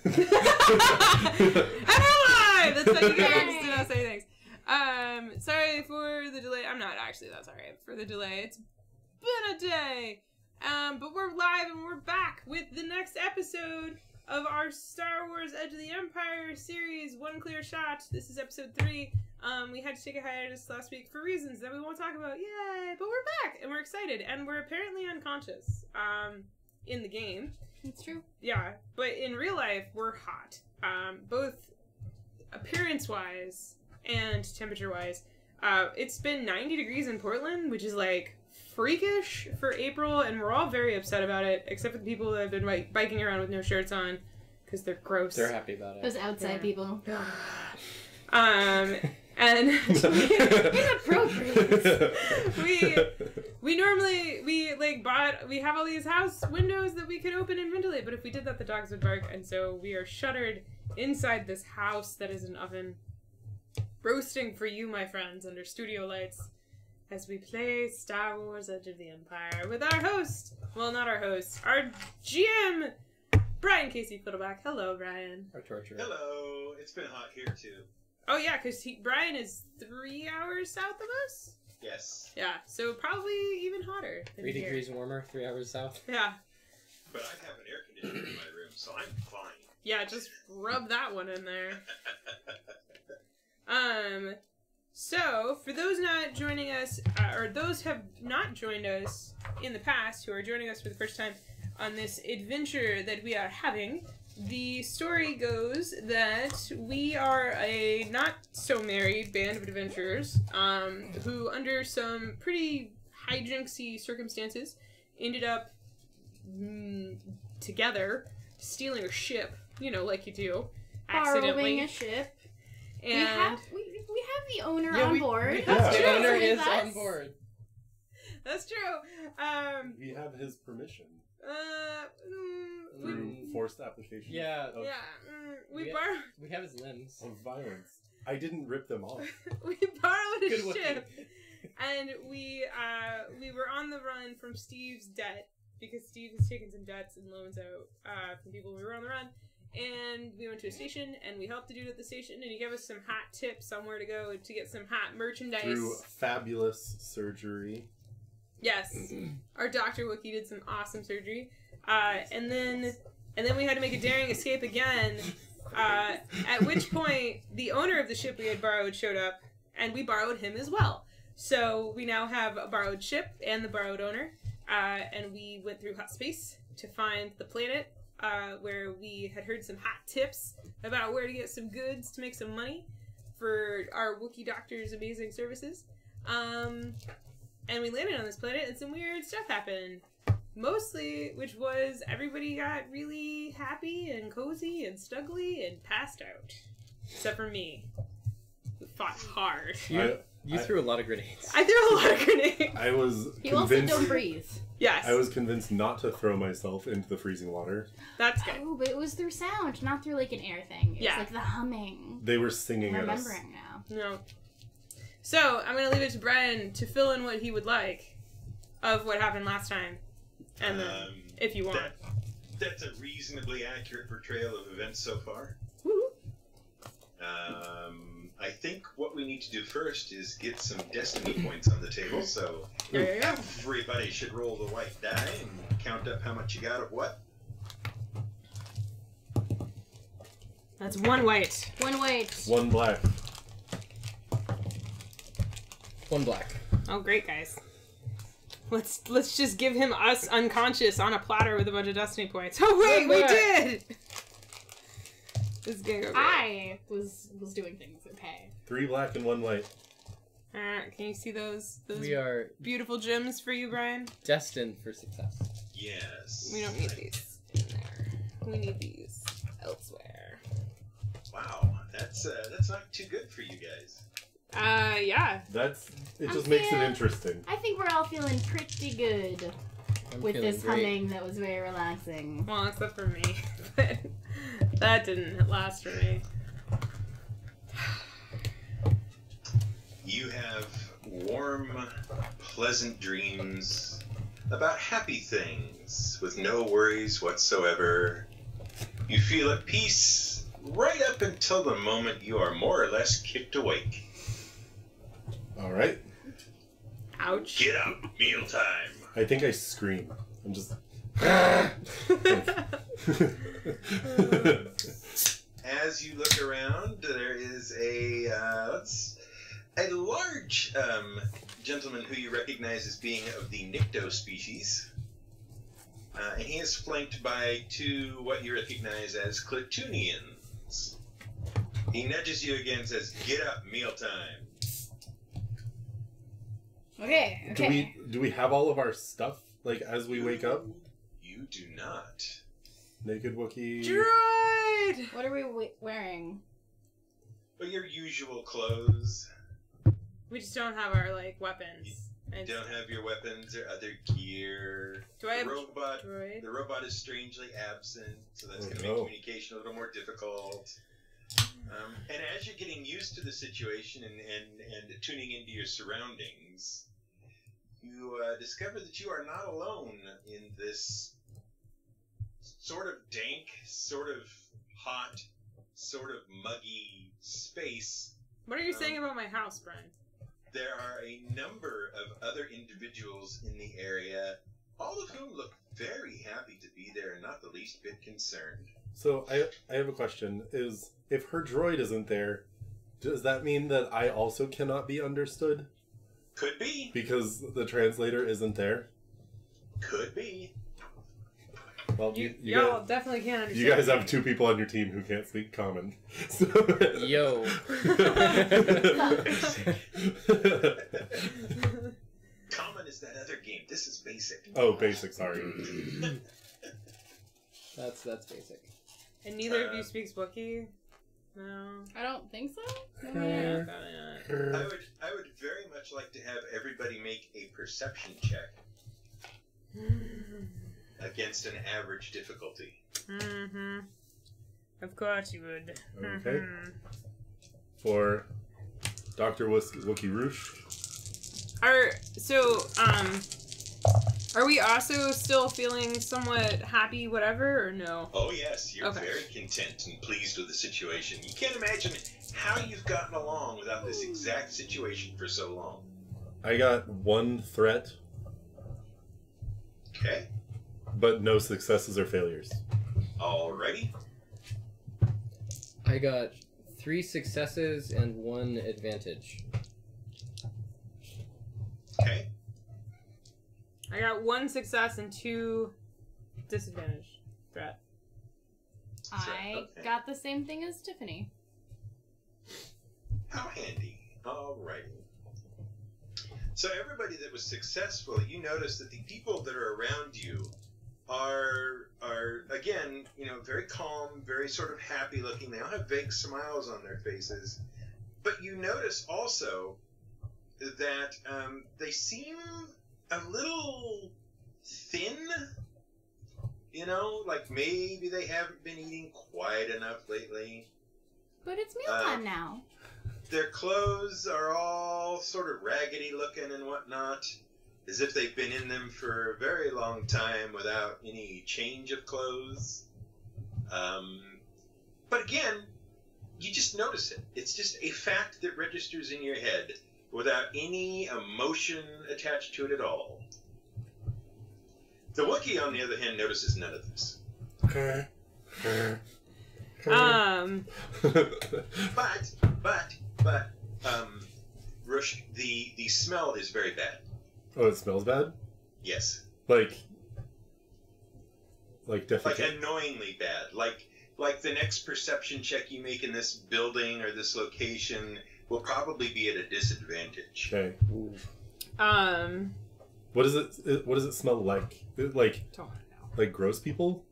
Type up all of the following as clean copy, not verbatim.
And we're live! That's how you get us to not say things. Sorry for the delay. I'm not actually that sorry for the delay. It's been a day. But we're live and we're back with the next episode of our Star Wars Edge of the Empire series, One Clear Shot. This is episode 3. We had to take a hiatus last week for reasons that we won't talk about. Yay! But we're back and we're excited. And we're apparently unconscious. In the game. It's true. Yeah, but in real life, we're hot. Both appearance-wise and temperature-wise. It's been 90 degrees in Portland, which is, like, freakish for April, and we're all very upset about it, except for the people that have been biking around with no shirts on, because they're gross. They're happy about it. Those outside people. And inappropriate. we normally we have all these house windows that we could open and ventilate, but if we did that the dogs would bark, and so we are shuttered inside this house that is an oven, roasting for you, my friends, under studio lights as we play Star Wars Edge of the Empire with our host, well, not our host, our GM, Brian Casey Fiddleback. Hello, Brian. Our torturer. Hello. It's been hot here too. Oh yeah, because Brian is 3 hours south of us? Yes. Yeah, so probably even hotter than 3 here. degrees warmer, 3 hours south. Yeah. But I have an air conditioner in my room, so I'm fine. Yeah, just rub that one in there. So, for those not joining us, or those have not joined us in the past, who are joining us for the first time on this adventure that we are having, the story goes that we are a not-so-married band of adventurers who, under some pretty hijinksy circumstances, ended up together stealing a ship, you know, like you do, accidentally. Borrowing a ship. And we have the owner on board. That's The true. owner is With us. on board. That's true. We have his permission We, through forced application. Yeah. Of, we borrowed. We have his limbs. of violence. I didn't rip them off. We borrowed a Good work. ship, and we were on the run from Steve's debt because Steve has taken some debts and loans out from people. We were on the run, and we went to a station, and we helped the dude at the station, and he gave us some hot tips on where to go to get some hot merchandise. Through fabulous surgery. Yes, our Dr. Wookie did some awesome surgery, and then we had to make a daring escape again. At which point, the owner of the ship we had borrowed showed up, and we borrowed him as well. So we now have a borrowed ship and the borrowed owner, and we went through hot space to find the planet where we had heard some hot tips about where to get some goods to make some money for our Wookiee Doctor's amazing services. And we landed on this planet, and some weird stuff happened. Mostly, which was everybody got really happy and cozy and snuggly and passed out. Except for me, who fought hard. You threw a lot of grenades. I threw a lot of grenades. I was You also convinced. don't breathe. Yes, I was convinced not to throw myself into the freezing water. that's good. Oh, but it was through sound, not through like an air thing. It Yeah. was like the humming. They were singing I'm at us. remembering now. No. So, I'm going to leave it to Brian to fill in what he would like of what happened last time. And then, if you want. That's a reasonably accurate portrayal of events so far. Woo. I think what we need to do first is get some destiny points on the table, so Yeah. everybody should roll the white die and count up how much you got of what. That's one white. One way. One black. One black. Oh, great, guys. Let's just give him us unconscious on a platter with a bunch of destiny points. Oh wait, we One black. did. This is gonna go great. I was doing things okay. 3 black and 1 white. Can you see those We are beautiful gems for you, Brian? destined for success. Yes. We don't need these in there. We need these elsewhere. Wow, that's not too good for you guys. Yeah. It I'm just makes it feeling- interesting. I think we're all feeling pretty good I'm with feeling this great. humming that was very relaxing. Well, except for me. But that didn't last for me. You have warm, pleasant dreams about happy things with no worries whatsoever. You feel at peace right up until the moment you are more or less kicked awake. All right. Ouch. Get up, mealtime. I think I scream. I'm just. As you look around, there is a large gentleman who you recognize as being of the Nycto species. And he is flanked by two what you recognize as Clatunians. He nudges you again and says, "Get up, mealtime." Okay. Do we have all of our stuff like as we wake up? You do not. Naked Wookiee. Droid! What are we wearing? But your usual clothes. We just don't have our, like, weapons. You don't have your weapons or other gear. Do I have the robot? droid? The robot is strangely absent, so that's Oh, going to no. make communication a little more difficult. And as you're getting used to the situation and tuning into your surroundings, you discover that you are not alone in this sort of dank, sort of hot, sort of muggy space. What are you saying about my house, Brian? There are a number of other individuals in the area, all of whom look very happy to be there and not the least bit concerned. So I have a question. Is if her droid isn't there, does that mean that I also cannot be understood? Could be. Because the translator isn't there? Could be. Well, Y'all definitely can't understand. you guys have two people on your team who can't speak common. So- Yo. Common is that other game. This is basic. Oh, basic, sorry. That's basic. And neither of you speaks Wookiee? No. I don't think so. Yeah, probably not. I would very much like to have everybody make a perception check against an average difficulty. Mm-hmm. Of course you would. Okay. Mhm. For Dr. Wookiee Roosh. Are we also still feeling somewhat happy, whatever, or no? Oh yes, you're Okay. very content and pleased with the situation. You can't imagine how you've gotten along without this exact situation for so long. I got one threat, Okay? but no successes or failures. Alrighty. I got 3 successes and 1 advantage. Okay. I got 1 success and 2 disadvantage threat. I Okay. got the same thing as Tiffany. How handy. Alrighty. So everybody that was successful, you notice that the people that are around you are again, very calm, very sort of happy looking. They all have vague smiles on their faces. But you notice also that they seem a little thin. Like maybe they haven't been eating quite enough lately. But it's mealtime now. Their clothes are all sort of raggedy looking and whatnot, as if they've been in them for a very long time without any change of clothes. But again, you just notice it. It's just a fact that registers in your head without any emotion attached to it at all. The Wookiee, on the other hand, notices none of this. But, Rush, the smell is very bad. Oh, it smells bad? Yes. Like Like defecation. annoyingly bad. Like the next perception check you make in this building or this location will probably be at a disadvantage. Okay. Ooh. What does it smell like? Like Don't know. like gross people?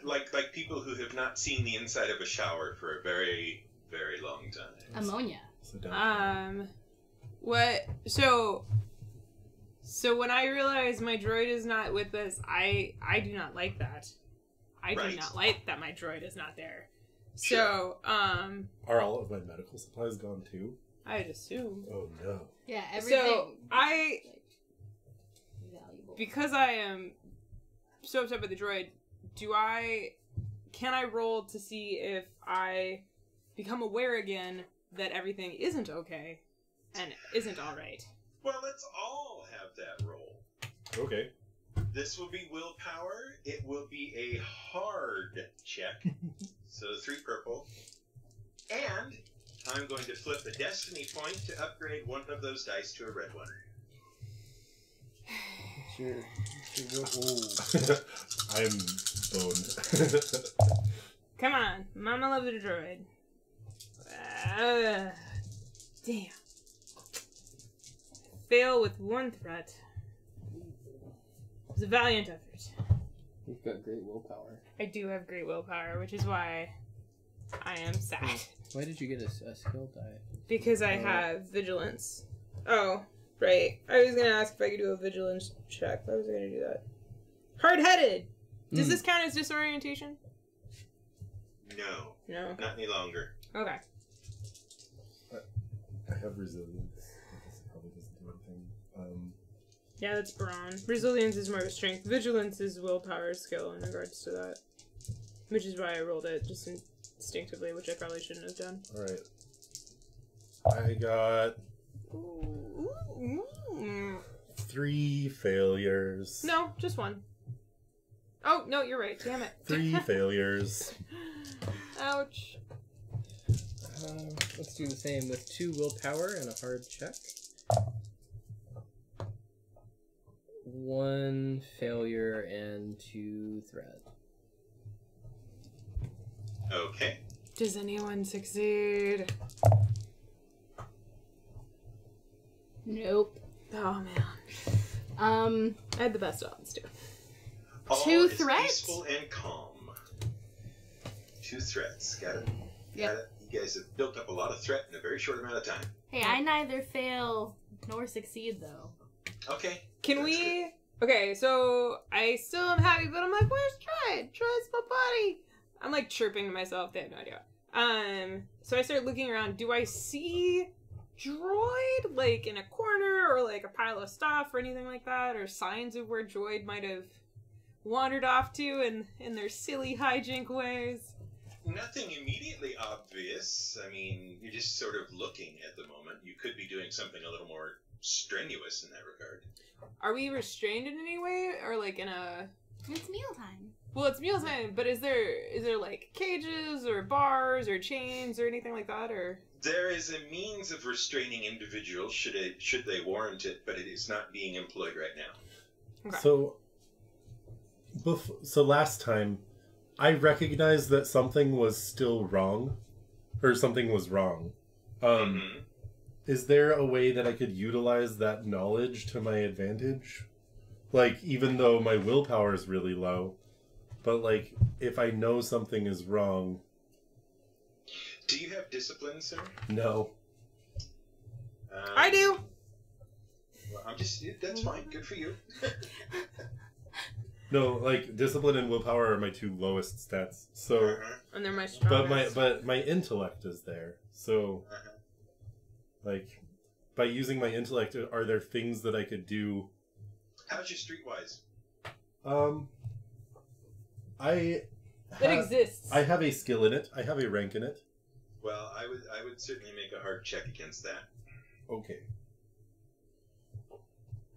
Like people who have not seen the inside of a shower for a very, very long time. Ammonia. Sit down. What? So when I realize my droid is not with us, I do not like that. I do Right. not like that my droid is not there. Sure. So, Are all of my medical supplies gone too? I'd assume. Oh no. Yeah, everything. So I, valuable. because I am so upset with the droid, do I can I roll to see if I become aware again that everything isn't okay and isn't all right? Well, let's all have that roll. Okay. This will be willpower. It will be a hard check. So 3 purple. And I'm going to flip a destiny point to upgrade one of those dice to a red one. Sure. I'm boned. Come on, Mama loves a droid. Damn. Fail with 1 threat. It was a valiant effort. You've got great willpower. I do have great willpower, which is why I am sad. Why did you get a skill die? Because I have vigilance. Oh, right. I was gonna ask if I could do a vigilance check. Why was I gonna do that? Hard-headed! Does this count as disorientation? No, No. not any longer. Okay. I have resilience. This probably doesn't do anything. Yeah, that's brawn. Resilience is more of a strength. Vigilance is willpower skill in regards to that. Which is why I rolled it just instinctively, which I probably shouldn't have done. Alright. I got 3 failures. No, just 1. Oh, no, you're right. Damn it. 3 failures. Ouch. Let's do the same with 2 willpower and a hard check. 1 failure and 2 threat. Okay. Does anyone succeed? Nope. Oh, man. I had the best odds, too. All 2 is threats? peaceful and calm. 2 threats. Got it. Yep. Got it. You guys have built up a lot of threat in a very short amount of time. Hey, I neither fail nor succeed, though. Okay. Can That's we... Okay, so I still am happy, but I'm like, where's Troy? Troy's my buddy. I'm like chirping to myself. They have no idea. So I start looking around. Do I see Droid like in a corner or like a pile of stuff or anything like that, or signs of where Droid might have wandered off to in their silly hijink ways? Nothing immediately obvious. I mean, you're just sort of looking at the moment. You could be doing something a little more strenuous in that regard. Are we restrained in any way, or like in a? It's mealtime. Well, it's mealtime, but is there like cages or bars or chains or anything like that, or? There is a means of restraining individuals should they warrant it, but it is not being employed right now. Okay. So last time, I recognized that something was still wrong, or something was wrong. Is there a way that I could utilize that knowledge to my advantage? Like, even though my willpower is really low, but like, if I know something is wrong... Do you have discipline, sir? No. I do! Well, that's fine. Good for you. No, like, discipline and willpower are my 2 lowest stats, so... And they're my strongest. But my intellect is there, so... Like, by using my intellect, are there things that I could do? How's your streetwise? It exists. I have a skill in it. I have a rank in it. Well, I would certainly make a hard check against that. Okay.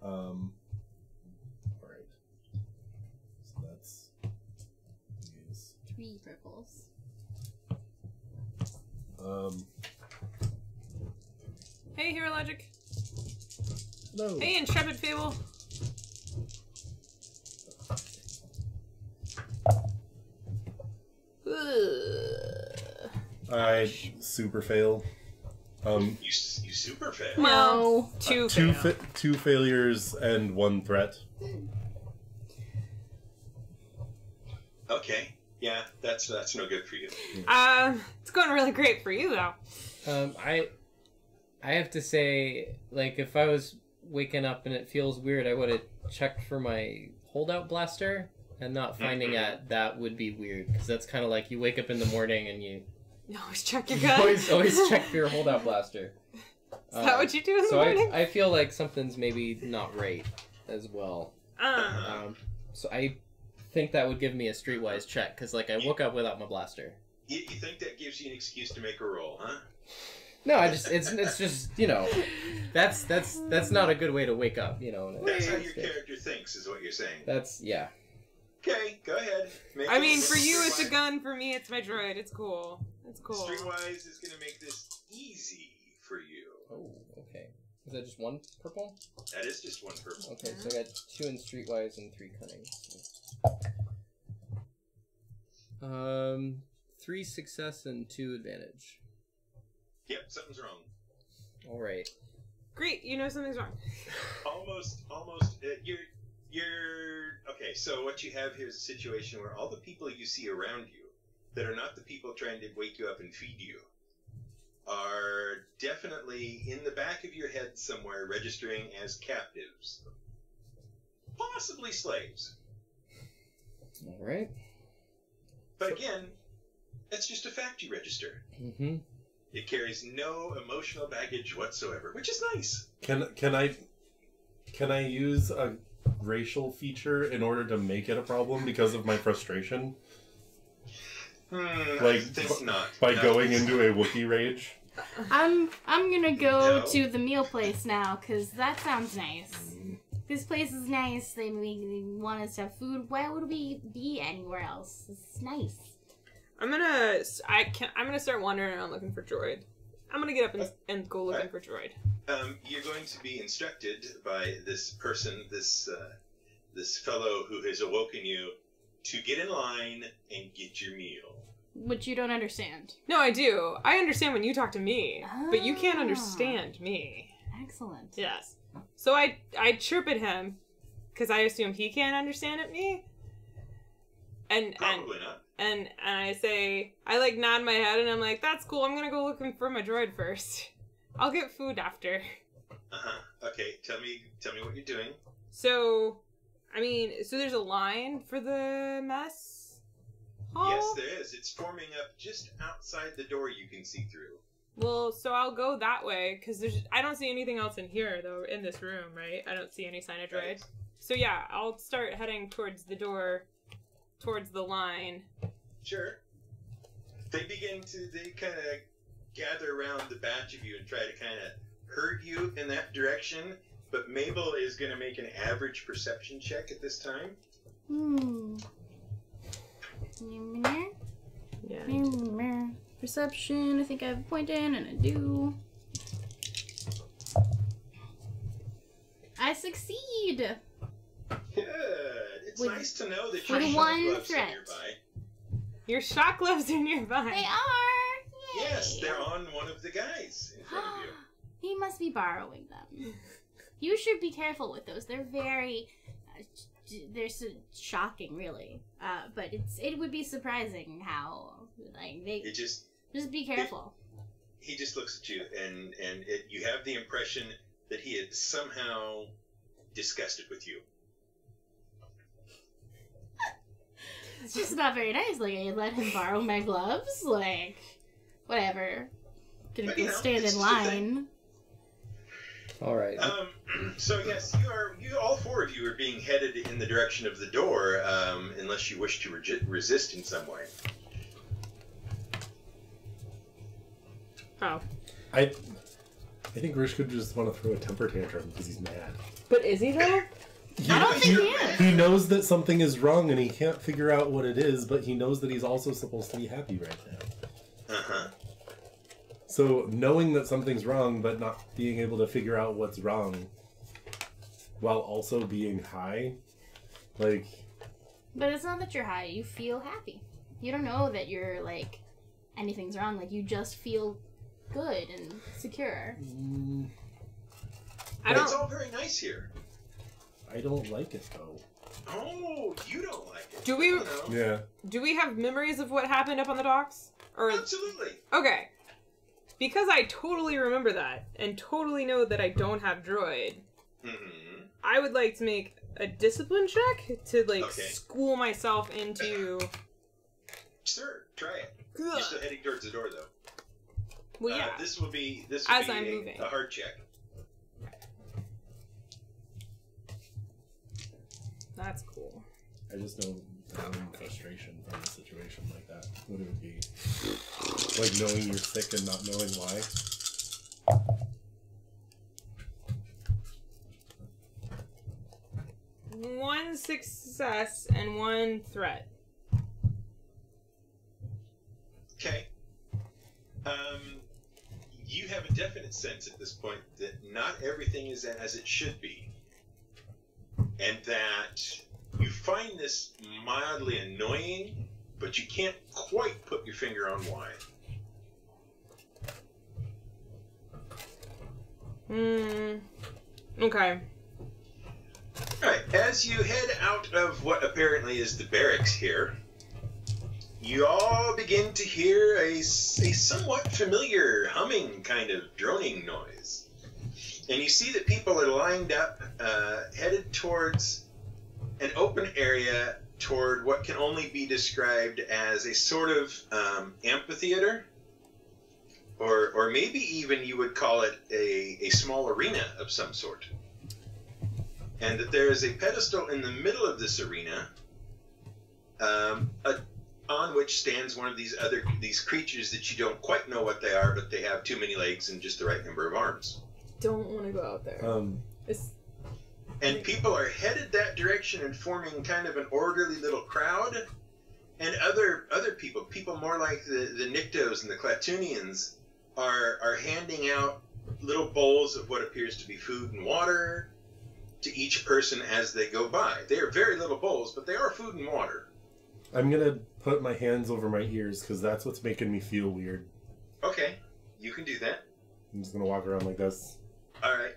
All right. So that's these. 3 purples. Hey, Hero Logic. No. Hey, Intrepid Fable. I super fail. You super fail. Well, 2 fail. 2 failures and 1 threat. Okay. Yeah, that's no good for you. It's going really great for you though. I have to say, like, if I was waking up and it feels weird, I would have checked for my holdout blaster, and not finding it, that would be weird, because that's kind of like you wake up in the morning and you always check your gun. always check for your holdout blaster. Is that what you do in the so morning? I feel like something's maybe not right as well. So I think that would give me a streetwise check, because, like, I woke up without my blaster. You think that gives you an excuse to make a roll, huh? No, it's just, you know, that's not a good way to wake up, you know. That's how your character thinks, is what you're saying. That's, yeah. Okay, go ahead. I mean, for you it's a gun, for me it's my droid. It's cool. It's cool. Streetwise is gonna make this easy for you. Oh, okay. Is that just one purple? That is just one purple. Okay, so I got 2 in streetwise and 3 cunning. 3 success and 2 advantage. Yep, something's wrong. All right. Great, you know something's wrong. Almost. You're okay. So what you have here is a situation where all the people you see around you, that are not the people trying to wake you up and feed you, are definitely in the back of your head somewhere registering as captives, possibly slaves. All right. But again, it's just a fact you register. Mm-hmm. It carries no emotional baggage whatsoever, which is nice. Can I use a racial feature in order to make it a problem because of my frustration? I think not. By No. going into a Wookiee rage? I'm gonna go No. to the meal place now, because that sounds nice. This place is nice. They want us to have food. Why would we be anywhere else? It's nice. I'm gonna start wandering around looking for droid. I'm gonna get up and go looking for droid. You're going to be instructed by this person, this fellow who has awoken you, to get in line and get your meal. Which you don't understand. No, I do. I understand when you talk to me, but you can't Ah. understand me. Excellent. Yes. So I chirp at him because I assume he can't understand at me. And Probably not. and I say, I like nod my head and I'm like, that's cool. I'm gonna go looking for my droid first. I'll get food after. Okay, tell me what you're doing. So, I mean, so there's a line for the mess hall? Yes, there is. It's forming up just outside the door you can see through. Well, so I'll go that way because I don't see anything else in here though, in this room, right? I don't see any sign of droid. Right. So yeah, I'll start heading towards the door, towards the line. Sure. They kind of gather around the batch of you and try to kind of herd you in that direction. But Mabel is going to make an average perception check at this time. Yeah. Perception. I think I have a point in, and I do. I succeed. Good. It's With- nice to know that with your one shot gloves are threat. nearby. Your shock gloves are nearby. They are. Yay. Yes, they're on one of the guys in front of you. He must be borrowing them. You should be careful with those. They're very, they're so shocking, really. But it would be surprising how It just be careful. he just looks at you and you have the impression that he is somehow disgusted with you. It's just not very nice. Like, I let him borrow my gloves. Like, whatever. Gonna But, you know, stand it's in just a thing. line. All right. So yes, you all four of you are being headed in the direction of the door, unless you wish to resist in some way. Oh. I think Rish could just want to throw a temper tantrum because he's mad. But is he though? I don't think he is. He knows that something is wrong and he can't figure out what it is, but he knows that he's also supposed to be happy right now. Uh-huh. So knowing that something's wrong but not being able to figure out what's wrong while also being high, like... But it's not that you're high. You feel happy. You don't know that you're, like, anything's wrong. Like, you just feel good and secure. I It's don't. all very nice here. I don't like it though. Oh, you don't like it. Do we- You know. Yeah. Do we have memories of what happened up on the docks? Or Absolutely. okay, because I totally remember that and totally know that I don't have droid. Mm-hmm. I would like to make a discipline check to like Okay. school myself into. Sure, try it. You're still heading towards the door, though. Well, yeah. This will be As I'm moving. a hard check. That's cool. I just know own frustration from a situation like that? What it would be? Like knowing you're sick and not knowing why? One success and one threat. Okay. You have a definite sense at this point that not everything is as it should be. And that you find this mildly annoying, but you can't quite put your finger on why. Okay. Alright, as you head out of what apparently is the barracks here, you all begin to hear a somewhat familiar humming kind of droning noise. And you see that people are lined up, headed towards an open area toward what can only be described as a sort of amphitheater. Or maybe even you would call it a small arena of some sort. And that there is a pedestal in the middle of this arena, on which stands one of these creatures that you don't quite know what they are, but they have too many legs and just the right number of arms. Don't want to go out there. And people are headed that direction and forming kind of an orderly little crowd. And other people more like the Nyctos and the Clatunians, are handing out little bowls of what appears to be food and water to each person as they go by. They are very little bowls, but they are food and water. I'm gonna put my hands over my ears because that's what's making me feel weird. Okay, you can do that. I'm just gonna walk around like this. All right.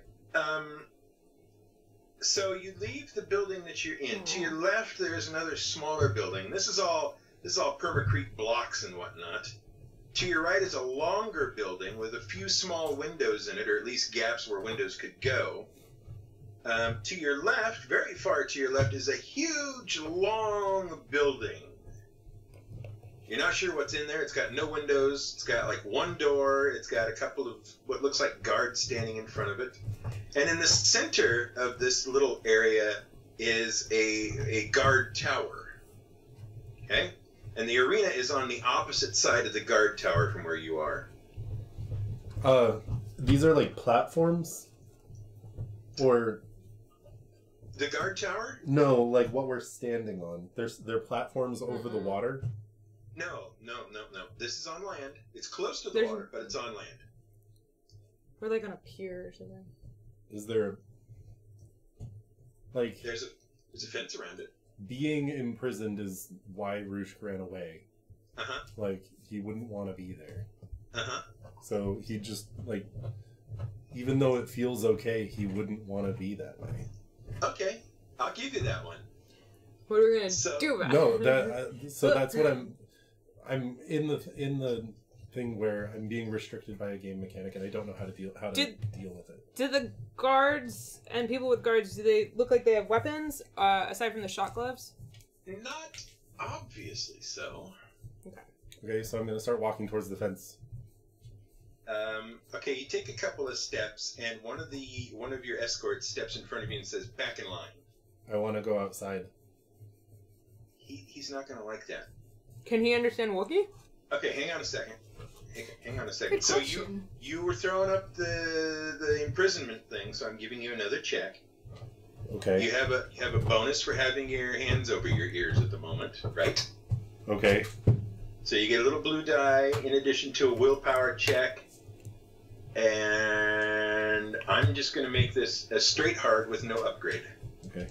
So you leave the building that you're in. To your left, there is another smaller building. This is all permacrete blocks and whatnot. To your right is a longer building with a few small windows in it, or at least gaps where windows could go. To your left, very far to your left, is a huge, long building. You're not sure what's in there. It's got no windows. It's got like one door. It's got a couple of what looks like guards standing in front of it. And in the center of this little area is a guard tower. Okay? And the arena is on the opposite side of the guard tower from where you are. These are like platforms? Or... The guard tower? No, like what we're standing on. They're platforms over the water? No. This is on land. It's close to the water, but it's on land. We're like on a pier or something. Is there... Like... There's a fence around it. Being imprisoned is why Roosh ran away. Uh-huh. Like, he wouldn't want to be there. Uh-huh. So he just, like... Even though it feels okay, he wouldn't want to be that way. Okay, I'll give you that one. What are we gonna do about it? No, so that's what I'm in the thing where I'm being restricted by a game mechanic, and I don't know how to deal with it. Do the guards and people with guards, do they look like they have weapons aside from the shot gloves? Not obviously so. Okay, so I'm gonna start walking towards the fence. Okay, you take a couple of steps, and one of your escorts steps in front of you and says, "Back in line." I want to go outside. He's not going to like that. Can he understand Wookiee? Okay, hang on a second. Hang on a second. Good So question. you were throwing up the imprisonment thing, so I'm giving you another check. Okay. You have a bonus for having your hands over your ears at the moment, right? Okay. So you get a little blue die in addition to a willpower check. And I'm just going to make this a straight hard with no upgrade. Okay.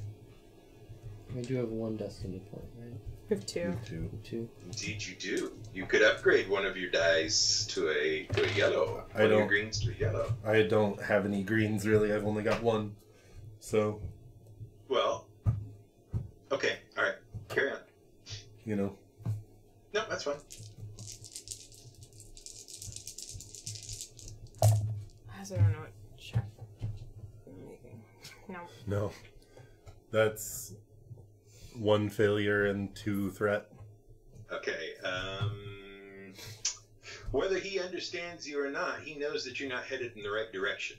I do have one destiny point, right? We have two. Two. Indeed, you do. You could upgrade one of your dice to a yellow. One of your greens to a yellow. I don't have any greens really. I've only got one. So. Well. Okay. All right. Carry on. You know. No, that's fine. I don't know what check I'm making. No. No. That's one failure and 2 threat. Okay. Whether he understands you or not, he knows that you're not headed in the right direction.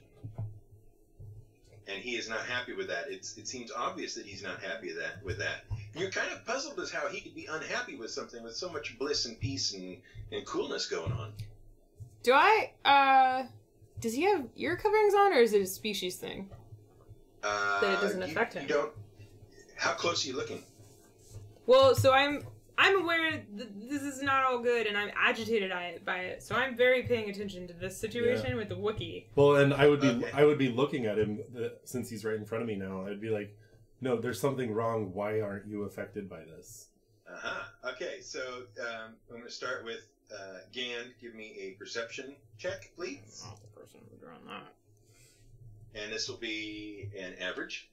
And he is not happy with that. It seems obvious that he's not happy with that. You're kind of puzzled as how he could be unhappy with something with so much bliss and peace and coolness going on. Do I, does he have ear coverings on, or is it a species thing? That it doesn't affect him? You don't... How close are you looking? Well, so I'm aware that this is not all good, and I'm agitated by it. So I'm very paying attention to this situation with the Wookiee. Well, and I would be looking at him since he's right in front of me now. I'd be like, no, there's something wrong. Why aren't you affected by this? Okay, so I'm going to start with Gand. Give me a perception check, please. Oh, the person who drew on that. And this will be an average.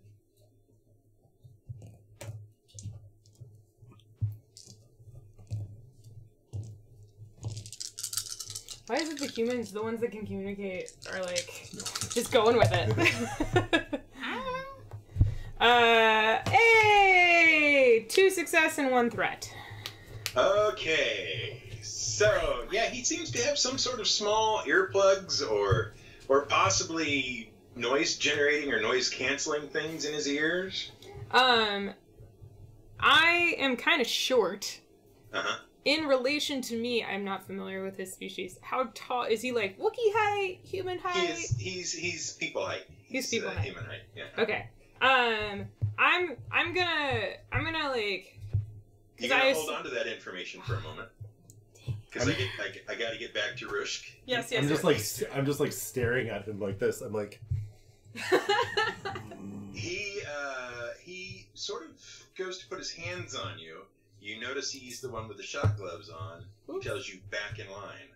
Why is it the humans, the ones that can communicate, are like just going with it? Hey! 2 success and 1 threat. Okay, so yeah, he seems to have some sort of small earplugs or possibly noise generating or noise canceling things in his ears. I am kind of short. In relation to me, I'm not familiar with his species. How tall is he? Like Wookiee height, human height? He's people height. He's people height. Human height. Yeah. Okay. I'm gonna like. You gotta hold on to that information for a moment. Because I gotta get back to Rushk. Yes. I'm just like staring at him like this. I'm like. He sort of goes to put his hands on you. You notice he's the one with the shot gloves on. He tells you back in line.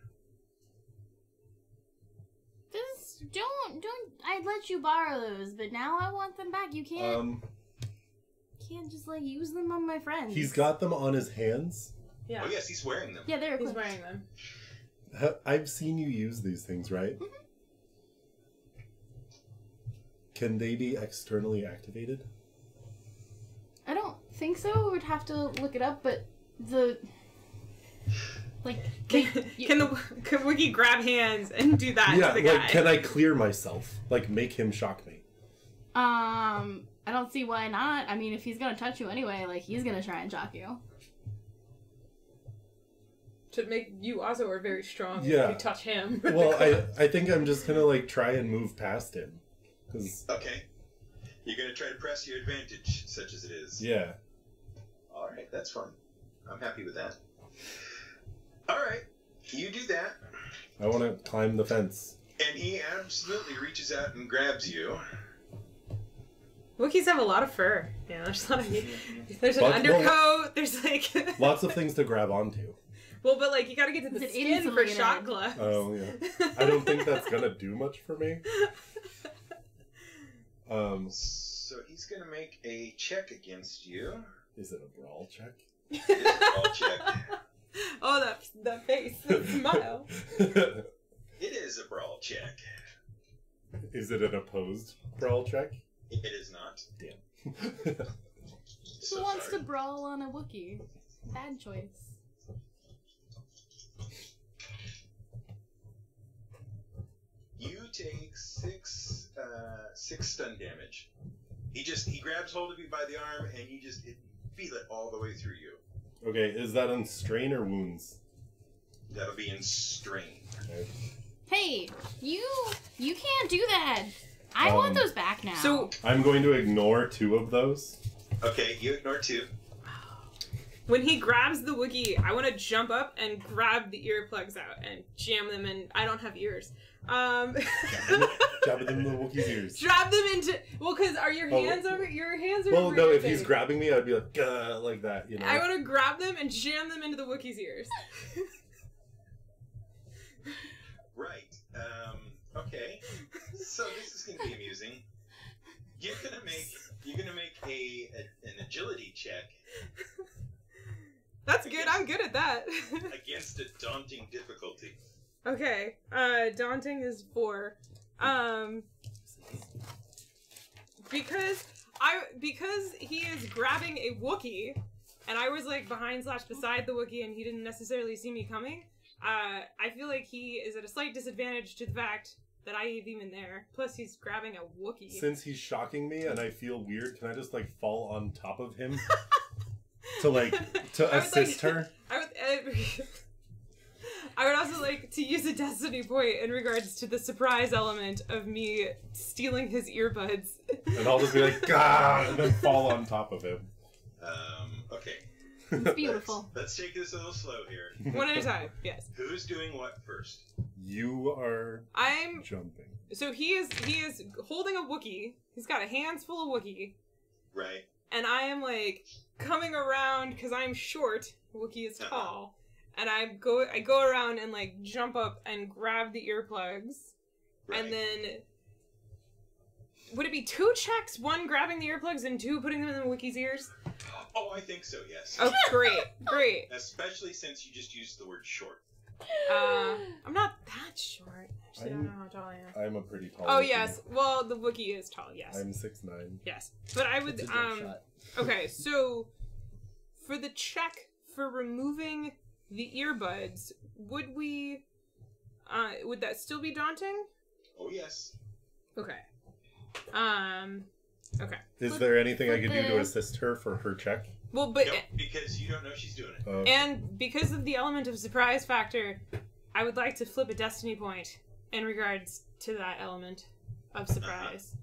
Don't. I'd let you borrow those, but now I want them back. You can't. Can't just like use them on my friends. He's got them on his hands. Yeah. Oh yes, he's wearing them. Yeah, He's wearing them. I've seen you use these things, right? Mm-hmm. Can they be externally activated? I don't think so. We'd have to look it up, but Can Wookiee grab hands and do that to the guy? Like, can I clear myself? Like, make him shock me? I don't see why not. I mean, if he's gonna touch you anyway, like, he's gonna try and shock you. To make you also are very strong Yeah. if you touch him. Well, I think I'm just gonna, like, try and move past him. Okay. You're gonna try to press your advantage, such as it is. Yeah. Alright, that's fun. I'm happy with that. Alright, you do that. I want to climb the fence. And he absolutely reaches out and grabs you. Wookiees have a lot of fur. Yeah, there's an undercoat. There's like lots of things to grab onto. Well, but like you gotta get to the skin for shot gloves. Oh yeah. I don't think that's gonna do much for me. So he's gonna make a check against you. Is it a brawl check? It is a brawl check. Oh, that face, that smile. It is a brawl check. Is it an opposed brawl check? It is not. Damn. Who wants to brawl on a Wookiee? Bad choice. You take six stun damage. He grabs hold of you by the arm and you just feel it all the way through you. Okay, is that on strain or wounds? That'll be in strain. Okay. Hey, you can't do that. I want those back now. So I'm going to ignore 2 of those. Okay, you ignore 2. when he grabs the Wookiee, I want to jump up and grab the earplugs out and jam them in. I don't have ears. Jab them in the Wookiee's ears. Drop them into. Well, because are your hands over? Your hands are. Well, over no. your If he's face. grabbing me, I'd be like that. You know. I want to grab them and jam them into the Wookiee's ears. Right. Okay. So this is going to be amusing. You're gonna make an agility check. That's good. I'm good at that. Against a daunting difficulty. Okay. Daunting is 4. Because he is grabbing a Wookiee, and I was like behind/beside the Wookiee, and he didn't necessarily see me coming. I feel like he is at a slight disadvantage to the fact that I ain't even there. Plus, he's grabbing a Wookiee. Since he's shocking me and I feel weird, can I just like fall on top of him? to like to I would assist like- her. I would also like to use a destiny point in regards to the surprise element of me stealing his earbuds. And I'll just be like, "Gah!" and then fall on top of him. Okay. It's beautiful. Let's take this a little slow here. One at a time, yes. Who's doing what first? You are I'm jumping. so he is holding a Wookiee. He's got a hands full of Wookiee. Right. And I am like coming around because I'm short. Wookiee is tall. And I go around and like jump up and grab the earplugs. Right. And then would it be 2 checks? 1 grabbing the earplugs and 2 putting them in the Wookiee's ears? Oh, I think so, yes. Oh, great. Especially since you just used the word short. I'm not that short. Actually, I don't know how tall I am. I'm a pretty tall. Oh Wookiee. yes. Well, the Wookiee is tall. Yes. I'm 6'9". Yes. But I would That's a jump shot. Okay, so for the check for removing the earbuds, would would that still be daunting? Oh, yes. Okay. Okay. Is there anything I could do to the- assist her for her check? Well, but No, because you don't know she's doing it. and because of the element of surprise factor, I would like to flip a destiny point in regards to that element of surprise.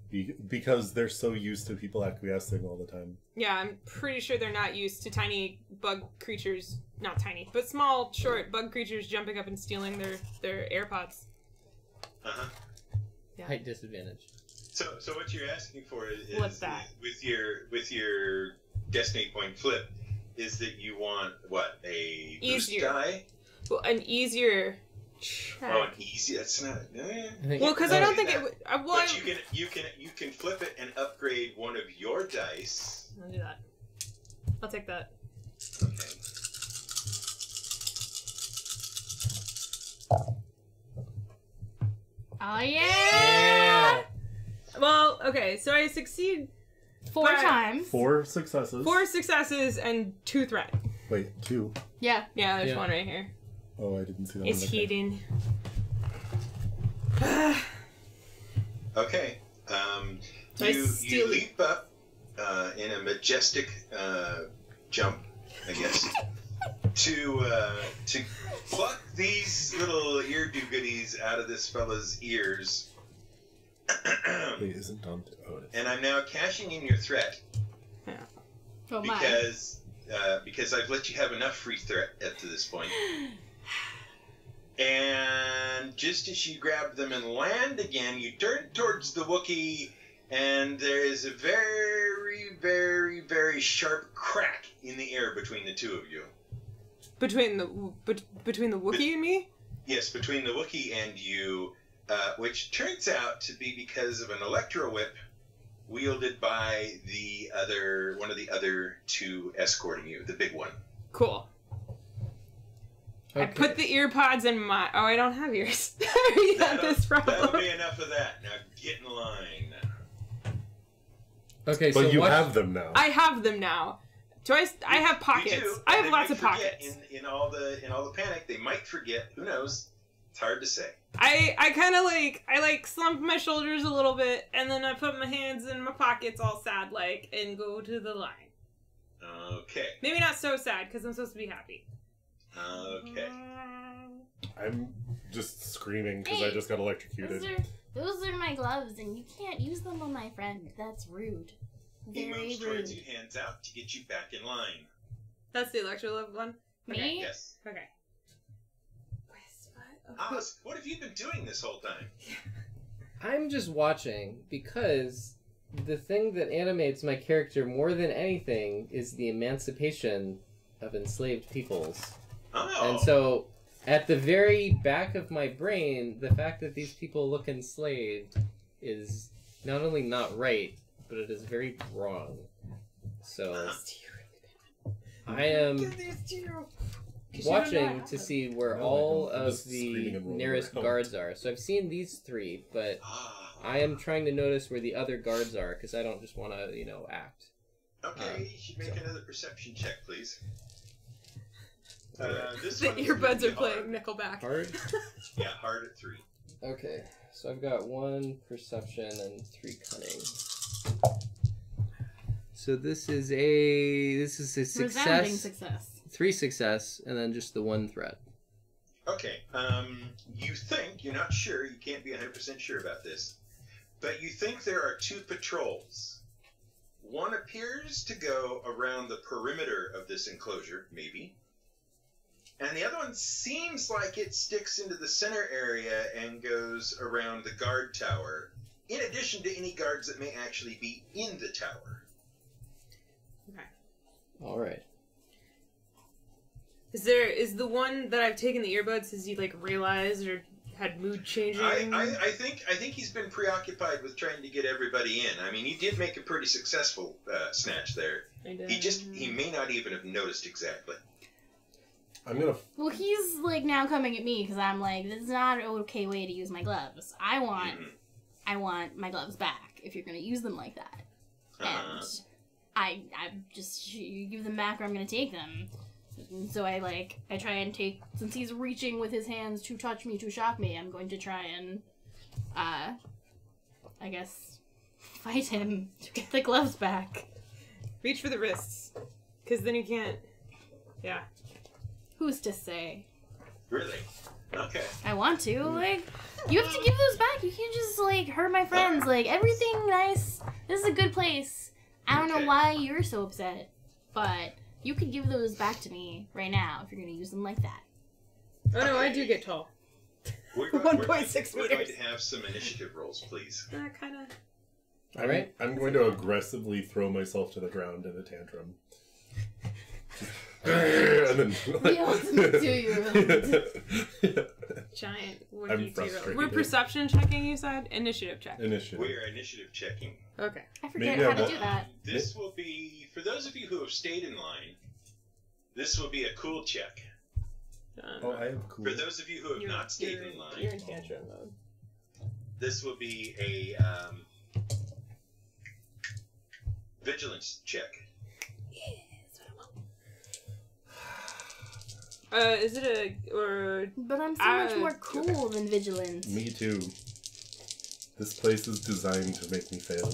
Because they're so used to people acquiescing all the time. Yeah, I'm pretty sure they're not used to tiny bug creatures, not tiny, but small, short bug creatures jumping up and stealing their AirPods. Uh-huh. Height disadvantage. So what you're asking for is What's that? with your destiny point flip is that you want what, a boost Easier. die? Well, an easier check. Oh, an easy. That's not. I think Well, because I don't think it would. Well, But you can flip it and upgrade one of your dice. I'll do that. I'll take that. Okay. Oh yeah! Yeah. Well, okay, so I succeed 4 But- times. 4 successes. 4 successes and 2 threat. Wait, 2. Yeah. Yeah, there's Yeah. one right here. Oh, I didn't see that. It's one. Okay. hidden. Okay. I You steal- leap up in a majestic jump, I guess, to pluck these little ear do-goodies out of this fella's ears. Wait, isn't Dante? Oh, it is. And I'm now cashing in your threat Oh my. because I've let you have enough free threat up to this point. And just as you grab them and land again, you turn towards the Wookiee, and there is a very, very, very sharp crack in the air between the two of you. Between the Wookiee and me? Yes, between the Wookiee and you, which turns out to be because of an electro whip wielded by one of the other 2 escorting you, the big one. Cool. I Okay. put the ear pods in my... Oh, I don't have ears. I got this That'll problem. be enough of that. Now get in line. Okay, But so you what? have them now. I have them now. I have pockets. You do, I and have they lots might of forget pockets. In all the panic, they might forget. Who knows? It's hard to say. I kind of I slump my shoulders a little bit, and then I put my hands in my pockets all sad like, and go to the line. Okay. Maybe not so sad, because I'm supposed to be happy. Okay. I'm just screaming because I Hey, just got electrocuted. Those are my gloves, and you can't use them on my friend. That's rude. He Very moves towards rude. you, hands out to get you back in line. That's the electro one? Me? Yes. Okay. Alice, what have you been doing this whole time? I'm just watching because the thing that animates my character more than anything is the emancipation of enslaved peoples. Oh. And so, at the very back of my brain, the fact that these people look enslaved is not only not right, but it is very wrong. So, I am watching to see where No, I all don't. I'm of just screaming the and rolling nearest around. guards are. So I've seen these 3, but Ah. I am trying to notice where the other guards are because I don't just want to, act. Okay, you should make another perception check, please. This The one is gonna earbuds be are playing hard. Nickelback. Hard? Yeah, hard at 3. Okay, so I've got 1 perception and 3 cunning. So this is a Resounding success. success. 3 success, and then just the 1 threat. Okay. You think, you're not sure, you can't be 100% sure about this, but you think there are 2 patrols. One appears to go around the perimeter of this enclosure, maybe. And the other one seems like it sticks into the center area and goes around the guard tower, in addition to any guards that may actually be in the tower. Okay. All right. Is the one that I've taken the earbuds, has he like realized or had mood changing? I think he's been preoccupied with trying to get everybody in. I mean, he did make a pretty successful snatch there. He may not even have noticed exactly. I'm gonna. Well, he's like now coming at me because I'm like, this is not an okay way to use my gloves. I want my gloves back if you're gonna use them like that. And I just, you give them back or I'm gonna take them. And so I try and take, since he's reaching with his hands to touch me, to shock me, I'm going to try and, I guess, fight him to get the gloves back. Reach for the wrists, because then you can't. Yeah. Who's to say? Really? Okay. I want to, like, you have to give those back. You can't just, like, hurt my friends. Like, everything nice. This is a good place. I don't know why you're so upset, but you could give those back to me right now if you're going to use them like that. Oh no, I do get tall. 1.6 We're going meters. to have some initiative rolls, please. Kind of. All right. I'm going to aggressively throw myself to the ground in a tantrum. And then, The ultimate do you. Giant I'm Wookiee frustrated. zero. We're perception checking, you said? Initiative check. Initiative. We are initiative checking. Okay. I forget Maybe how I to won't- do that. This will be, for those of you who have stayed in line, this will be a cool check. Oh, I have cool. For those of you who have not stayed in You're line, in tantrum mode. this will be a vigilance check. Is it a, or... But I'm so much more cool than Vigilance. Me too. This place is designed to make me fail.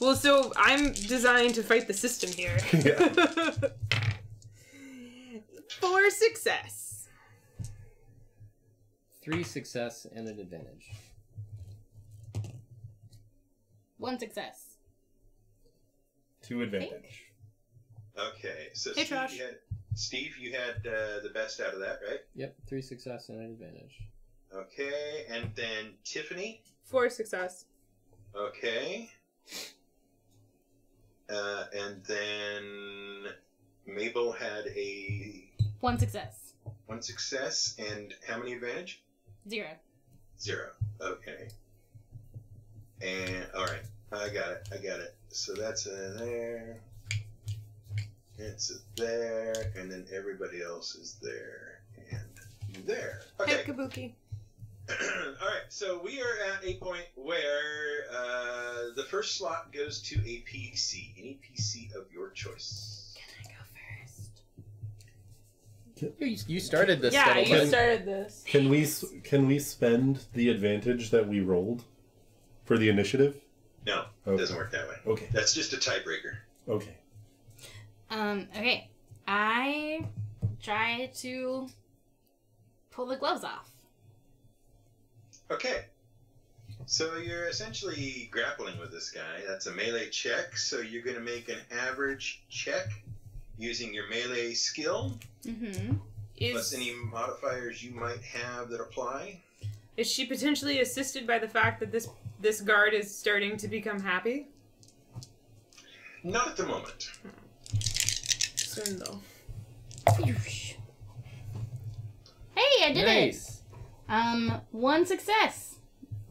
Well, so I'm designed to fight the system here. Yeah. For success. 3 success and an advantage. 1 success. 2 advantage. Okay, so Hey, Josh. Steve, you had the best out of that, right? Yep, 3 success and an advantage. Okay, and then Tiffany. 4 success. Okay. And then Mabel had a 1 success. 1 success, and how many advantage? 0. 0. Okay. And alright, I got it. So that's there. It's there, and then everybody else is there and there. Hey, Okay. Kabuki. Alright, so we are at a point where the first slot goes to a PC. Any PC of your choice. Can I go first? You started this. Yeah, you Scuttlebutt. started this. Can we spend the advantage that we rolled for the initiative? No, it Okay. doesn't work that way. Okay. That's just a tiebreaker. Okay. Okay. I try to pull the gloves off. Okay. So you're essentially grappling with this guy. That's a melee check, so you're going to make an average check using your melee skill, Mm-hmm. plus any modifiers you might have that apply. Is she potentially assisted by the fact that this guard is starting to become happy? Not at the moment. Soon, though. Hey, I did Nice. it! 1 success.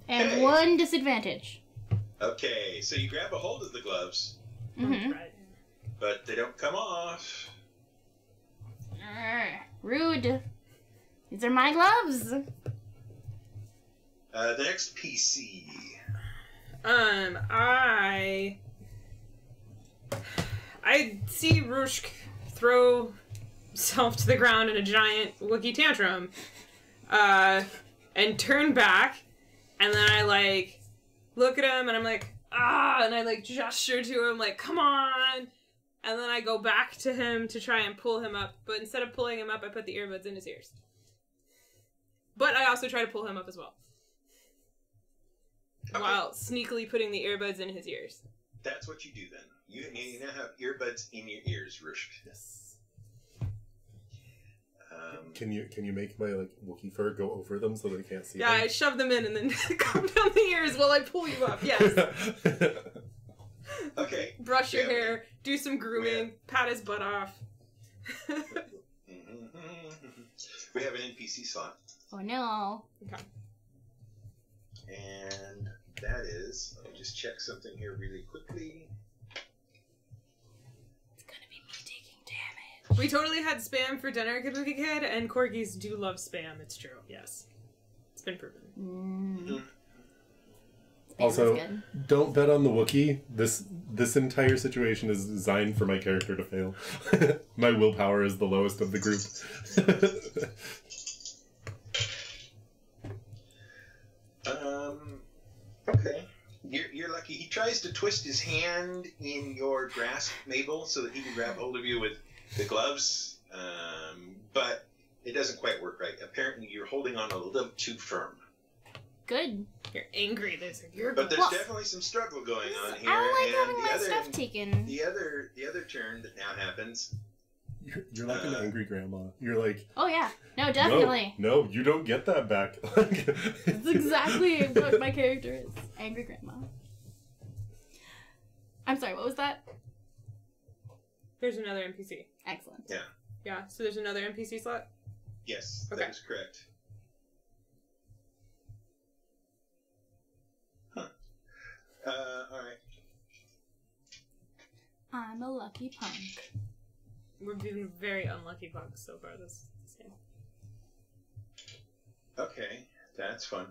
And Hey. 1 disadvantage. Okay, so you grab a hold of the gloves, Mm-hmm. but they don't come off. Rude. These are my gloves. The next PC. I see Rushk throw himself to the ground in a giant Wookiee tantrum, and turn back, and then I look at him and I'm like, and I like gesture to him like, come on. And then I go back to him to try and pull him up, but instead of pulling him up, I put the earbuds in his ears. But I also try to pull him up as well. Okay. While sneakily putting the earbuds in his ears. That's what you do then. You now have earbuds in your ears, Rushk. Yes. Can you make my like Wookiee fur go over them so they can't see Yeah, them? I shove them in and then come down the ears while I pull you up. Yes. Okay. Brush your Yeah, hair, do some grooming, pat his butt off. We have an NPC slot, Oh no. and that is. Let me just check something here really quickly. It's gonna be me taking damage. We totally had spam for dinner, Kabuki Kid, and corgis do love spam. It's true. Yes, it's been proven. Mm. Also, Spam is good. don't bet on the Wookiee. This entire situation is designed for my character to fail. My willpower is the lowest of the group. Okay. You're lucky. He tries to twist his hand in your grasp, Mabel, so that he can grab hold of you with the gloves, but it doesn't quite work right. Apparently, you're holding on a little too firm. Good. You're angry. You're But there's Well, definitely some struggle going on here. I don't like and having the my other, stuff taken. The other turn that now happens. You're like an angry grandma. You're like, Oh yeah. No, definitely. no, you don't get that back. That's exactly what my character is. Angry grandma. I'm sorry, what was that? There's another NPC. Excellent. Yeah. Yeah, so there's another NPC slot. Yes, Okay. that is correct. Huh. All right. I'm a lucky punk. We're being very unlucky bugs so far this game. Okay, that's fun.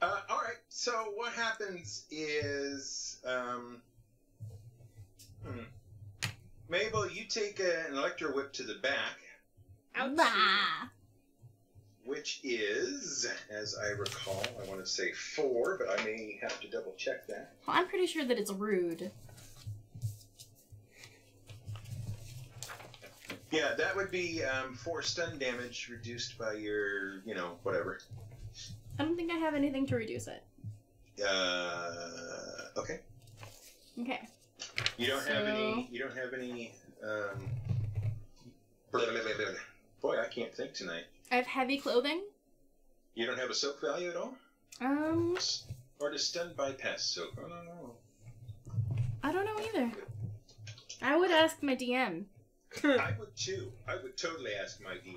All right. So what happens is, Mabel, you take an electro whip to the back, Ouch. Bah. which is, as I recall, I want to say 4, but I may have to double check that. Well, I'm pretty sure that it's rude. Yeah, that would be 4 stun damage reduced by your, whatever. I don't think I have anything to reduce it. Okay. Okay. You don't have any. You don't have any. Blah, blah, blah, blah, blah. Boy, I can't think tonight. I have heavy clothing. You don't have a soak value at all, or does stun bypass soak? Oh no. I don't know either. I would ask my DM. I would too. I would totally ask my DM,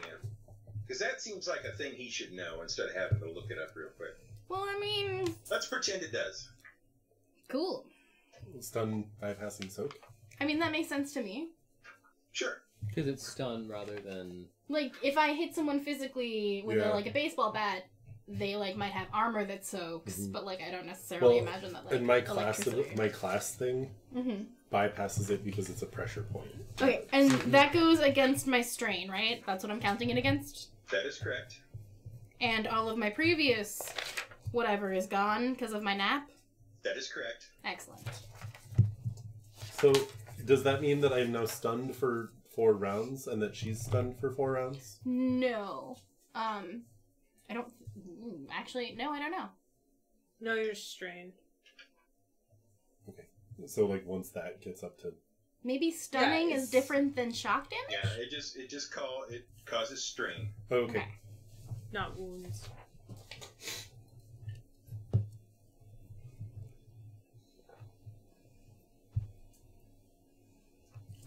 because that seems like a thing he should know instead of having to look it up real quick. Well, I mean, Let's pretend it does. cool. Stun bypassing soak. I mean, that makes sense to me. Sure. Because it's stun rather than... Like, if I hit someone physically with Yeah. a baseball bat, they might have armor that soaks, Mhm. but I don't necessarily Well, imagine that And my class, electricity. my class thing Mhm. bypasses it because it's a pressure point. Okay, and that goes against my strain, right? That's what I'm counting it against. That is correct. And all of my previous whatever is gone because of my nap. That is correct. Excellent. So, does that mean that I'm now stunned for 4 rounds and that she's stunned for 4 rounds? No. I don't... Actually, no, I don't know. No, you're strained. So, once that gets up to... Maybe stunning Yeah, is it's- different than shock damage? Yeah, it causes strain. Okay. Not wounds.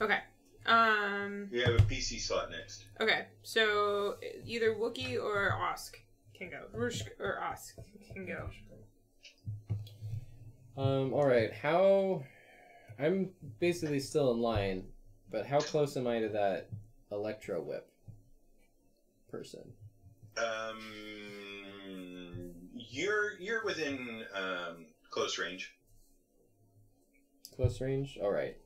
Okay. We have a PC slot next. Okay. So either Wookiee or Osk can go. Rushk or Osk can go. Alright, how... I'm basically still in line, but how close am I to that Electro Whip person? You're within close range. Close range? Alright.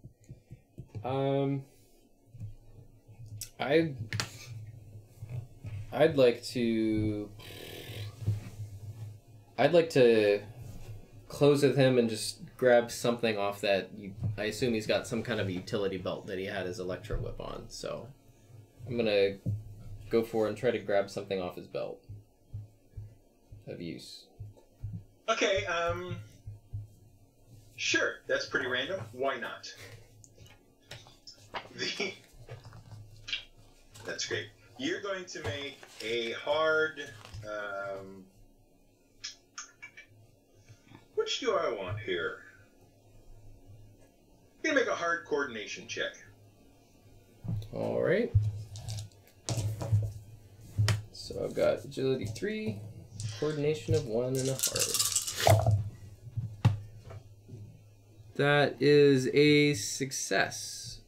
I'd like to close with him and just grab something off that. I assume he's got some kind of utility belt that he had his electro whip on. So I'm gonna go for and try to grab something off his belt of use. Okay, sure, that's pretty random. Why not? That's great. You're going to make a hard, which do I want here? I'm going to make a hard coordination check. Alright. So I've got agility 3, coordination of 1, and a hard. That is a success.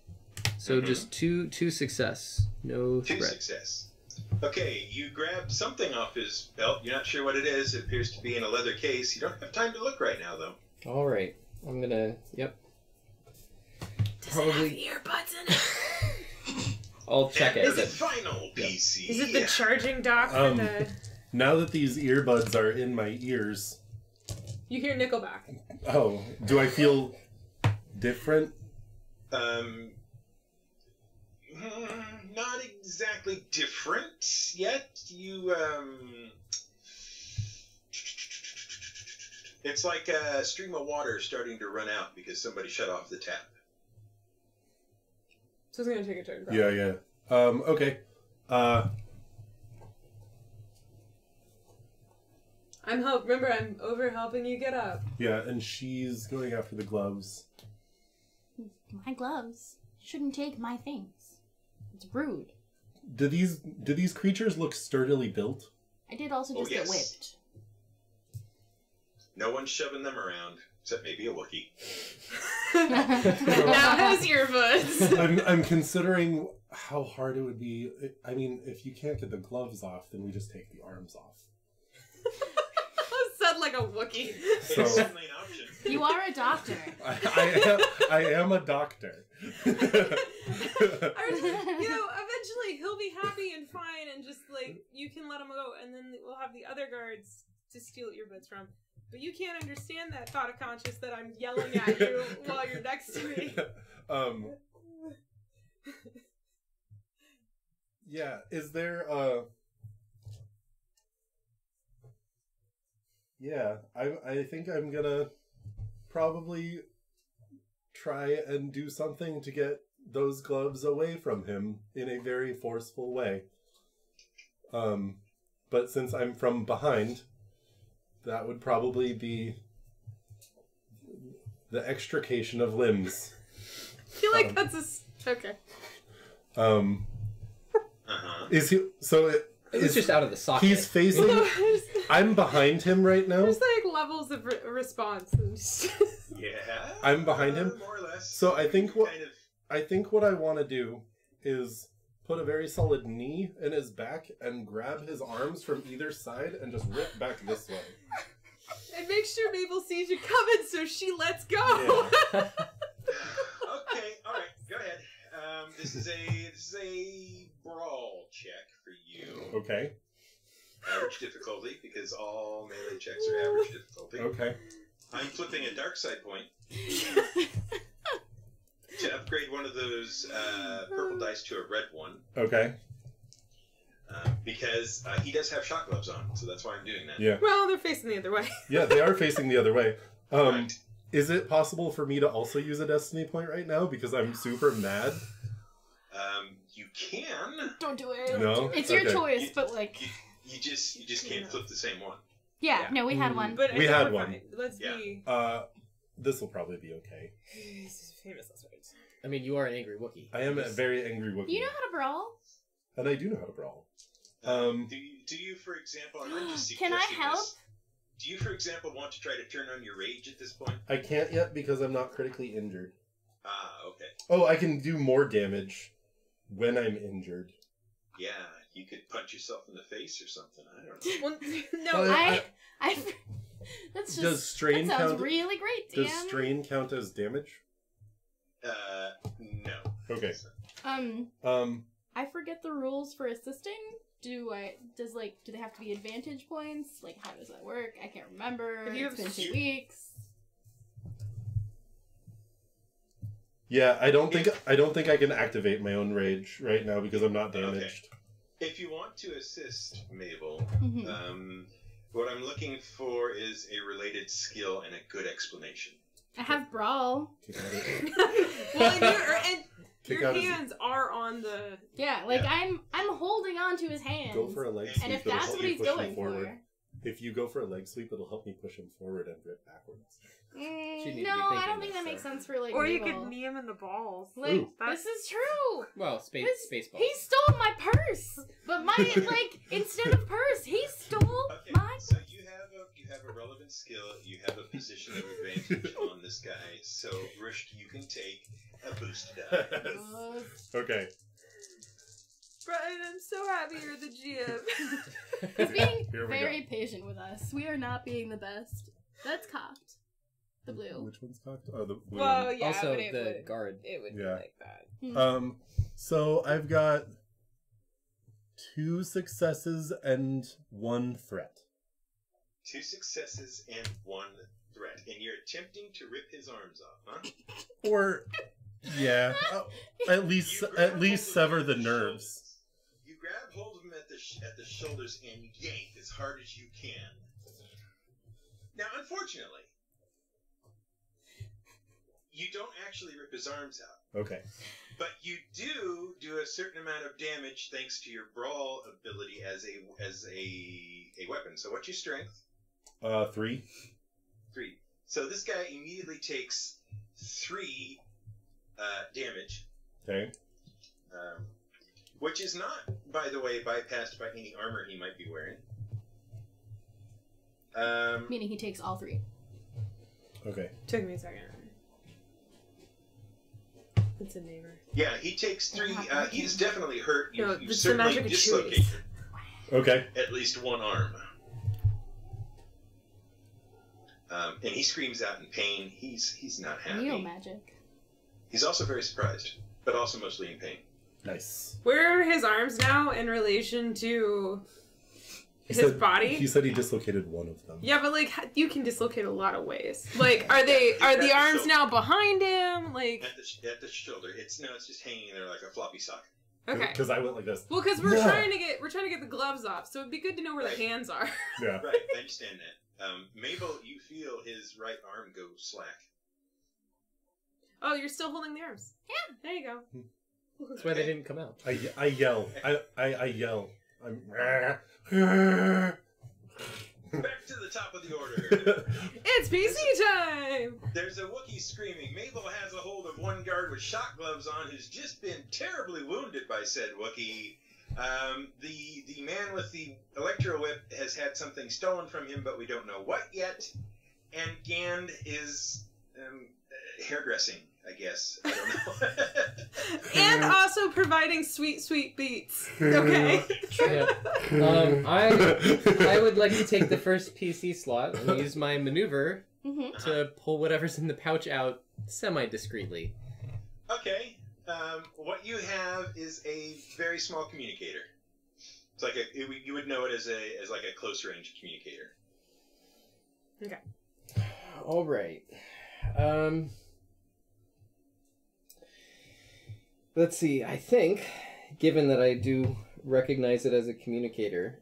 So just two success. No Two threat. success. Okay, you grab something off his belt. You're not sure what it is. It appears to be in a leather case. You don't have time to look right now, though. Alright. I'm gonna, yep. Does Probably- it have earbuds in it? I'll check it. And the final PC. Is it the charging dock for the... Now that these earbuds are in my ears, You hear Nickelback. oh, do I feel different? Not exactly different yet. You, it's like a stream of water starting to run out because somebody shut off the tap. So it's gonna take a turn. Probably. Yeah. Okay. Remember, I'm over helping you get up. Yeah, and she's going after the gloves. My gloves shouldn't take my things. It's rude. Do these creatures look sturdily built? I did also Oh, just get yes. whipped. No one's shoving them around, except maybe a Wookiee. Now has earbuds. I'm considering how hard it would be. I mean, if you can't get the gloves off, then we just take the arms off. Said like a Wookiee. So- It's certainly an option. You are a doctor. I am a doctor. Eventually he'll be happy and fine, and just like you can let him go, and then we'll have the other guards to steal earbuds from. But you can't understand that thought of conscious that I'm yelling at you while you're next to me. Yeah, is there Yeah, I think I'm gonna probably try and do something to get those gloves away from him in a very forceful way. But since I'm from behind, that would probably be the extrication of limbs. I feel like that's okay. Is he? So It was just out of the socket. he's facing. I'm behind him right now. There's like levels of response. Yeah. I'm behind him. More or less. So I think what Kind of. I want to do is put a very solid knee in his back and grab his arms from either side and just rip back this way. And make sure Mabel sees you coming, so she lets go. Yeah. Okay, all right, go ahead. This is a brawl check for you. Okay. Average difficulty, because all melee checks are average difficulty. Okay. I'm flipping a dark side point to upgrade one of those purple dice to a red one, Okay. because he does have shot gloves on, so that's why I'm doing that. Yeah. Well, they're facing the other way. Yeah, they are facing the other way. Right. Is it possible for me to also use a destiny point right now because I'm super mad? You can. Don't do it. No? It's your Okay. choice, but like, You just can't flip the same one. yeah, Yeah. no, we had one. But I We think had we're one. fine. Let's Yeah. be. This will probably be okay. He's famous last words. I mean, you are an angry Wookiee. I am a very angry Wookiee. You know how to brawl? And I do know how to brawl. Do you, for example, and I'm just Can I suggesting help? this, do you, for example, want to try to turn on your rage at this point? I can't yet because I'm not critically injured. Ah, okay. Oh, I can do more damage when I'm injured. Yeah, you could punch yourself in the face or something. I don't know. Well, no, Well, I that's just, Does strain that sounds count? really great, Dan. Does strain count as damage? No. Okay. I forget the rules for assisting. Do they have to be advantage points? Like, how does that work? I can't remember. If you It's have been 2 you- weeks. Yeah, I don't think I can activate my own rage right now because I'm not damaged. If you want to assist Mabel, Mhm. what I'm looking for is a related skill and a good explanation. I have brawl. Kick out his- Well, and Kick your out his- hands are on the. Yeah, like Yeah. I'm holding on to his hands. Go for a leg sweep. and if it'll that's help what you he's push him going forward. for. If you go for a leg sweep, it'll help me push him forward and rip backwards. She'd need to be No, I thinking don't think this, that makes so. sense for like Or you Mabel. could knee him in the balls. Like, Ooh. this is true. Well, space ball. He stole my purse, but my like instead of purse, he stole Okay, my. so you have a relevant skill. You have a position of advantage on this guy. So Rishk, you can take a boost die. Okay. Brian, I'm so happy you're the GM. He's being Here we very patient with us. We are not being the best. That's cocked. The blue. Which one's cocked? Oh, the blue Well, one. yeah, Also, but it the would, guard. It would Yeah. be like that. So I've got 2 successes and 1 threat. 2 successes and 1 threat, and you're attempting to rip his arms off, huh? Or, yeah, at least You grab hold of sever him the at nerves. shoulders. You grab hold of him at the shoulders and yank as hard as you can. Now, unfortunately, you don't actually rip his arms out, Okay. but you do a certain amount of damage thanks to your brawl ability as a weapon. So, what's your strength? 3. 3. So this guy immediately takes 3 damage. Okay. Which is not, by the way, bypassed by any armor he might be wearing. Meaning he takes all 3. Okay. Took me a second. It's a neighbor. Yeah, he takes 3. He's definitely hurt. No, You it's the certainly magic of dislocated choice. Okay. at least 1 arm. And he screams out in pain. He's not happy. Neo magic. He's also very surprised, but also mostly in pain. Nice. Where are his arms now in relation to He his said- body? He said he dislocated 1 of them. Yeah, but like you can dislocate a lot of ways. Like, are the arms now behind him? Like, At the shoulder. It's just hanging there like a floppy sock. okay. Because I went like this. Well, because we're Yeah. trying to get the gloves off, so it'd be good to know where Right. the hands are. Yeah. Right, I understand that. Mabel, you feel his right arm go slack. Oh, you're still holding the arms. Yeah, there you go. That's why they didn't come out. I yell. I yell. I'm. Back to the top of the order. It's PC time. There's a Wookiee screaming. Mabel has a hold of one guard with shock gloves on who's just been terribly wounded by said Wookiee. The man with the electro whip has had something stolen from him, but we don't know what yet. And Gand is hairdressing, I guess. I don't know. And also providing sweet, sweet beats. Okay. Yeah. I would like to take the first PC slot and use my maneuver Mm-hmm. to pull whatever's in the pouch out semi-discreetly. Okay. What you have is a very small communicator. It's like you would know it as like a close range communicator. All right. Let's see. I think, given that I do recognize it as a communicator,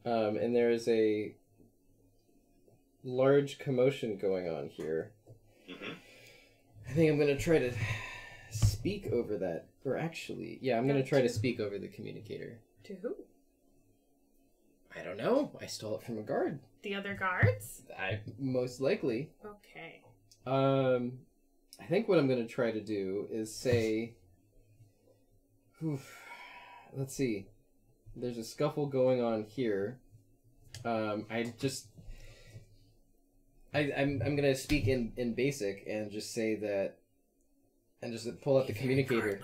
and there is a large commotion going on here, Mm-hmm. I think I'm going to try to speak over that. Or actually, yeah, I'm going to try to speak over the communicator. To who? I don't know. I stole it from a guard. The other guards? Most likely. Okay. I think what I'm going to try to do is say... let's see. There's a scuffle going on here. I'm going to speak in basic and just say that... And just pull out the communicator.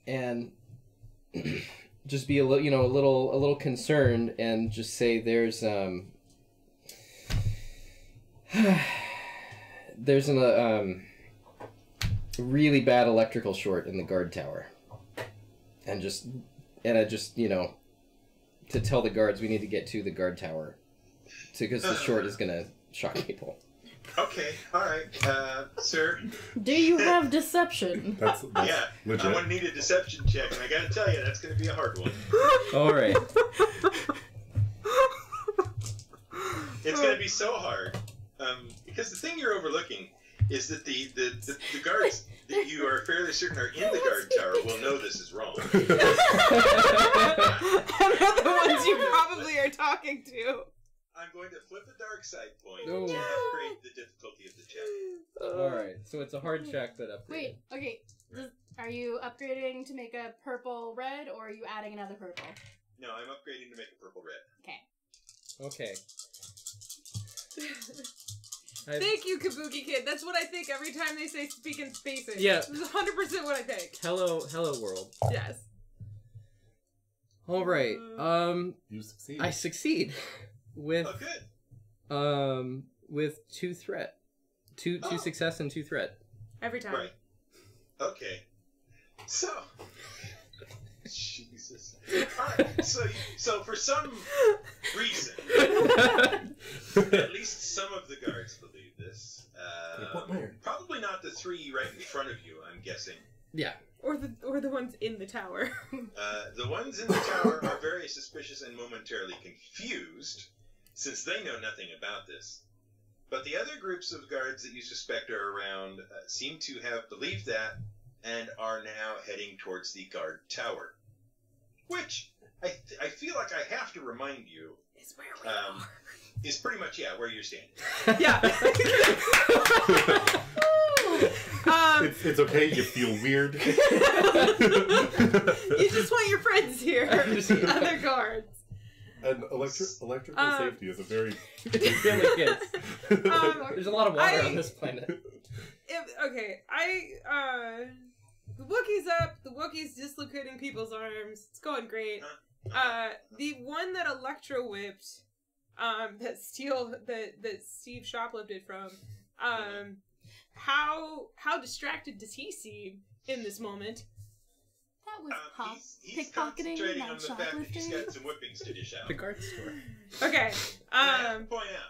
And just be a little concerned and just say there's there's a really bad electrical short in the guard tower, and I just to tell the guards we need to get to the guard tower because the short is gonna shock people. Okay, all right, sir. Do you have deception? That's Yeah, legit. I'm gonna need a deception check, and I gotta tell you, that's gonna be a hard one. All right. It's gonna be so hard, because the thing you're overlooking is that the guards that you are fairly certain are in the guard tower will know this is wrong. And they're the ones you probably are talking to. I'm going to flip the dark side point No. and upgrade the difficulty of the check. All right. So it's a hard check that upgrade. Wait, okay. Are you upgrading to make a purple red, or are you adding another purple? No, I'm upgrading to make a purple red. Okay. Thank you, Kabuki Kid. That's what I think every time they say speak in spaces. Yeah. This is 100% what I think. Hello world. Yes. All right. You succeed. I succeed with Oh, good. with 2 threat, two Oh. success and 2 threat. Every time. Right. Okay. So. Jesus. Alright, so for some reason, at least some of the guards believe this. Probably not the 3 right in front of you, I'm guessing. Yeah. Or the ones in the tower. The ones in the tower are very suspicious and momentarily confused, since they know nothing about this. But the other groups of guards that you suspect are around seem to have believed that and are now heading towards the guard tower. Which, I feel like I have to remind you, It's where we are. is pretty much, where you're standing. Yeah. It's okay. You feel weird. You just want your friends here. The other guards. And electrical Um, safety is a very. It really is. There's a lot of water I- on this planet. The Wookiee's up. The Wookiee's dislocating people's arms. It's going great. The one that Electro whipped, that Steve shoplifted from, how distracted does he seem in this moment? That was He's pickpocketing, concentrating not on the fact that he's shoplifting. got some whippings to dish out. The guard store. Okay. I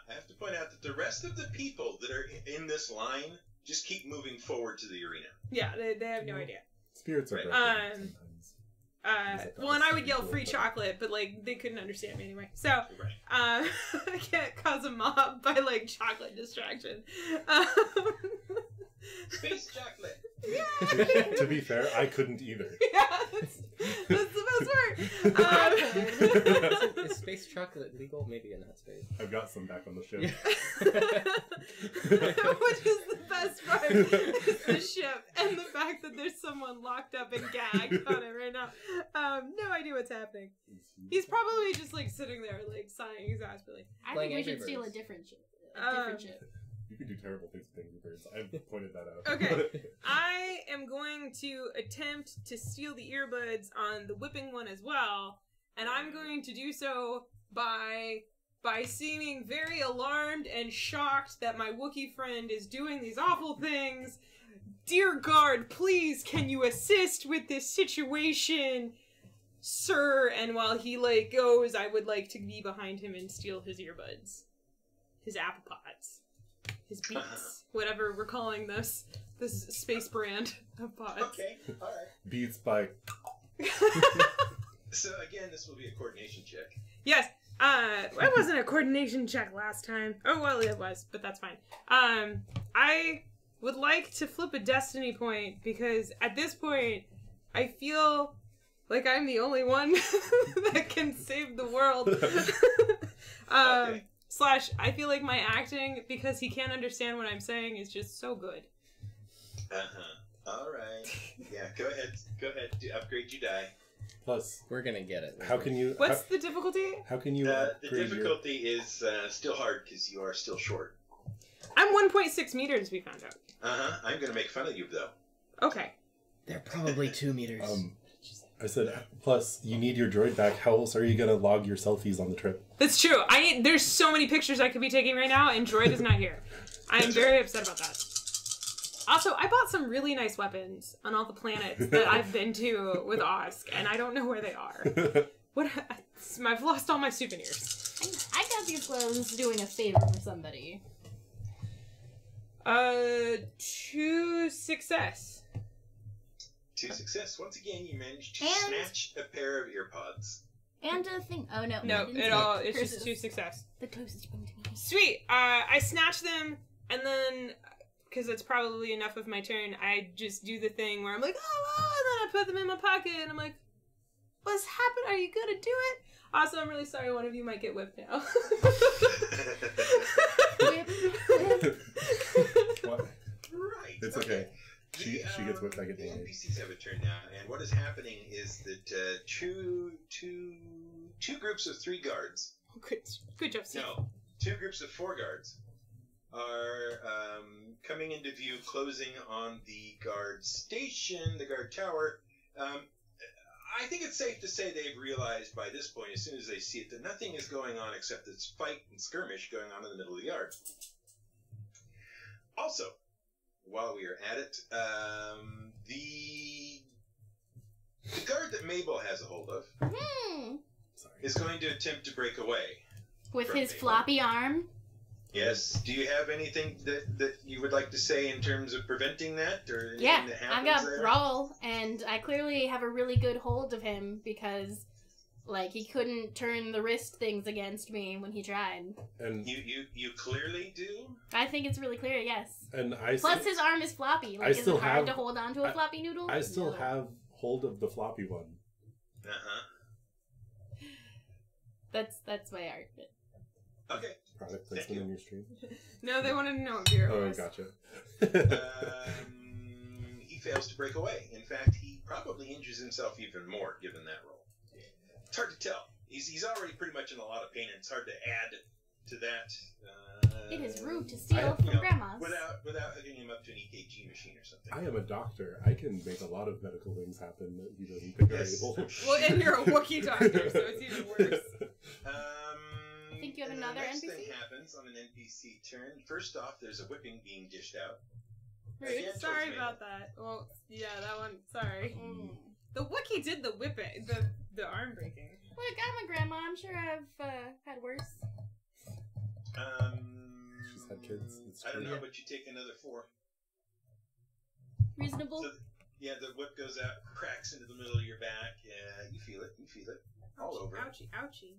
have to point out that the rest of the people that are in this line just keep moving forward to the arena. Yeah, they have no idea. Spirits are Right. broken sometimes. Well, and I would yell free chocolate, but like they couldn't understand me anyway. So, Right. I can't cause a mob by like chocolate distraction. Space chocolate. To be fair, I couldn't either. Yeah, that's the best part. Is space chocolate legal? Maybe in that space. I've got some back on the ship. Which is the best part is the ship and the fact that there's someone locked up and gagged on it right now. No idea what's happening. He's probably just like sitting there like sighing his ass, really. I Playing think we Angry should steal a Birds. different ship. Ship. You can do terrible things with Angry Birds. I've pointed that out. Okay. I am going to attempt to steal the earbuds on the whipping one as well, and I'm going to do so by seeming very alarmed and shocked that my Wookiee friend is doing these awful things. Dear guard, please, can you assist with this situation, sir? And while he like goes, I would like to be behind him and steal his earbuds, his apple pods, his beats, whatever we're calling this space brand of pods. Okay, alright. Beats by. So again, this will be a coordination check. Yes. It wasn't a coordination check last time. Oh, well, it was, but that's fine. I would like to flip a destiny point because at this point, I feel like I'm the only one that can save the world. Okay. Slash, I feel like my acting, because he can't understand what I'm saying, is just so good. Alright. Yeah, go ahead. Upgrade your die. Plus, We're gonna get it. how can you? What's the difficulty? How can you? The upgrade difficulty is still hard because you are still short. I'm 1.6 meters, we found out. I'm gonna make fun of you though. Okay. They're probably 2 meters. I said. Plus, you need your droid back. How else are you gonna log your selfies on the trip? That's true. There's so many pictures I could be taking right now, and Droid is not here. I am very upset about that. Also, I bought some really nice weapons on all the planets that I've been to with Osk, and I don't know where they are. What? I've lost all my souvenirs. I got these gloves doing a favor for somebody. 2 success. 2 success. Once again, you managed to And- snatch a pair of earpods. And a thing. Oh no. No, I didn't it say all. it. It's just Curses. 2 success. The toast is going to me. Sweet. I snatch them, and then, because it's probably enough of my turn, I just do the thing where I'm like, oh, and then I put them in my pocket, and I'm like, what's happened? Are you gonna do it? Also, I'm really sorry. One of you might get whipped now. What? Right. It's okay. She gets whipped, I get the damaged. NPCs have a turn now, and what is happening is that two groups of 3 guards, Good job, Steve. no, 2 groups of 4 guards are coming into view, closing on the guard station, the guard tower. I think it's safe to say they've realized by this point, as soon as they see it, that nothing is going on except this fight and skirmish going on in the middle of the yard. Also, while we are at it, the guard that Mabel has a hold of Sorry. is going to attempt to break away. With From his me. floppy arm. Yes. Do you have anything that you would like to say in terms of preventing that, or anything Yeah, that I've happens got there? Brawl, and I clearly have a really good hold of him because, like, he couldn't turn the wrist things against me when he tried. And You clearly do. I think it's really clear, yes. I Plus, his arm is floppy. Like, I is still it hard have- to hold on to a floppy noodle? I still No. have hold of the floppy one. That's my argument. Okay. Product Thank placement you. in your stream. No, they wanted to know what beer it Oh, was. gotcha. He fails to break away. In fact, he probably injures himself even more given that roll. It's hard to tell. He's already pretty much in a lot of pain, and it's hard to add to that. It is rude to steal I- from you know, grandma's. without hooking him up to an EKG machine or something. I am a doctor. I can make a lot of medical things happen that he doesn't think Yes. are able. Well, and you're a Wookiee doctor, so it's even worse. I think you have and another the next NPC? thing happens on an NPC turn. First off, there's a whipping being dished out. Rude. Again, towards Sorry me. about that. Well, yeah, that one. Sorry. Mm. The Wookiee did the whipping, the arm breaking. Look, I'm a grandma. I'm sure I've had worse. She's had kids. It's I don't true. know, but you take another 4. Reasonable. So, yeah, the whip goes out, cracks into the middle of your back. Yeah, you feel it. You feel it. All over. Ouchie, ouchie.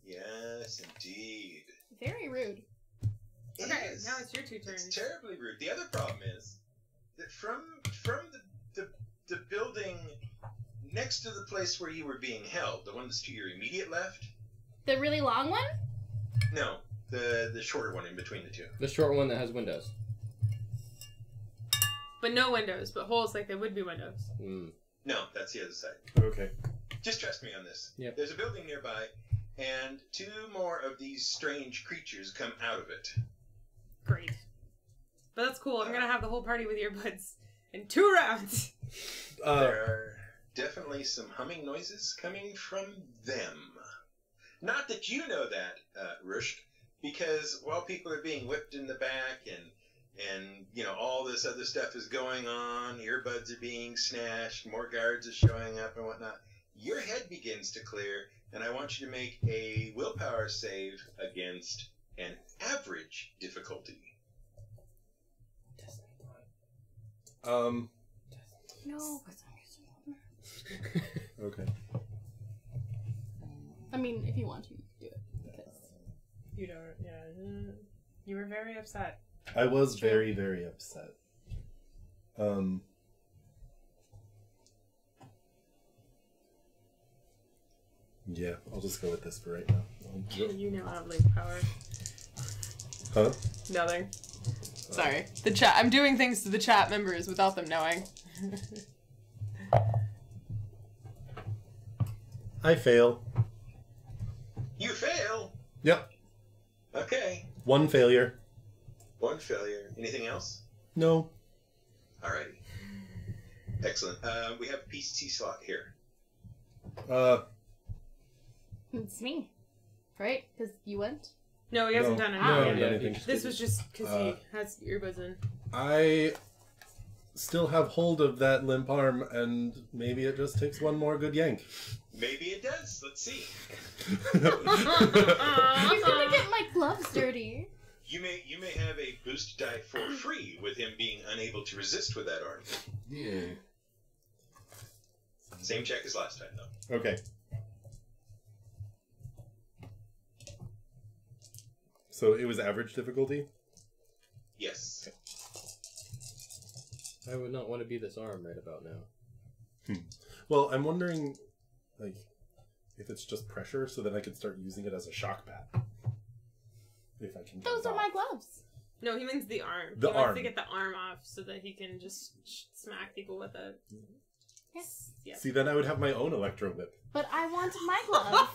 Yes, indeed. Very rude. It Okay, is. now it's your 2 It's turns. terribly rude. The other problem is that from the building next to the place where you were being held, the one that's to your immediate left. The really long one? No, the shorter one in between the 2. The short one that has windows. But no windows, but holes like they would be windows. Mm. No, that's the other side. Okay. Just trust me on this. Yep. There's a building nearby, and 2 more of these strange creatures come out of it. Great. But that's cool. I'm gonna have the whole party with earbuds in 2 rounds. There are definitely some humming noises coming from them. Not that you know that, Rushk, because while people are being whipped in the back and you know all this other stuff is going on, earbuds are being snatched, more guards are showing up and whatnot, your head begins to clear, and I want you to make a willpower save against an average difficulty. No. Okay. I mean, if you want to, you can do it. Because You don't. Yeah. You were very upset. I was True. very, very upset. Yeah, I'll just go with this for right now. You now have leaf power. Huh? Nothing. Sorry. The chat. I'm doing things to the chat members without them knowing. I fail. You fail! Yep. Okay. 1 failure. 1 failure. Anything else? No. Alrighty. Excellent. We have a PC slot here. it's me. Right? Because you went? No, he hasn't No. done it. No, yet. yeah, anything. This was just because he has earbuds in. I still have hold of that limp arm, and maybe it just takes 1 more good yank. Maybe it does. Let's see. You're gonna get my gloves dirty. You may have a boost die for free with him being unable to resist with that arm. Yeah. Same check as last time, though. Okay. So it was average difficulty? Yes. I would not want to be this arm right about now. Well, I'm wondering, like, if it's just pressure so that I could start using it as a shock pad. If I can get Those it are off. my gloves. No, he means the arm. The he wants arm. to get the arm off so that he can just smack people with it. Yes. Yeah. See, then I would have my own electro whip. But I want my glove.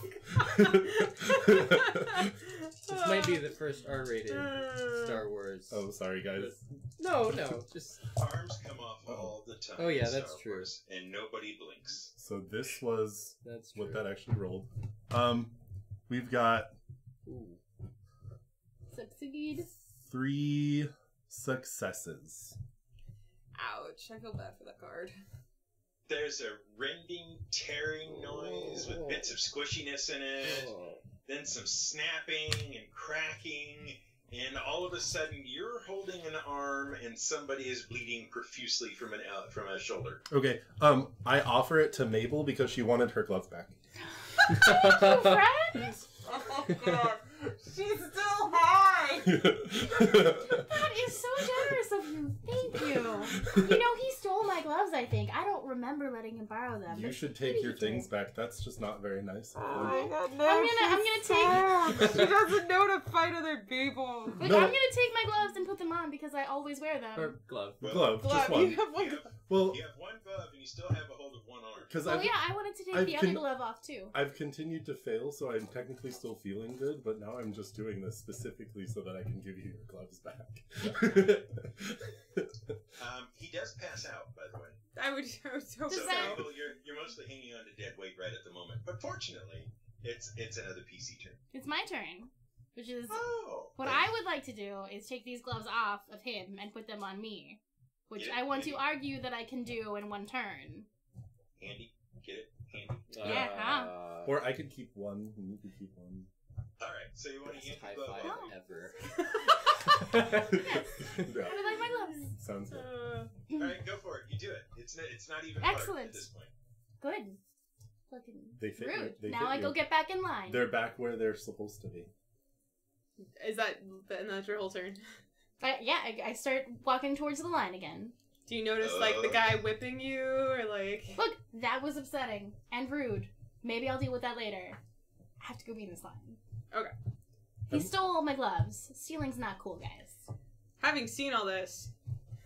This might be the first R-rated Star Wars. Oh, sorry, guys. No, just Arms come off all the time. Oh, yeah, in that's Star true. Wars, and nobody blinks. So this was that's true. what that actually rolled. We've got Ooh. Succeed. 3 successes. Ouch! I feel bad for that card. There's a rending, tearing noise with bits of squishiness in it, Oh. then some snapping and cracking, and all of a sudden you're holding an arm and somebody is bleeding profusely from a shoulder. Okay, I offer it to Mabel because she wanted her gloves back. Fred? Oh god, she's still high. That is so generous of you. Thank you. You know, he stole my gloves, I think. I don't remember letting him borrow them. You but should maybe take your he things did. back. That's just not very nice. Oh my god, no! I'm gonna take. She doesn't know to fight other people. But No. I'm gonna take my gloves and put them on because I always wear them. Or glove. Glove, just Glove, one. you have one. You have, Well, you have one glove and you still have a hold of one arm. because Oh yeah, I wanted to take I've the other glove off too. I've continued to fail, so I'm technically still feeling good, but now I'm just doing this specifically so that I can give you your gloves back. He does pass out, by the way. I would hope so. Does So that- Mabel, you're mostly hanging on to dead weight right at the moment. But fortunately, it's another PC turn. It's my turn, which is Oh. what I would like to do is take these gloves off of him and put them on me, which Yeah, I want to maybe. argue that I can do in one turn. Handy. Get it? Handy. Yeah, Or I could keep one, and you could keep one. Alright, so you want to Best yank high the glove five off. Oh. ever. Yeah, I like my gloves. sounds good. Alright, go for it. You do it. It's not even hard Excellent. at this point. Good. Fucking They fit you. rude. They Now fit I go you. get back in line. They're back where they're supposed to be. Is that and that's your whole turn? I start walking towards the line again. Do you notice like the guy whipping you or like? Look, that was upsetting and rude. Maybe I'll deal with that later. I have to go be in this line. Okay. He stole all my gloves. Stealing's not cool, guys. Having seen all this,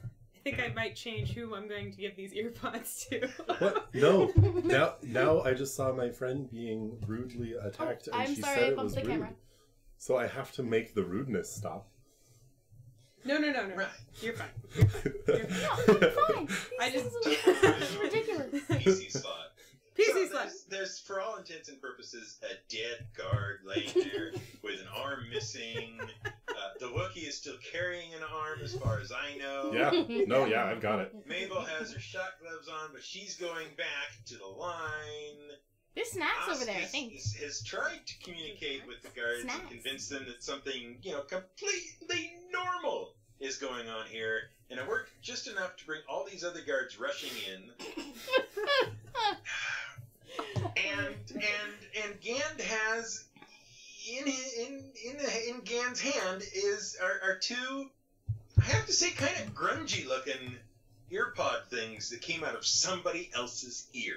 I think I might change who I'm going to give these earpods to. What? No. Now I just saw my friend being rudely attacked, Oh, and I'm she sorry, said I it bumped was the rude. camera. So I have to make the rudeness stop. No. Right. You're fine. No, I'm fine. I This just- is ridiculous. PC slot. PC So slot. there's, for all intents and purposes, a dead guard laying there with an arm missing. The Wookiee is still carrying an arm, as far as I know. Yeah. No, yeah, I've got it. Mabel has her shot gloves on, but she's going back to the line. There's snacks over there, I Oscus think. has tried to communicate with the guards Snacks. and convince them that something, completely normal is going on here. And it worked just enough to bring all these other guards rushing in. And Gand has in Gand's hand are two, I have to say, kind of grungy looking earpod things that came out of somebody else's ear.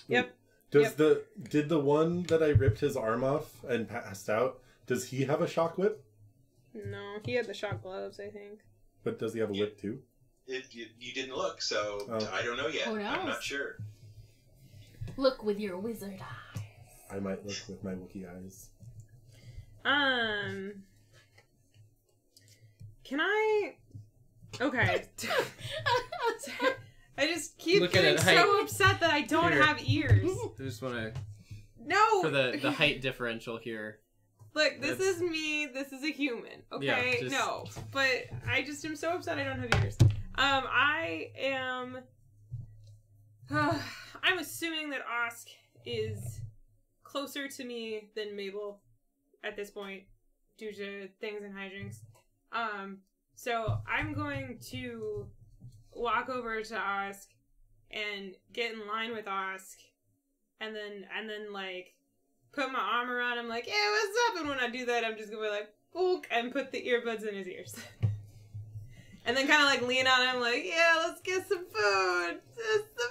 Yep. Did the one that I ripped his arm off and passed out, does he have a shock whip? No, he had the shock gloves, I think. But does he have a whip too? You didn't look, so Oh. I don't know yet. Who knows? I'm not sure. Look with your wizard eye. I might look with my Wookiee eyes. Can I? Okay. I just keep Looking getting at so height. upset that I don't Here. have ears. I just want to No. for the height differential here. Look, this That's- is me. This is a human. Okay, Yeah, just- no, but I just am so upset I don't have ears. I am. I'm assuming that Osk is closer to me than Mabel at this point, due to things and hijinks. So I'm going to walk over to Osk and get in line with Osk, and then like put my arm around him, like, "Yeah, what's up?" And when I do that, I'm just gonna be like, "Book," and put the earbuds in his ears, and then kind of like lean on him, like, "Yeah, let's get some food. It's the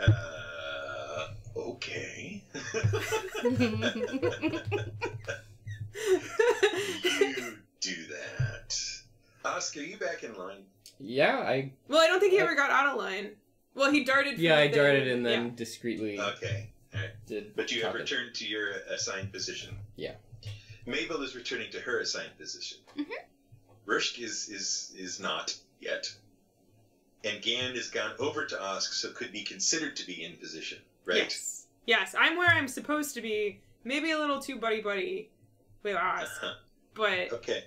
best." Okay. You do that. Oscar, are you back in line? Yeah, Well, I don't think he ever got out of line. Well, he darted. Yeah, I from darted the- and then yeah. discreetly Okay. Alright. did. But you have tuck it. returned to your assigned position. Yeah. Mabel is returning to her assigned position. Rushk is not yet. And Gan has gone over to Osk, so could be considered to be in position, right? Yes. Yes, I'm where I'm supposed to be. Maybe a little too buddy with Osk, Uh-huh. but Okay.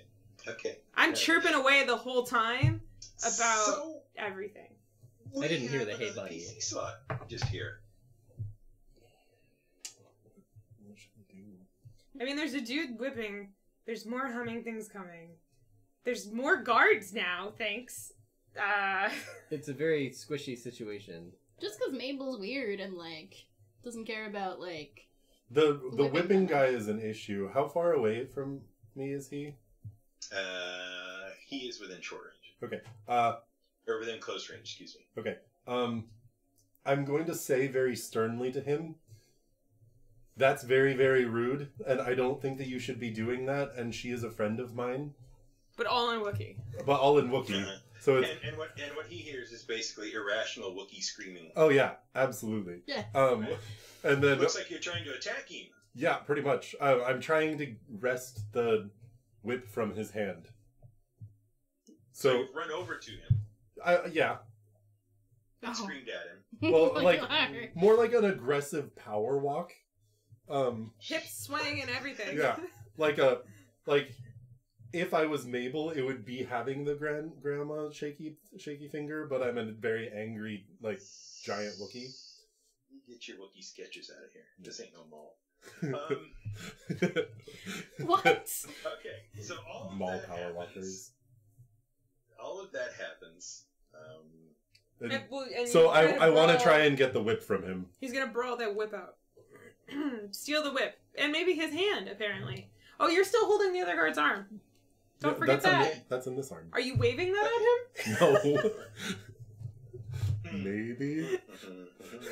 I'm Yeah. chirping away the whole time about So, everything. we I didn't hear have the hey another buddy. PC slot just here. What should we do? I mean, there's a dude whipping. There's more humming things coming. There's more guards now, thanks. It's a very squishy situation. Just because Mabel's weird and, like, doesn't care about, like... The Whipping whipping them. guy is an issue. How far away from me is he? He is within short range. Okay. Or within close range, excuse me. Okay. I'm going to say very sternly to him, that's very, very rude, and I don't think that you should be doing that, and she is a friend of mine. but all in Wookiee. But all in Wookiee. Uh-huh. So it's... And what he hears is basically irrational Wookiee screaming. Oh, yeah. Absolutely. Yeah. And then... Looks like you're trying to attack him. Yeah, pretty much. I'm trying to wrest the whip from his hand. So So, you've run over to him yeah. and Oh. screamed at him. Well, Oh, like, God. more like an aggressive power walk. Hips swaying and everything. Yeah. Like, if I was Mabel, it would be having the grandma shaky finger, but I'm a very angry, like, giant Wookiee. You get your Wookiee sketches out of here. This ain't no mall. What? Okay, so all of Mall that power happens. walkers. All of that happens. And And- well, and so he's trying I want to brawl- try and get the whip from him. He's gonna brawl that whip out. Steal the whip. And maybe his hand, apparently. Oh, you're still holding the other guard's arm. Don't Yeah, forget that. That's in this arm. Are you waving that No. Hmm. Maybe.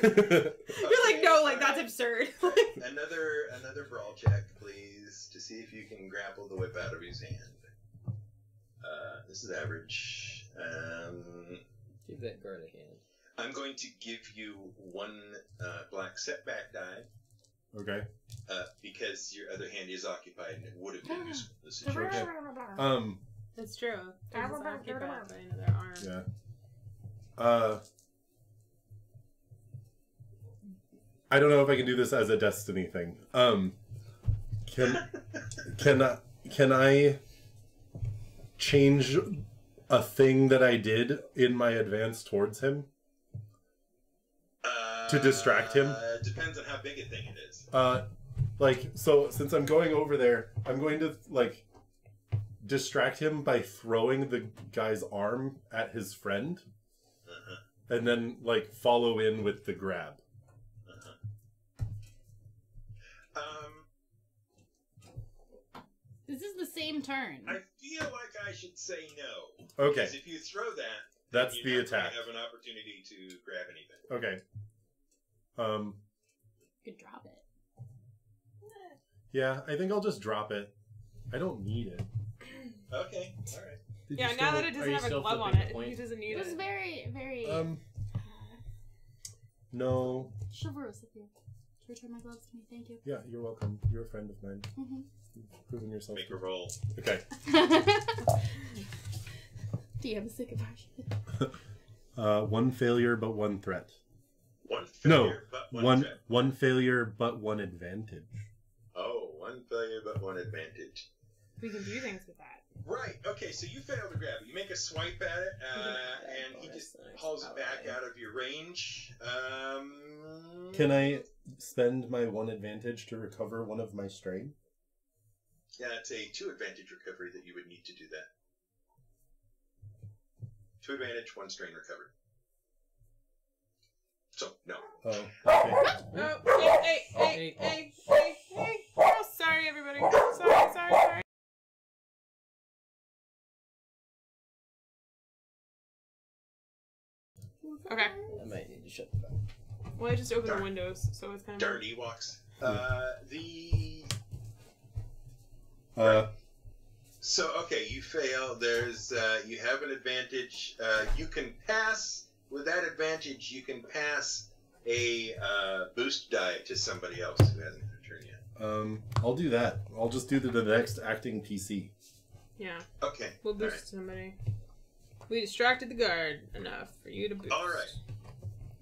You're like, no, like, that's absurd. Another brawl check, please, to see if you can grapple the whip out of his hand. This is average. Give that guard a hand. I'm going to give you one black setback die Okay. because your other hand is occupied and it would have been useful in this situation. Okay. That's true. It's occupied by another arm. Yeah. I don't know if I can do this as a destiny thing. Can I change a thing that I did in my advance towards him? To distract him? Depends on how big a thing it is. So since I'm going over there, I'm going to, like, distract him by throwing the guy's arm at his friend, Uh-huh. and then, like, follow in with the grab. This is the same turn. I feel like I should say no. Okay, Because if you throw that, that's you're the not gonna attack. have an opportunity to grab anything. Okay. You could drop it. Yeah, I think I'll just drop it. I don't need it. Okay, all right. Did Yeah, you now still- that it are doesn't you have a still glove on flipping it, the he point? doesn't need It was it. very, very No. chivalrous of you to return my gloves to me. Thank you. Yeah, you're welcome. You're a friend of mine. Mhm. You've proven yourself. Make a roll. Okay. Do you have a second version? One failure, but one threat. One No, failure, but one threat. one failure, but one advantage. Oh, one failure, but one advantage. We can do things with that. Right, okay, so you fail to grab it. You make a swipe at it, and he just hauls it back out of your range. Can I spend my one advantage to recover one of my strain? it's a 2 advantage recovery that you would need to do that. 2 advantage, 1 strain recovery. So, no. Oh, okay. Oh, hey. Oh, sorry, everybody. Sorry. Okay. I might need to shut the back. Well, I just opened the windows, so it's kind of... Darn Ewoks. So, okay, you fail. There's, you have an advantage. You can pass, with that advantage, you can pass a boost die to somebody else who hasn't had a turn yet. I'll do that. I'll just do the next acting PC. Yeah. Okay. We'll boost somebody. We distracted the guard enough for you to boost. All right.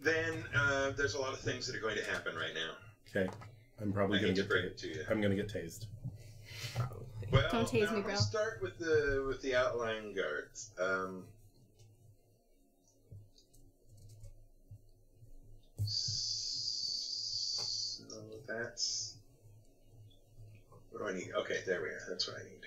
Then, there's a lot of things that are going to happen right now. Okay. I'm probably I going hate to to break it to you. I'm going to get tased. Probably. Well, Don't tase now me, bro. Let's start with the outlying guards. So that's what do I need? Okay, there we are. That's what I need.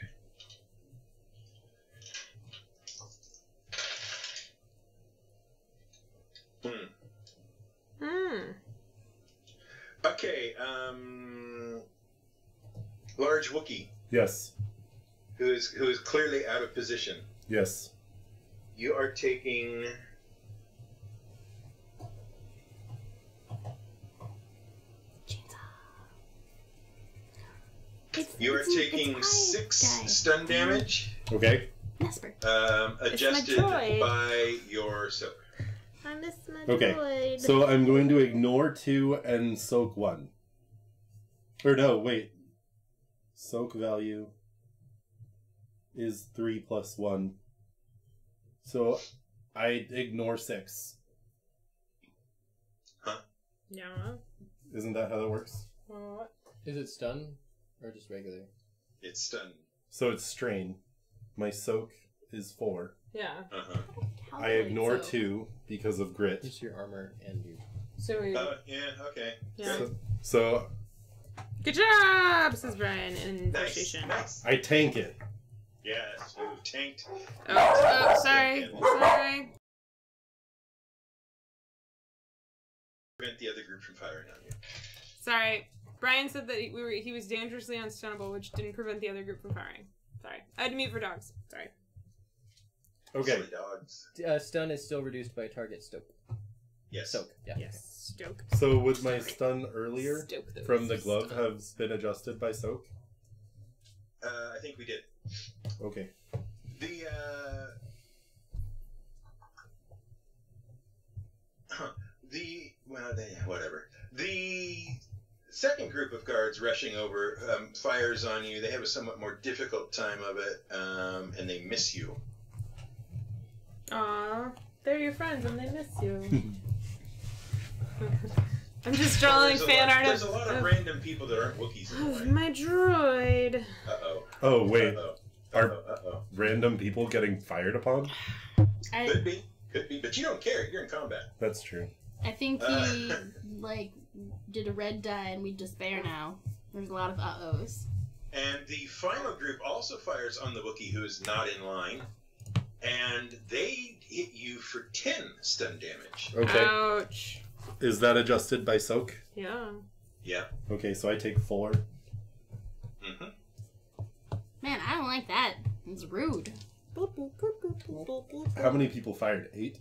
Okay, large Wookiee, Yes. who is clearly out of position. Yes. You are taking It's 6 guy. stun damage, Okay. Nesper. adjusted droid. by your soak. I miss my Okay. droid. So I'm going to ignore 2 and soak 1. Or no, wait. Soak value is 3 plus 1. So I ignore 6. Yeah. Isn't that how that works? What? Is it stun or just regular? It's stun. So it's strain. My soak is 4. Yeah. I ignore 2 because of grit. Just your armor and your... So we... Yeah, okay. Yeah. So Good job, says Brian in Nice, station. nice. I tank it. Yes, you tanked. Oh, sorry. Prevent the other group from firing on you. Sorry. Brian said that he was dangerously unstunnable, which didn't prevent the other group from firing. Sorry. I had to mute for dogs. Sorry. Okay. Silly dogs. stun is still reduced by target stoke. Yes. Soak, yeah. Yes. Stoke. So would my stun earlier Stoke those from the glove stuns. have been adjusted by soak? I think we did. Okay. Whatever. The second group of guards rushing over fires on you. They have a somewhat more difficult time of it, and they miss you. Aw, they're your friends and they miss you. I'm just drawing fan art There's a lot of random people that aren't Wookiees in the of way. my droid. Uh-oh. Oh, wait. Uh-oh. Are- Uh-oh. Random people getting fired upon? Could be, but you don't care. You're in combat. That's true. I think he did a red die and we despair now. There's a lot of uh-ohs. And the final group also fires on the Wookiee who is not in line, and they hit you for 10 stun damage. Okay. Ouch. Is that adjusted by soak? Yeah. Yeah. Okay, so I take 4. Mm-hmm. Man, I don't like that. It's rude. How many people fired? 8?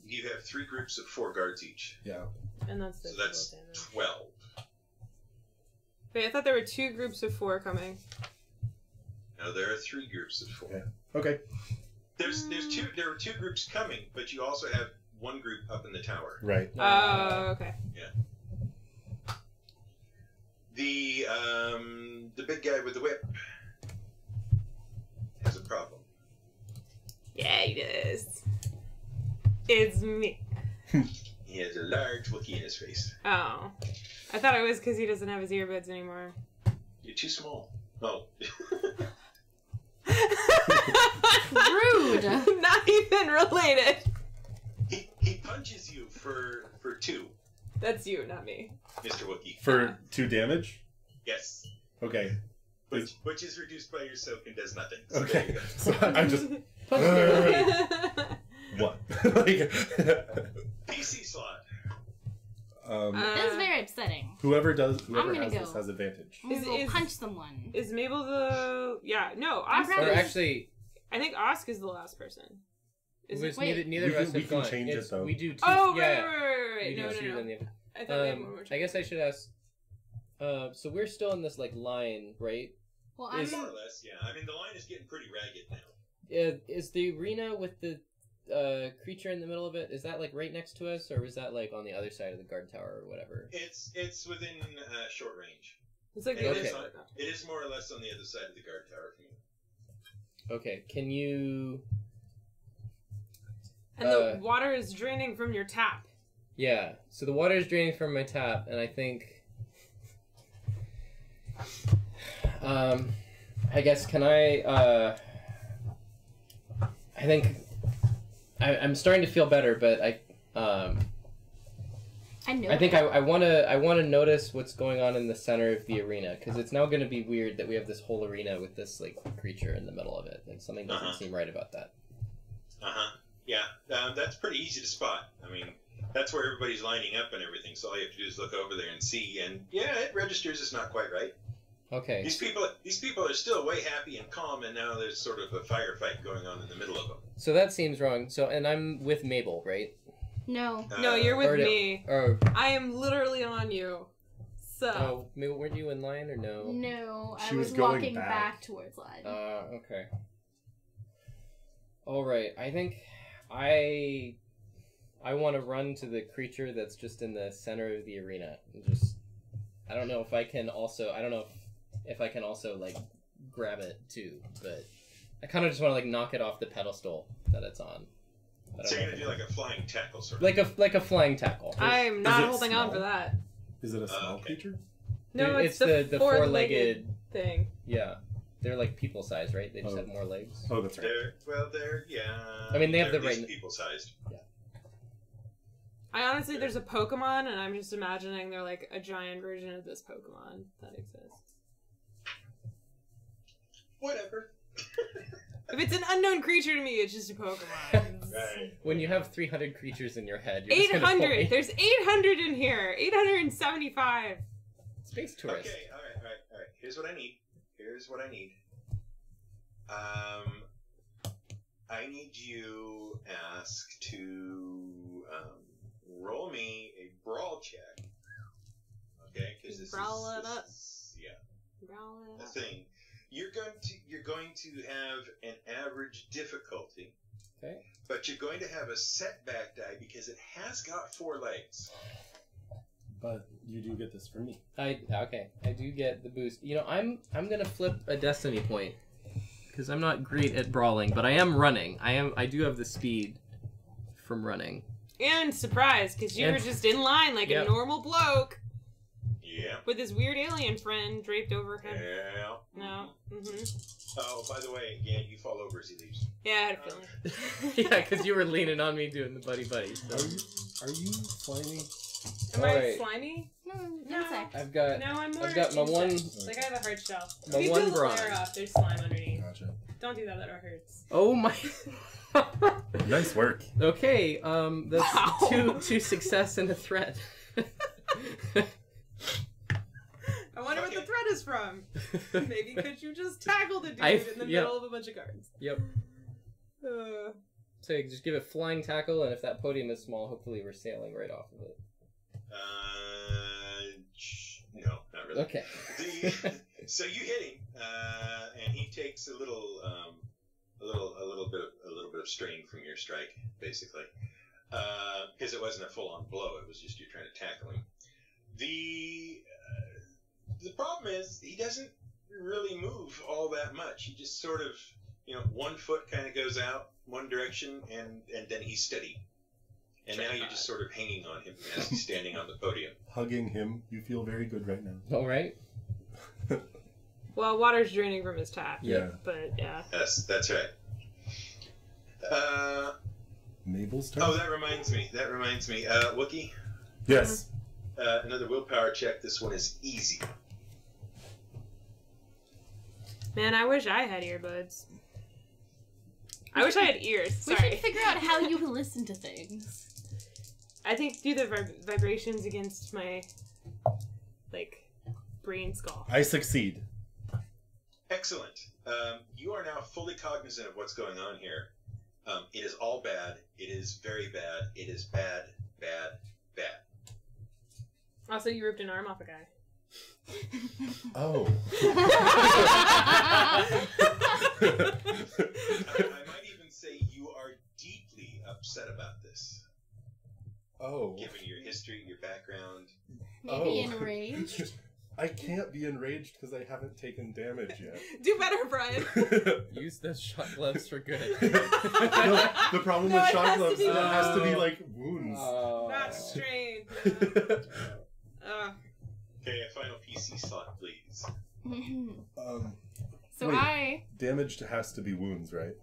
You have 3 groups of 4 guards each, Yeah. And that's the so that's total damage. 12. Wait, I thought there were 2 groups of 4 coming. Now there are 3 groups of 4. Yeah. Okay. There were 2 groups coming, but you also have 1 group up in the tower. Right. Oh, okay. The big guy with the whip has a problem. Yeah, he does. It's me. He has a large Wookiee in his face. Oh. I thought it was because he doesn't have his earbuds anymore. You're too small. Oh. Rude. Not even related. He punches you for 2, That's you, not me. Mr. Wookiee. For 2 damage? Yes. Okay. Which is reduced by your soak and does nothing. So there Okay. you go. So I'm just what? Like, PC slot. This is very upsetting. whoever I'm has gonna this go. has advantage. I'm gonna go Is- punch someone. Is Mabel the... Yeah, no, I'm Oscar. probably- Or actually, I think Oscar is the last person. Is it? Wait. neither We of us can- we have can gone. change it, It's- though. We do two. Oh, yeah, right. We do No, two, no, then no. the- I thought we had one more I guess I should ask. So we're still in this like line, right? Well, Is- More or less, yeah. I mean, the line is getting pretty ragged now. Is the arena with the creature in the middle of it? Is that like right next to us, or is that like on the other side of the guard tower or whatever? It's within short range. It's like And the it, other is Okay. side. it is more or less on the other side of the guard tower from you. Okay, can you? And the water is draining from your tap. Yeah. So the water is draining from my tap, and I think. I guess can I? I think I'm starting to feel better, but I know. I think I want to notice what's going on in the center of the arena, because it's now going to be weird that we have this whole arena with this like creature in the middle of it. Like something doesn't seem right about that. Yeah, that's pretty easy to spot. I mean, that's where everybody's lining up and everything. So all you have to do is look over there and see. And yeah, it registers it's not quite right. Okay. These people are still way happy and calm, and now there's sort of a firefight going on in the middle of them. So that seems wrong. So and I'm with Mabel, right? No. No, you're with or no- me. Or I am literally on you. So. oh, Mabel, weren't you in line or no? No, I She was was going walking back. back towards line. Okay. All right. I think I want to run to the creature that's just in the center of the arena. And just I don't know if I can also if I can also like grab it too, but I kind of just want to like knock it off the pedestal that it's on. I don't So know you're if gonna I do like a flying tackle sort of. like a flying tackle. I'm not it holding on small? for that. Is it a small okay. creature? No, Dude, it's the four-legged thing. Yeah, they're like people sized, right? They just Oh. have more legs. Oh, that's right. They're yeah. I mean, they have they're the at least right- people sized. I honestly, there's a Pokemon, and I'm just imagining they're like a giant version of this Pokemon that exists. Whatever. If it's an unknown creature to me, it's just a Pokemon. Right. When you have 300 creatures in your head, you're just gonna 800! point- There's 800 in here! 875! Space tourist. Okay. All right. Here's what I need. I need you to roll me a brawl check. Okay, because this Brawl it up. Brawl the thing. You're going to have an average difficulty. Okay. But you're going to have a setback die because it has got 4 legs. But you do get this from me. I do get the boost. You know, I'm gonna flip a destiny point because I'm not great at brawling, but I am running. I do have the speed from running. And surprise, because you And- were just in line like Yep. a normal bloke Yeah. with his weird alien friend draped over him. Yeah. No. Oh, by the way, again, you fall over as he leaves. Yeah, I had a feeling. Yeah, because you were leaning on me doing the buddy buddy. So. Are you slimy? Am I Alright. slimy? No, sec. I've got No, I'm more I've got my one. insect. Like I have a hard shell. My If you one peel the bronze. layer off, there's slime underneath. Gotcha. Don't do that, that hurts. Oh my. Nice work. Okay, that's Wow. two success and a threat. I wonder what the threat is from. Maybe because you just tackled a dude I've- in the yep. middle of a bunch of cards. Yep. Uh, So you just give it flying tackle, and if that podium is small, hopefully we're sailing right off of it. No, not really. Okay. So you hit him, and he takes a little bit of strain from your strike, basically, because it wasn't a full-on blow. It was just you trying to tackle him. The problem is he doesn't really move all that much. He just sort of, one foot kind of goes out one direction, and then he's steady. And now you're just sort of hanging on him as he's standing on the podium. Hugging him, you feel very good right now. All right. well, water's draining from his tap. Yeah. But yeah. That's right. Mabel's turn? Oh, that reminds me. Wookie, Yes. another willpower check. This one is easy. Man, I wish I had earbuds. I wish I had ears. We Sorry. should figure out how you listen to things. I think do the vibrations against my, like, brain skull. I succeed. Excellent. You are now fully cognizant of what's going on here. It is all bad. It is very bad. It is bad, bad, bad. Also, you ripped an arm off a guy. Oh. I might even say you are deeply upset about this. Oh. Given your history, your background. Maybe Oh. enraged. I can't be enraged because I haven't taken damage yet. Do better, Brian. Use those shot gloves for good. No, the problem No, with it shot has to gloves be is it has to be wounds. like wounds. Not strained. Okay, a final PC slot, please. So Wait. Damage has to be wounds, right?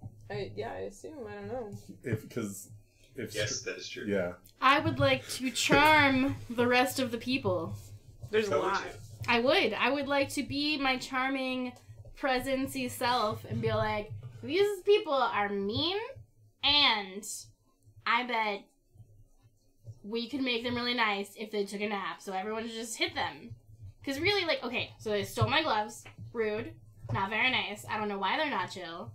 Yeah, I assume. I don't know. If Yes, that is true. yeah. I would like to charm the rest of the people. There's a How would lot. you? I would. I would like to be my charming presency self and be like, these people are mean, and I bet we could make them really nice if they took a nap, so everyone should just hit them. Because really, like, okay, so they stole my gloves. Rude. Not very nice. I don't know why they're not chill.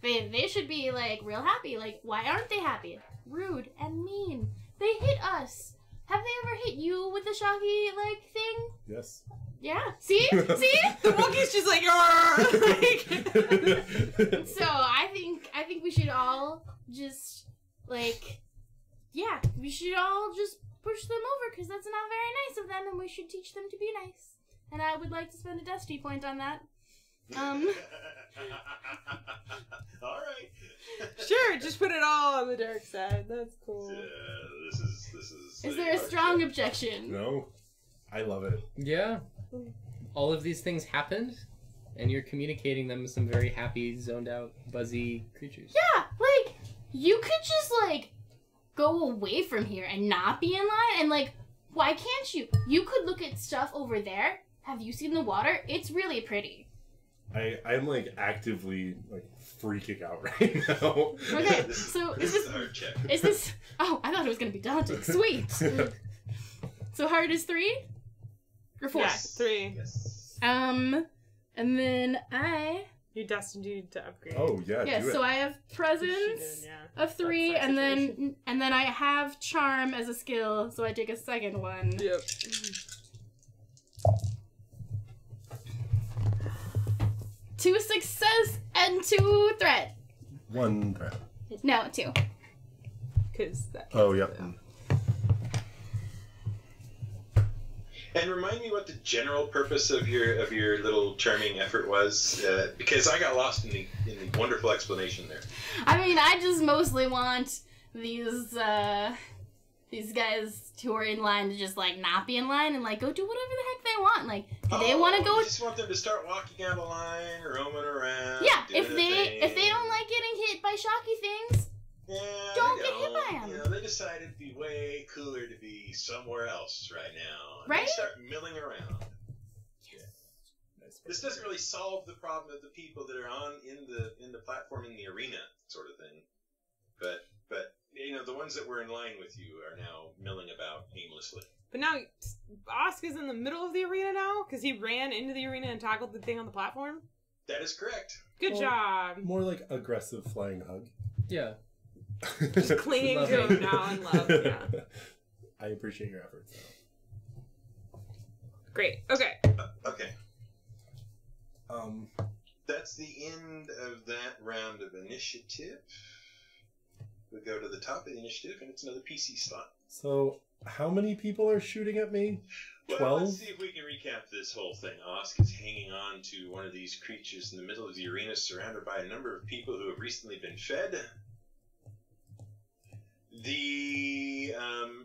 They should be, like, real happy. Like, why aren't they happy? Rude and mean. They hit us. Have they ever hit you with the shocky, like, thing? Yes. Yeah. See? See? The monkey's just like, "Arr!" So I think we should all just, like, yeah, we should all just push them over because that's not very nice of them, and we should teach them to be nice. And I would like to spend a destiny point on that. All right. Sure, just put it all on the dark side. That's cool. This is. Is there a strong objection? No. I love it. Yeah. All of these things happened, and you're communicating them with some very happy, zoned out, buzzy creatures. Yeah, like, you could just, like, go away from here and not be in line, and, like, why can't you? You could look at stuff over there. Have you seen the water? It's really pretty. I'm like actively like freaking out right now. Okay, This- so This is is this... a hard check. Is this... Oh, I thought it was going to be daunting. Sweet. So hard is 3? Or 4? Yeah, 3. Yes. And then I... You're destined to upgrade. Oh yeah, Yeah, do it. so I have She presence did, yeah. of 3, That's and situation. then I have charm as a skill, so I take a second one. Yep. 2 success and 2 threat. 1 threat. No, 2. Because that. Oh yep. And remind me what the general purpose of your little charming effort was, because I got lost in the wonderful explanation there. I mean, I just mostly want these guys who are in line to just, like, not be in line and, like, go do whatever the heck they want. Like, do they want to go... You just want them to start walking out of line, roaming around. Yeah, doing if their they thing. don't like getting hit by shocky things, Yeah, don't they get hit by 'em. You know, they decided it'd be way cooler to be somewhere else right now. And Right? They start milling around. This doesn't really solve the problem of the people that are in the platform in the arena sort of thing, but you know the ones that were in line with you are now milling about aimlessly. But now, Oscar's in the middle of the arena now because he ran into the arena and tackled the thing on the platform. That is correct. Good Well, job. More like aggressive flying hug. Yeah. Just clinging to him now in love. Yeah. I appreciate your efforts. Great. Okay. Okay, Um, that's the end of that round of initiative. We go to the top of the initiative, and it's another PC slot. so how many people are shooting at me? Well, 12? let's see if we can recap this whole thing. Osk is hanging on to one of these creatures in the middle of the arena, surrounded by a number of people who have recently been fed. The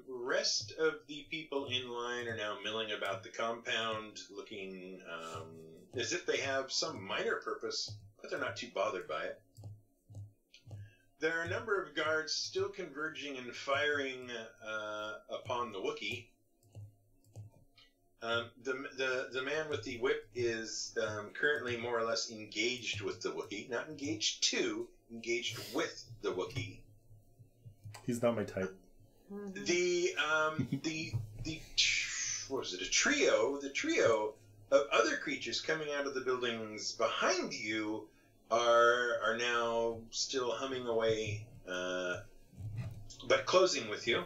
rest of the people in line are now milling about the compound, looking as if they have some minor purpose, but they're not too bothered by it. There are a number of guards still converging and firing upon the Wookiee. The man with the whip is currently more or less engaged with the Wookiee. Not engaged to, engaged with the Wookiee. He's not my type. The what was it? A trio. The trio of other creatures coming out of the buildings behind you are now still humming away, but closing with you.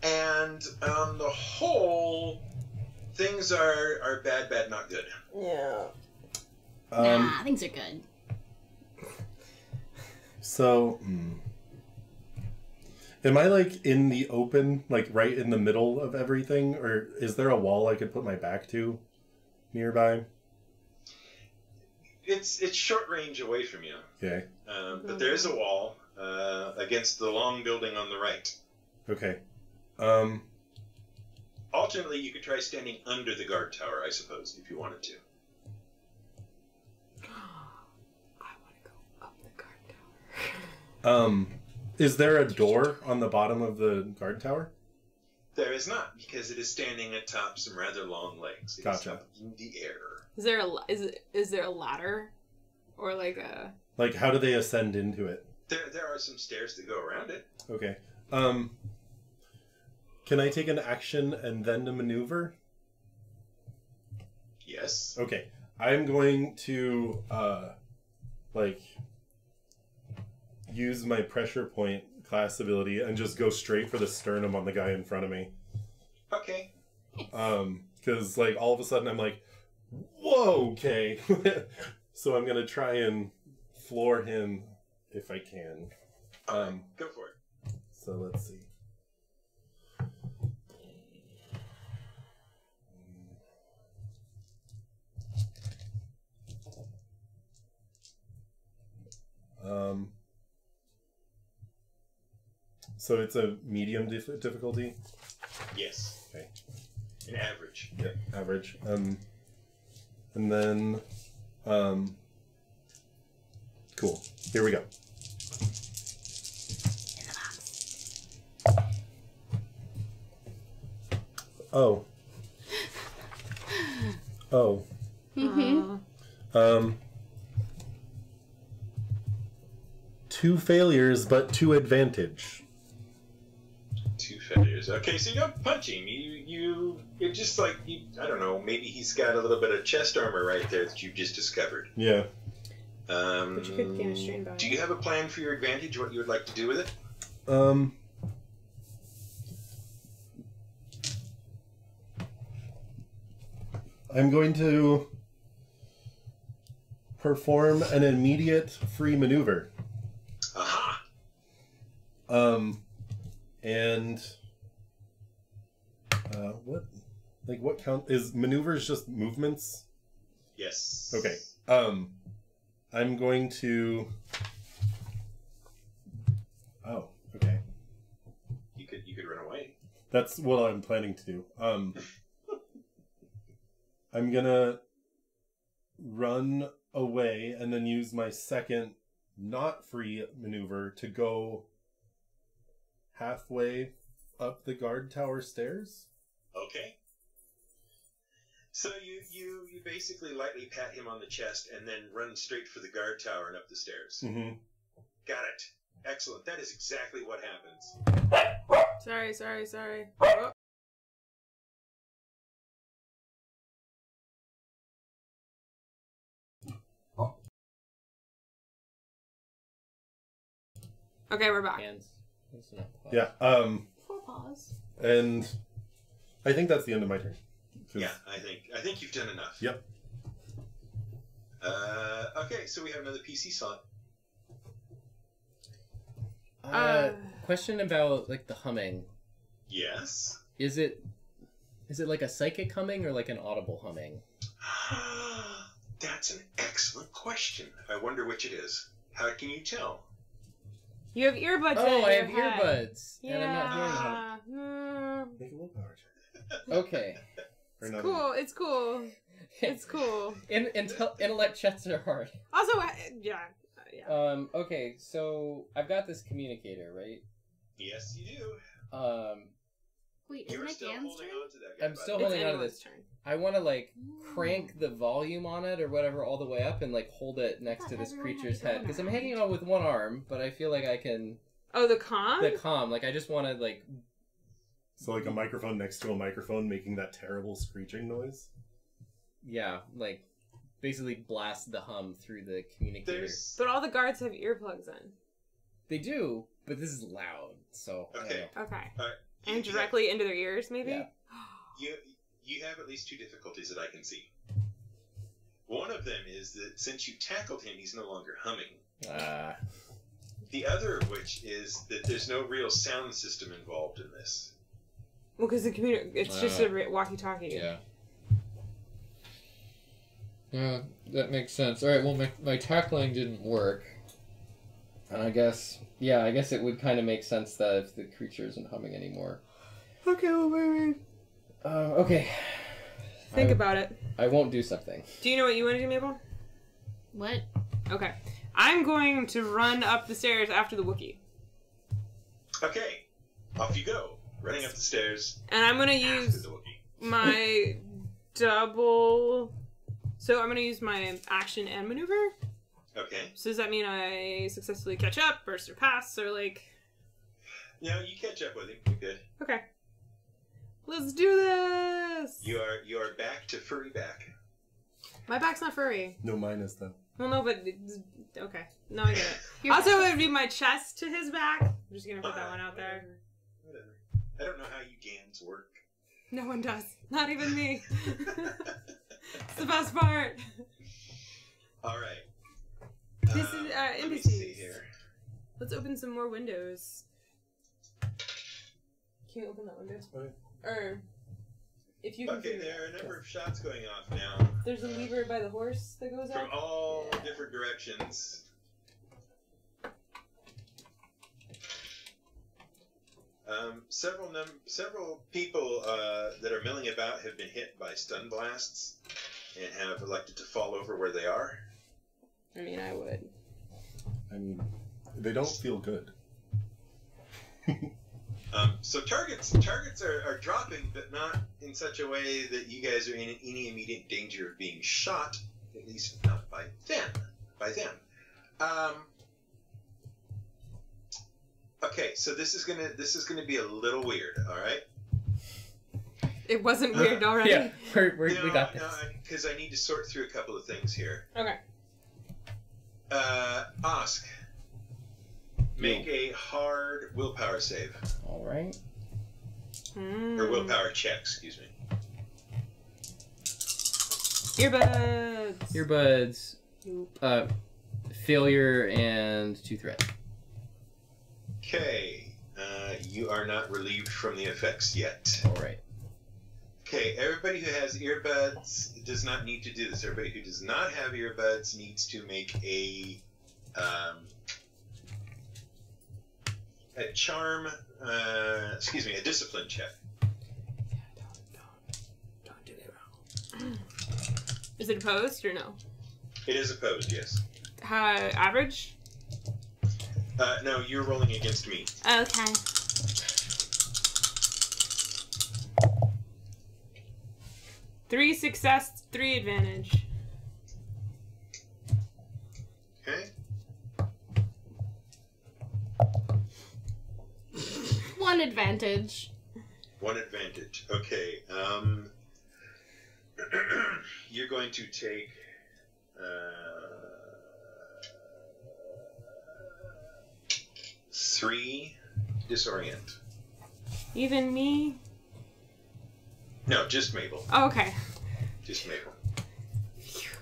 And on the whole, things are bad, not good. Yeah. Nah, things are good. So, am I like in the open, like right in the middle of everything, or is there a wall I could put my back to nearby? It's short range away from you, Okay. but there is a wall against the long building on the right. Okay. Alternately, you could try standing under the guard tower, I suppose, if you wanted to. I want to go up the guard tower. Is there a door on the bottom of the guard tower? There is not, because it is standing atop some rather long legs. It is Gotcha. up in the air. Is there a ladder, or like a? Like, how do they ascend into it? There are some stairs that go around it. Okay. Can I take an action and then to maneuver? Yes. Okay. I'm going to, use my pressure point class ability and just go straight for the sternum on the guy in front of me. Okay. Because, like, all of a sudden I'm like, whoa, okay. So I'm going to try and floor him if I can. Go for it. So let's see. So it's a medium difficulty? Yes. Okay. An average. Yeah, average. And then, cool. Here we go. Oh. Oh. Mm-hmm. 2 failures, but 2 advantage. 2 failures. Okay, so you don't punch him. You're just like, I don't know, maybe he's got a little bit of chest armor right there that you just discovered. Yeah. But you could gain a strain by Do you have a plan for your advantage, what you would like to do with it? I'm going to perform an immediate free maneuver. Aha! And what count is maneuvers just movements? Yes. Okay. I'm going to. Oh, okay. You could run away. That's what I'm planning to do. I'm gonna run away and then use my second not free maneuver to go halfway up the guard tower stairs. Okay. So you basically lightly pat him on the chest and then run straight for the guard tower and up the stairs. Mm-hmm. Got it. Excellent. That is exactly what happens. Sorry. Oh. Okay, we're back. Hands. Yeah. Four paws. And I think that's the end of my turn. Yeah, I think you've done enough. Yep. Okay, so we have another PC slot. Question about like the humming. Yes. Is it like a psychic humming or like an audible humming? That's an excellent question. I wonder which it is. How can you tell? You have earbuds. Oh, I have in your head. earbuds, and I'm not hearing them. Yeah. Make a willpower check. Okay. Or not Cool. It's cool. It's cool. Intellect checks are hard. Also, yeah. Okay, so I've got this communicator, right? Yes, you do. Wait, You isn't were it still Dan's holding turn? on to that guy. I'm by still the way. holding on to anyone's this. turn. I want to like crank the volume on it or whatever all the way up and like hold it next thought to this everyone had creature's their head own because I'm arm. hanging on with one arm, but I feel like I can Oh, the calm? the comm. Like I just want to like So like a microphone next to a microphone making that terrible screeching noise. yeah, like basically blast the hum through the communicator. There's But all the guards have earplugs in. They do, but this is loud, so I don't Okay. know. Okay. you And directly into their ears, maybe? Yeah. you have at least two difficulties that I can see. One of them is that since you tackled him, he's no longer humming. The other of which is that there's no real sound system involved in this. Well, because it's just a walkie-talkie. Yeah. Yeah, that makes sense. All right, well, my tackling didn't work. And I guess it would kind of make sense that if the creature isn't humming anymore. Okay, well, wait. Okay. Think about it. I won't do something. Do you know what you want to do, Mabel? What? Okay. I'm going to run up the stairs after the Wookiee. Okay, off you go, running up the stairs. And I'm going to After use the Wookiee. my double... So I'm going to use my action and maneuver. Okay. So does that mean I successfully catch up or surpass or like... No, you catch up with him. You're good. Okay. Let's do this! You are back to furry back. My back's not furry. No, mine is though. Well, no, but... Okay. No, I get it. Your Also, back. it would be my chest to his back. I'm just going to put that one out there. Whatever. I don't know how you GANs work. No one does. Not even me. It's the best part. All right. This is, Let me NPCs. see here. Let's open some more windows. Can you open that window? Okay. Or if you can. Okay, figure it there are out. a number of shots going off now There's a lever by the horse that goes from up. all different directions. Several people that are milling about have been hit by stun blasts and have elected to fall over where they are. I mean, I would. I mean, they don't feel good. So targets are dropping, but not in such a way that you guys are in any immediate danger of being shot. At least not by them. Okay, so this is gonna be a little weird. All right. It wasn't weird already. Yeah, we got this. Because I need to sort through a couple of things here. Okay. Osk, make a hard willpower save. All right. Or willpower check, excuse me. Earbuds. Earbuds. Nope. Failure and 2 threat. Okay, you are not relieved from the effects yet. All right. Okay, everybody who has earbuds does not need to do this. Everybody who does not have earbuds needs to make a charm, a discipline check. Don't do it. Is it opposed or no? It is opposed, yes. Average? No, you're rolling against me. Okay. Three success, 3 advantage. Okay. One advantage. One advantage. Okay. You're going to take 3 disorient. Even me? No, just Mabel. Oh, okay. Just Mabel.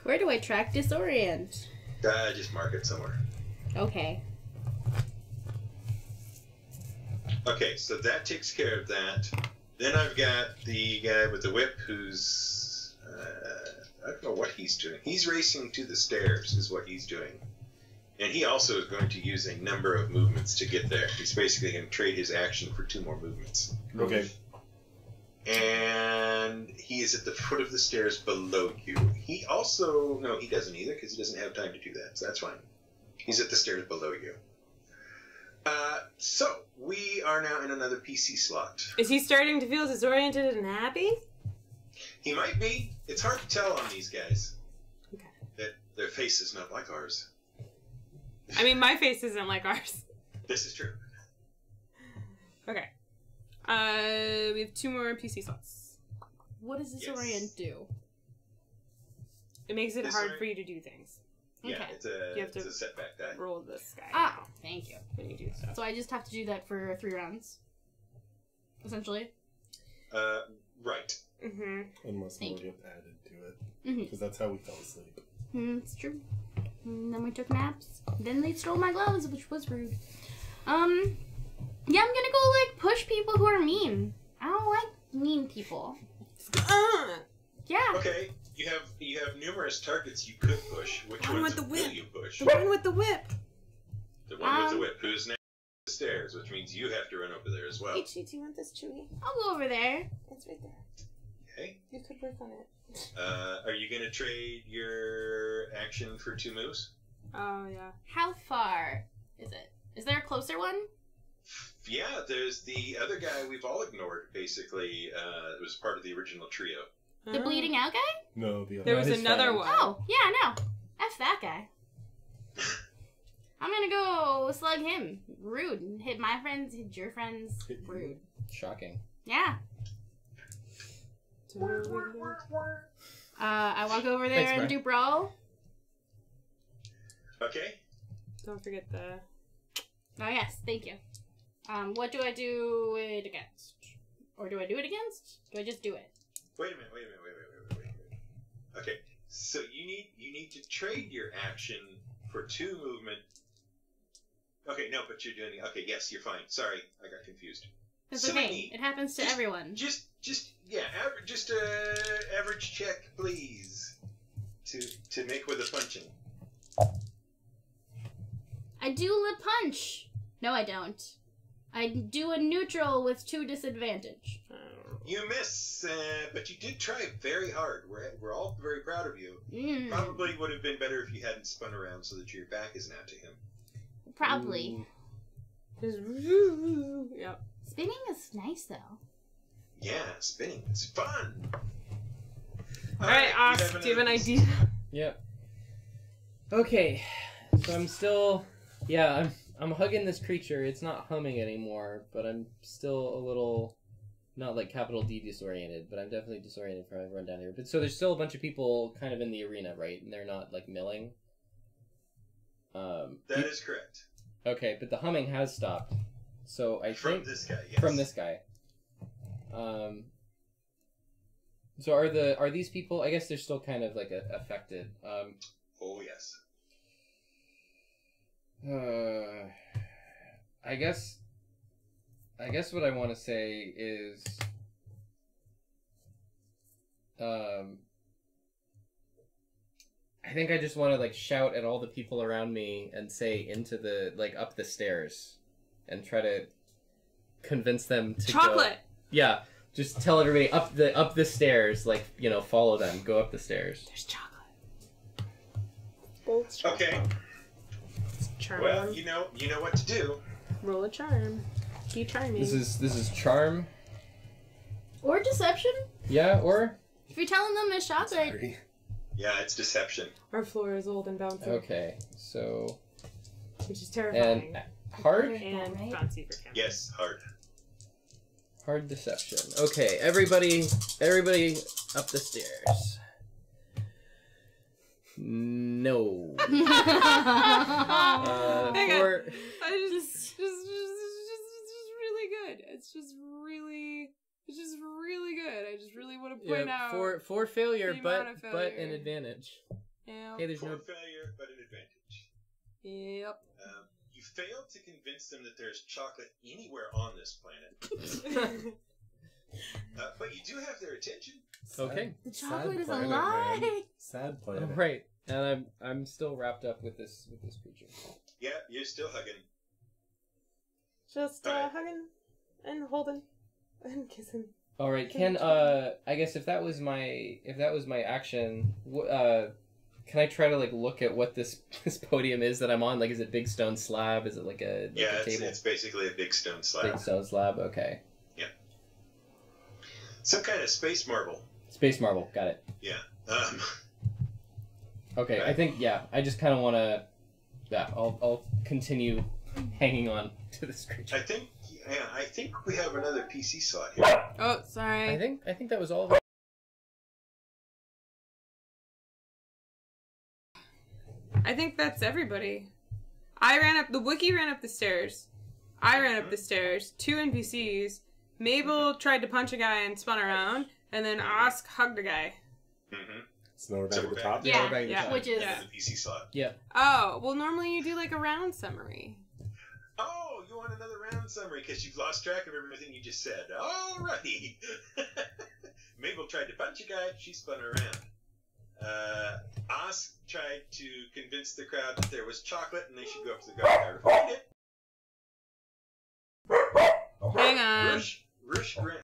Where do I track disorient? Just mark it somewhere. Okay. Okay, so that takes care of that. Then I've got the guy with the whip who's... I don't know what he's doing. He's racing to the stairs is what he's doing. And he also is going to use a number of movements to get there. He's basically going to trade his action for 2 more movements. Okay. And he is at the foot of the stairs below you. He also... No, he doesn't either because he doesn't have time to do that. So that's fine. He's at the stairs below you. So we are now in another PC slot. Is he starting to feel disoriented and happy? He might be. It's hard to tell on these guys. Okay. That their face is not like ours. I mean, my face isn't like ours. This is true. Okay. We have 2 more PC slots. What does this Yes. orient do? It makes it This hard one- for you to do things. Yeah, Okay. You have it's to- a setback die. Roll this guy Ah, thank you. when you do stuff. So I just have to do that for 3 rounds, essentially. Right. Mm-hmm. Unless Thank more get added to it. Mhm. Because that's how we fell asleep. It's true. And then we took naps. Then they stole my gloves, which was rude. Yeah, I'm gonna go like push people who are mean. I don't like mean people. Yeah. Okay. You have numerous targets you could push. Which One ones with the will whip. you push? The one with the whip. The one with the whip, who's next to the stairs, which means you have to run over there as well. HG, do you want this chewy? I'll go over there. It's right there. Okay. You could work on it. Are you gonna trade your action for 2 moves? Oh, yeah. How far is it? Is there a closer one? Yeah, there's the other guy we've all ignored, basically. It was part of the original trio. The bleeding out guy? No, the other There was That is another fine. one. Oh, yeah, no. F that guy. I'm gonna go slug him. Rude. Hit my friends, hit your friends. Hit you. Rude. Shocking. Yeah. I walk over there Thanks, and Brian. do brawl. Okay. Don't forget the... Oh yes, thank you. What do I do it against? Or do I do it against? Do I just do it? Wait a minute. Wait. Okay. So you need to trade your action for 2 movement. Okay, no, but you're doing. Okay, yes, you're fine. Sorry, I got confused. That's So okay. many. It happens to Just- everyone. Just average check, please, to make with a punching. I do lip punch. No, I don't. I do a neutral with 2 disadvantage. You miss, but you did try very hard. We're all very proud of you. Mm, Probably would have been better if you hadn't spun around so that your back is now to him. probably. Just... Yep. Spinning is nice though. Yeah, spinning. It's fun. Alright, we Ox, have do you have an another- idea? Yep. Okay, so I'm still, I'm hugging this creature. It's not humming anymore, but I'm still a little, not like capital D disoriented, but I'm definitely disoriented from having run down here. But so there's still a bunch of people kind of in the arena, right? And they're not like milling. That is correct. Okay, but the humming has stopped. So I From think this guy, yes. from this guy. So are these people? I guess they're still kind of like affected. Oh yes. I guess what I want to say is, I think I just want to like shout at all the people around me and say into the up the stairs, and try to convince them to Chocolate! Go. Yeah, just tell everybody up the stairs, follow them, go up the stairs. There's chocolate. Bold chocolate. Okay. Charm. Well, you know what to do. Roll a charm. Keep charming. This is charm. Or deception. Yeah, or If you're telling them it's chocolate. Sorry. Yeah, it's deception. Our floor is old and bouncy. okay. So Which is terrifying. and hard. And Right? bouncy for Kim. Yes, hard. Hard deception. Okay, everybody up the stairs. No. Hang on. For I just really good. It's just really good. I just really want to point out. for failure, the but amount of but failure. an advantage. Yeah. Hey, there's For no. failure, but an advantage. Yep. You failed to convince them that there's chocolate anywhere on this planet. But you do have their attention. Okay. The chocolate is a planet, lie. man. Sad planet. Right, and I'm still wrapped up with this creature. Yeah, you're still hugging. Just Alright. hugging and holding and kissing. All right, Can Ken. you- I guess if that was my action, Can I try to like look at what this podium is that I'm on? Like, is it big stone slab? Is it like a Yeah, table? it's basically a big stone slab. Big stone slab. Okay. Some kind of space marble. Space marble. Got it. Yeah. Okay. I think I just kind of want to. Yeah. I'll continue hanging on to this creature. I think we have another PC slot here. Oh, sorry. I think that was all of it. I think that's everybody. The Wookiee ran up the stairs. I ran up the stairs. 2 NPCs. Mabel tried to punch a guy and spun around, and then Osk hugged a guy. Mm-hmm. So now we're back So at the we're top. back. Yeah, we're back to yeah. the which is Yeah. The PC slot. Oh, well, normally you do like a round summary. Oh, you want another round summary because you've lost track of everything you just said. Alrighty. Mabel tried to punch a guy. She spun around. Osk tried to convince the crowd that there was chocolate and they should go up to the guard to find it. Hang on. Rush Grant.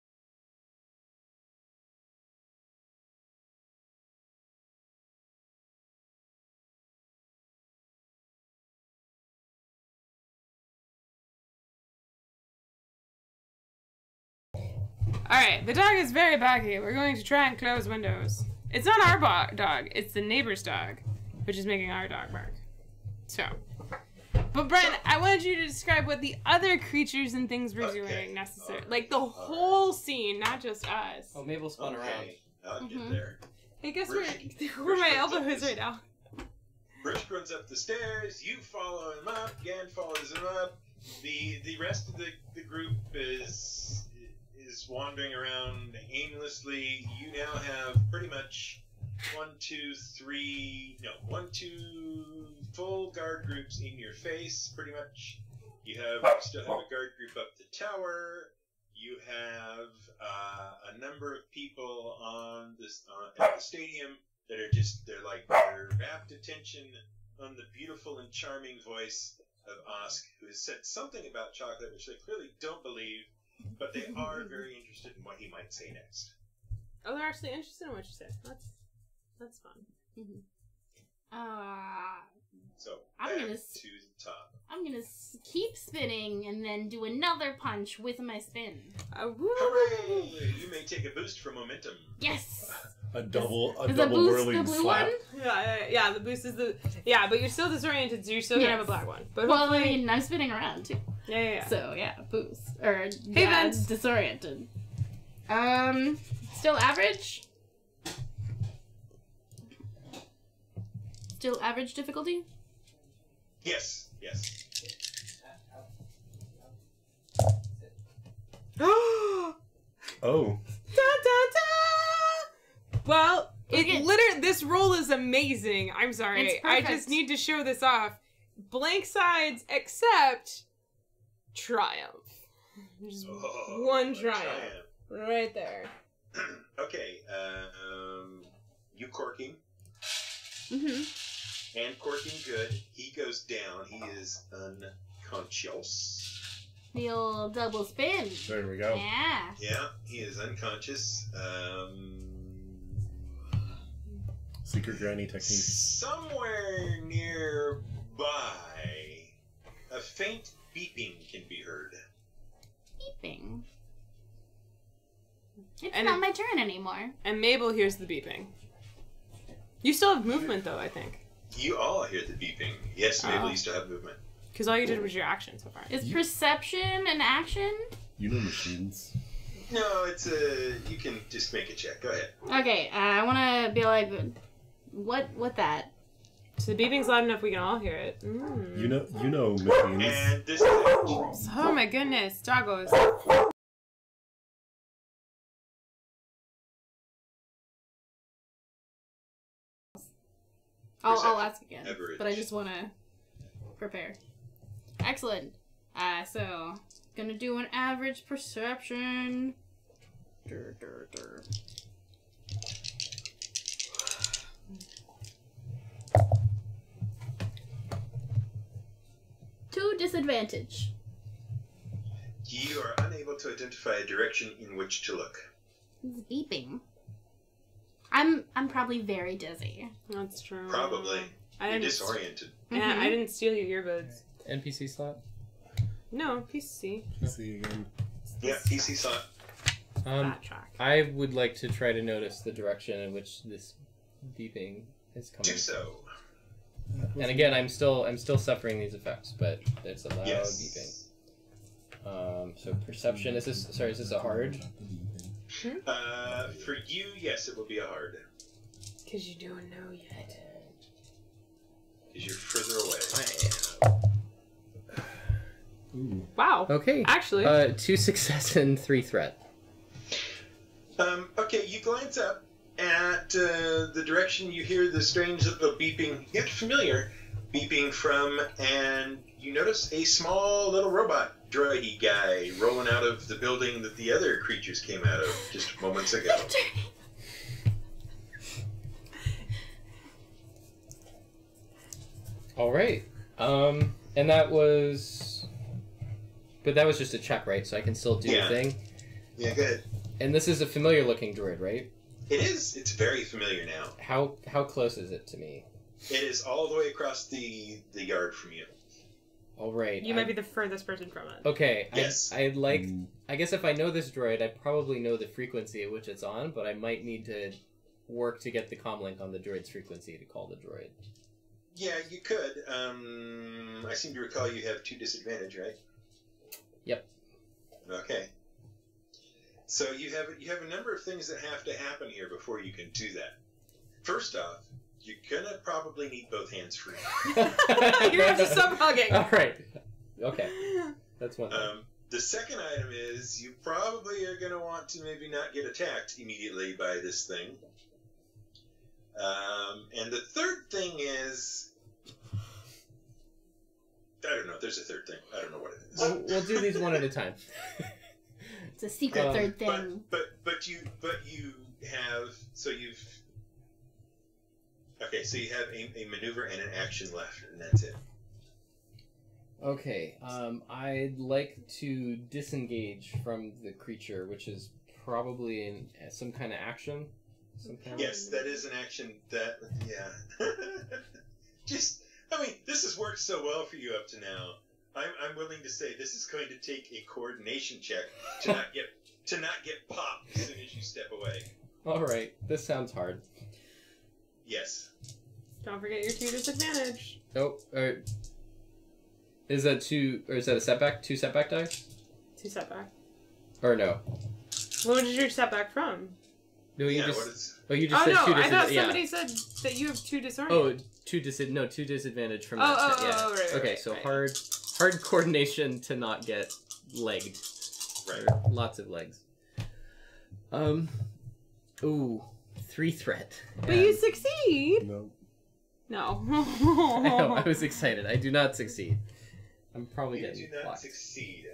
Alright, the dog is very baggy. We're going to try and close windows. It's not our dog, it's the neighbor's dog, which is making our dog bark. So. But Brent, I wanted you to describe what the other creatures and things were doing necessary. Like the whole scene, not just us. Oh, Mabel spun around. I'll get there. Hey, guess Rush- where my Rush elbow runs is up right now. Rush runs up the stairs. You follow him up. Gan follows him up. The rest of the group is wandering around aimlessly. You now have pretty much 1, 2 full guard groups in your face. Pretty much, you still have a guard group up the tower. You have a number of people on this at the stadium that are they're rapt attention on the beautiful and charming voice of Osk, who has said something about chocolate, which they clearly don't believe, but they are very interested in what he might say next. Oh, they're actually interested in what you said. That's fun. So I'm back gonna to the top. I'm gonna keep spinning and then do another punch with my spin. Woo! Hooray! You may take a boost for momentum. Yes. A double Is the boost whirling the blue slap. one? Yeah, the boost is but you're still disoriented, so you're still gonna have a Yes. black one. But Well, I hopefully, mean, I'm spinning around too. yeah. So yeah, boost or Vince. disoriented. Still average. Still average difficulty. Yes. Oh. Well, Okay. this roll is amazing. I'm sorry. It's I perfect. just need to show this off. Blank sides except triumph. Just one triumph. Right there. Okay, you corking, Mm-hmm. and corking good. He goes down. He is unconscious. The old double spin. There we go. Yeah. Yeah, he is unconscious. Secret granny technique. Somewhere nearby, a faint beeping can be heard. Beeping. It's And not my turn anymore. And Mabel hears the beeping. You still have movement, though, I think. You all hear the beeping. Yes, Mabel, you still have movement. Because all you did was your action so far. Is perception an action? You know machines. No, it's you can just make a check. Go ahead. Okay, I want to be like, what that? So the beeping's loud enough we can all hear it. Mm. You know machines. And this is Oh my goodness, doggos. I'll ask again, Average. but I just want to prepare. Excellent. So gonna do an average perception. Dur, dur, dur. To disadvantage. You are unable to identify a direction in which to look. It's beeping. I'm probably very dizzy. That's true. Probably. I You're didn't. disoriented. Yeah, I didn't steal your earbuds. NPC slot. No, PC. PC again. Yeah, PC slot. That track. I would like to try to notice the direction in which this beeping is coming. Do so. And again, I'm still suffering these effects, but it's a loud Yes. beeping. So perception is this? Sorry, is this a hard? For you, yes, it will be a hard. Because you don't know yet. Because you're further away. Ooh. Wow. Okay. Actually. 2 success and 3 threat. Okay, you glance up at the direction you hear the strange little beeping, yet familiar beeping from, and you notice a small little robot droidy guy rolling out of the building that the other creatures came out of just moments ago. All right. And that was, but that was just a check, right? So I can still do Yeah. the thing. Yeah, good. And this is a familiar-looking droid, right? It is. It's very familiar now. How close is it to me? It is all the way across the yard from you. All right. you might be the furthest person from it. Okay. Yes. I'd like. I guess if I know this droid, I probably know the frequency at which it's on, but I might need to work to get the comlink on the droid's frequency to call the droid. Yeah, you could. I seem to recall you have 2 disadvantage, right? Yep. Okay. So you have a number of things that have to happen here before you can do that. First off, you're gonna probably need both hands free. You're gonna have to stop hugging. All right. Okay. That's one thing. The second item is you probably are gonna want to maybe not get attacked immediately by this thing. And the third thing is, I don't know. There's a third thing. I don't know what it is. We'll do these one at a time. It's a secret third thing. But you have, so you've, okay, so you have a maneuver and an action left, and that's it. Okay. I'd like to disengage from the creature, which is probably in some kind of action. Some kind Yes, that is an action that, yeah. Just, I mean, this has worked so well for you up to now. I'm willing to say this is going to take a coordination check to not get popped as soon as you step away. All right. This sounds hard. Yes. Don't forget your 2 disadvantage. Oh. Is that 2? Or is that a setback? 2 setback dice? 2 setback. Or no? What was your setback from? No, you Yeah, just. what is... Oh, you just Oh said no, 2 I thought disadvantage. somebody said that you have 2 Oh, disorient. 2 disadvantage from Oh, that. oh, yeah. oh, right, Okay, right, so right. hard coordination to not get legged. Right. Or lots of legs. Ooh, 3 threat. But you succeed. No. No. I know, I was excited. I do not succeed. I'm probably You getting do not blocked. succeed.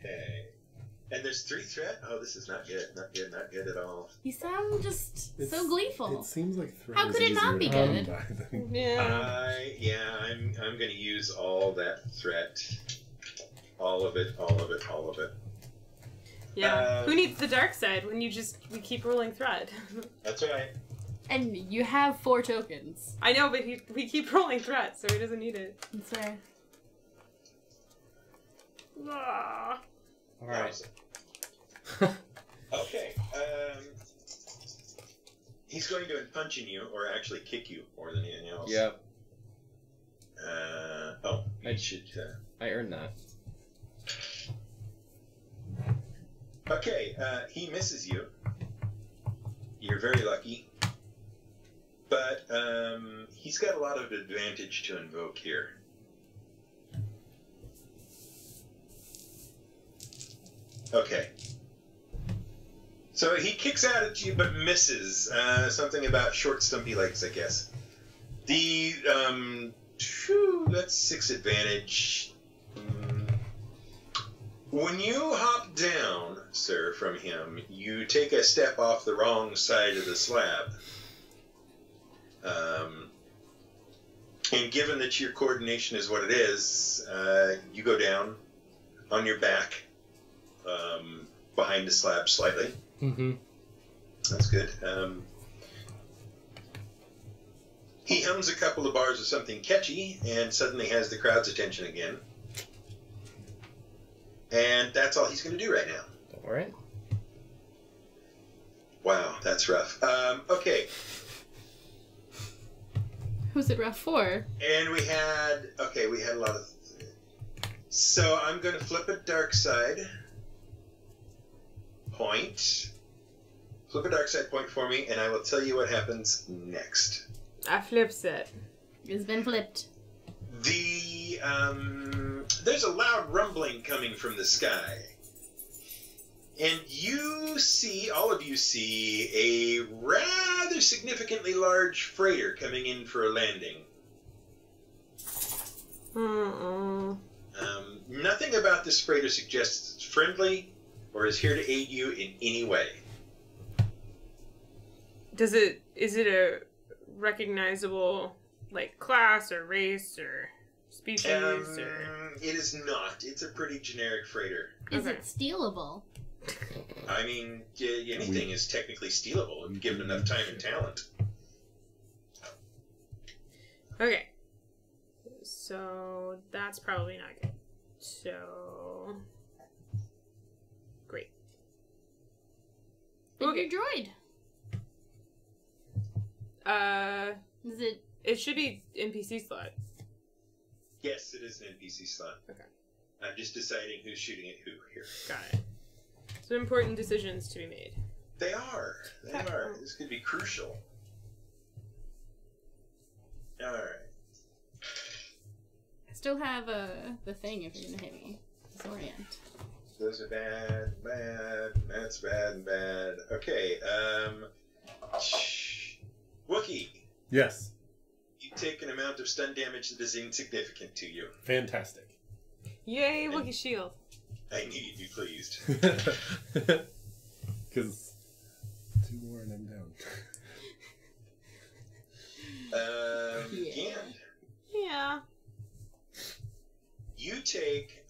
Okay. And there's 3 threat? Oh, this is not good. Not good, not good at all. You sound just It's- so gleeful. It seems like threat How is could it not easier be to good? come by than- Yeah. I'm going to use all that threat. All of it. Yeah. Who needs the dark side when we keep rolling threat? That's right. And you have 4 tokens. I know, but we keep rolling threat, so he doesn't need it. That's fair. Ah. All right. Okay. He's going to punch in you, or actually kick you more than anything else. Yep, You should. I earned that. Okay. He misses you. You're very lucky. But he's got a lot of advantage to invoke here. Okay. So he kicks out at you, but misses. Something about short, stumpy legs, I guess. That's 6 advantage. When you hop down, sir, from him, you take a step off the wrong side of the slab. And given that your coordination is what it is, you go down on your back, behind the slab slightly. Mm-hmm. That's good. He hums a couple of bars of something catchy and suddenly has the crowd's attention again. And that's all he's going to do right now. All right. Wow, that's rough. Okay. Who's it rough for? And we had a lot of... So I'm going to flip a dark side point. Flip a dark side point for me, and I will tell you what happens next. I flips it. It's been flipped. There's a loud rumbling coming from the sky. And all of you see a rather significantly large freighter coming in for a landing. Nothing about this freighter suggests it's friendly or is here to aid you in any way. Is it a recognizable, like, class or race or species or... It is not. It's a pretty generic freighter. Is Okay. it stealable? I mean, anything is technically stealable if given enough time and talent. Okay. So, that's probably not good. So... Great. Pick Okay. your droid. Is it... It should be NPC slot. Yes, it is an NPC slot. Okay. I'm just deciding who's shooting at who here. Got it. So important decisions to be made. They are. They are. This could be crucial. Alright. I still have the thing if you're gonna hit me. Disorient. Those are bad, bad. That's bad and bad. Okay, Wookiee, Yes. you take an amount of stun damage that is insignificant to you. Fantastic. Yay, Wookiee shield. I knew you'd be pleased. Because 2 more and I'm down. Yeah. Gand, Yeah. you take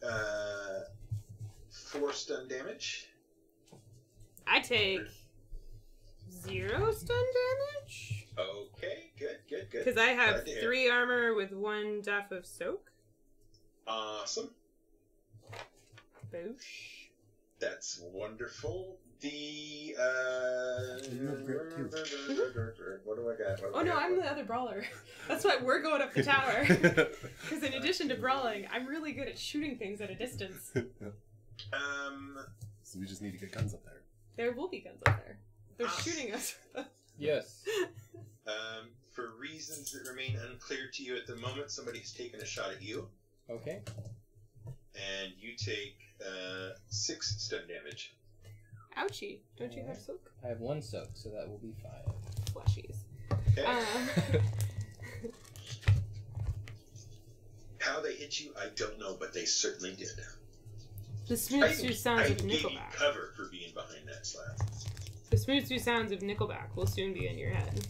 4 stun damage. I take 0 stun damage. Okay, good. Because I have Glad to hear. 3 armor with 1 death of soak. Awesome. Boosh. That's wonderful. The what do I got? Oh no, I'm the other brawler. That's why we're going up the tower. Because in addition to brawling, I'm really good at shooting things at a distance. So we just need to get guns up there. There will be guns up there. They're Ah. shooting us. Yes. For reasons that remain unclear to you at the moment, somebody has taken a shot at you, Okay. and you take 6 stun damage. Ouchie. Don't you have soak? I have 1 soak, so that will be 5. Flashies. Okay. How they hit you, I don't know, but they certainly did. The smooth through I sounds of gave you Nickelback. cover for being behind that slab. The smooth through sounds of Nickelback will soon be in your head.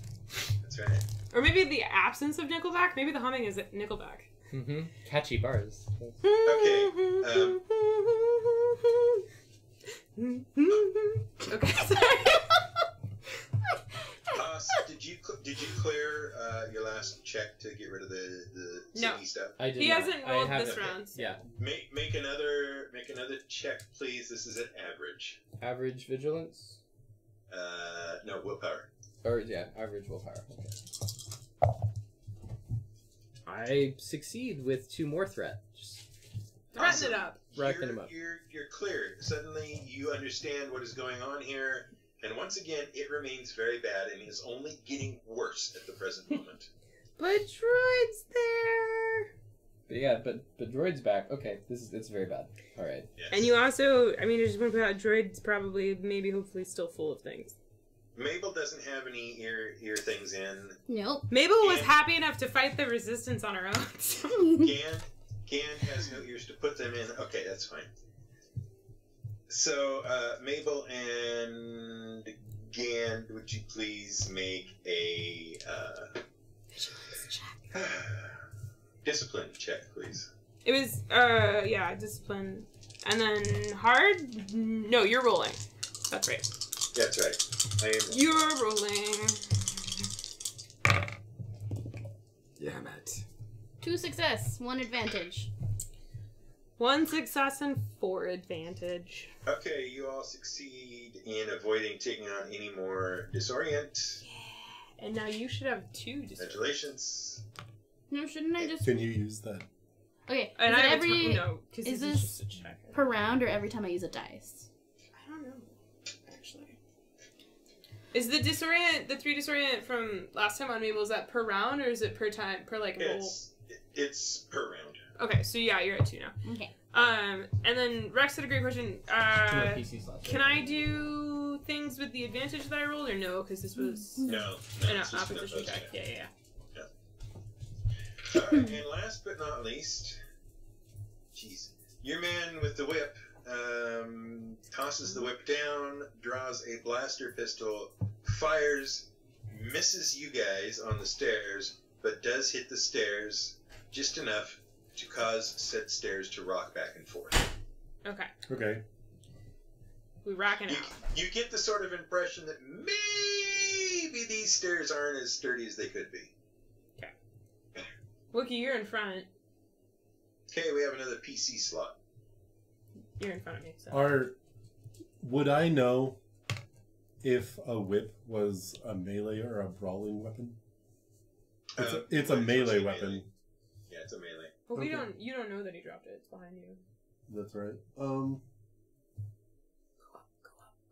That's right. Or maybe the absence of Nickelback. Maybe the humming is Nickelback. Mm-hmm. Catchy bars. Okay, Okay, sorry. Did you clear your last check to get rid of the No. singy stuff? I did He not. hasn't I rolled haven't. this round. Yeah. Make another check, please. This is at average. Average vigilance? No, willpower. Or, yeah, average willpower. Okay. I succeed with 2 more threat. Just Threaten Awesome. it up. Racking him up. You're clear. Suddenly you understand what is going on here, and once again it remains very bad and is only getting worse at the present moment. But Droid's there. But yeah, but Droid's back. Okay, it's very bad. All right. Yes. And you also, I mean, I just want to put out Droid's probably, maybe, hopefully still full of things. Mabel doesn't have any ear things in. Nope. Mabel was And- happy enough to fight the resistance on her own. So. Gand has no ears to put them in. Okay, that's fine. So, Mabel and Gand, would you please make a discipline check, please? It was, yeah, discipline. And then hard? No, you're rolling. That's right. That's right. I am. You're rolling. Damn it. 2 success, 1 advantage. 1 success and 4 advantage. Okay, you all succeed in avoiding taking on any more disorient. And now you should have 2 disorient. Congratulations. No, shouldn't I just... Can you use that? Okay, And is I it have every... no, because is this this is just a check. per round or every time I use a dice? I don't know, actually. Is the disorient, the 3 disorient from last time on Mabel, is that per round or is it per time, per like roll? It's per round. Okay, so yeah, you're at 2 now. Okay. And then Rex had a great question. 2 more PC slots. Can I do things with the advantage that I rolled or no? Because this was No, an it's just opposition those, check. yeah. Yeah. And last but not least, jeez, your man with the whip tosses the whip down, draws a blaster pistol, fires, misses you guys on the stairs, but does hit the stairs just enough to cause said stairs to rock back and forth. Okay. Okay. We rocking You, out. you get the sort of impression that maybe these stairs aren't as sturdy as they could be. Wookie, you're in front. Okay, we have another PC slot. You're in front of me. So. Would I know if a whip was a melee or a brawling weapon? It's a melee weapon. Yeah, it's a melee. But Okay. you don't know that he dropped it. It's behind you. That's right. Go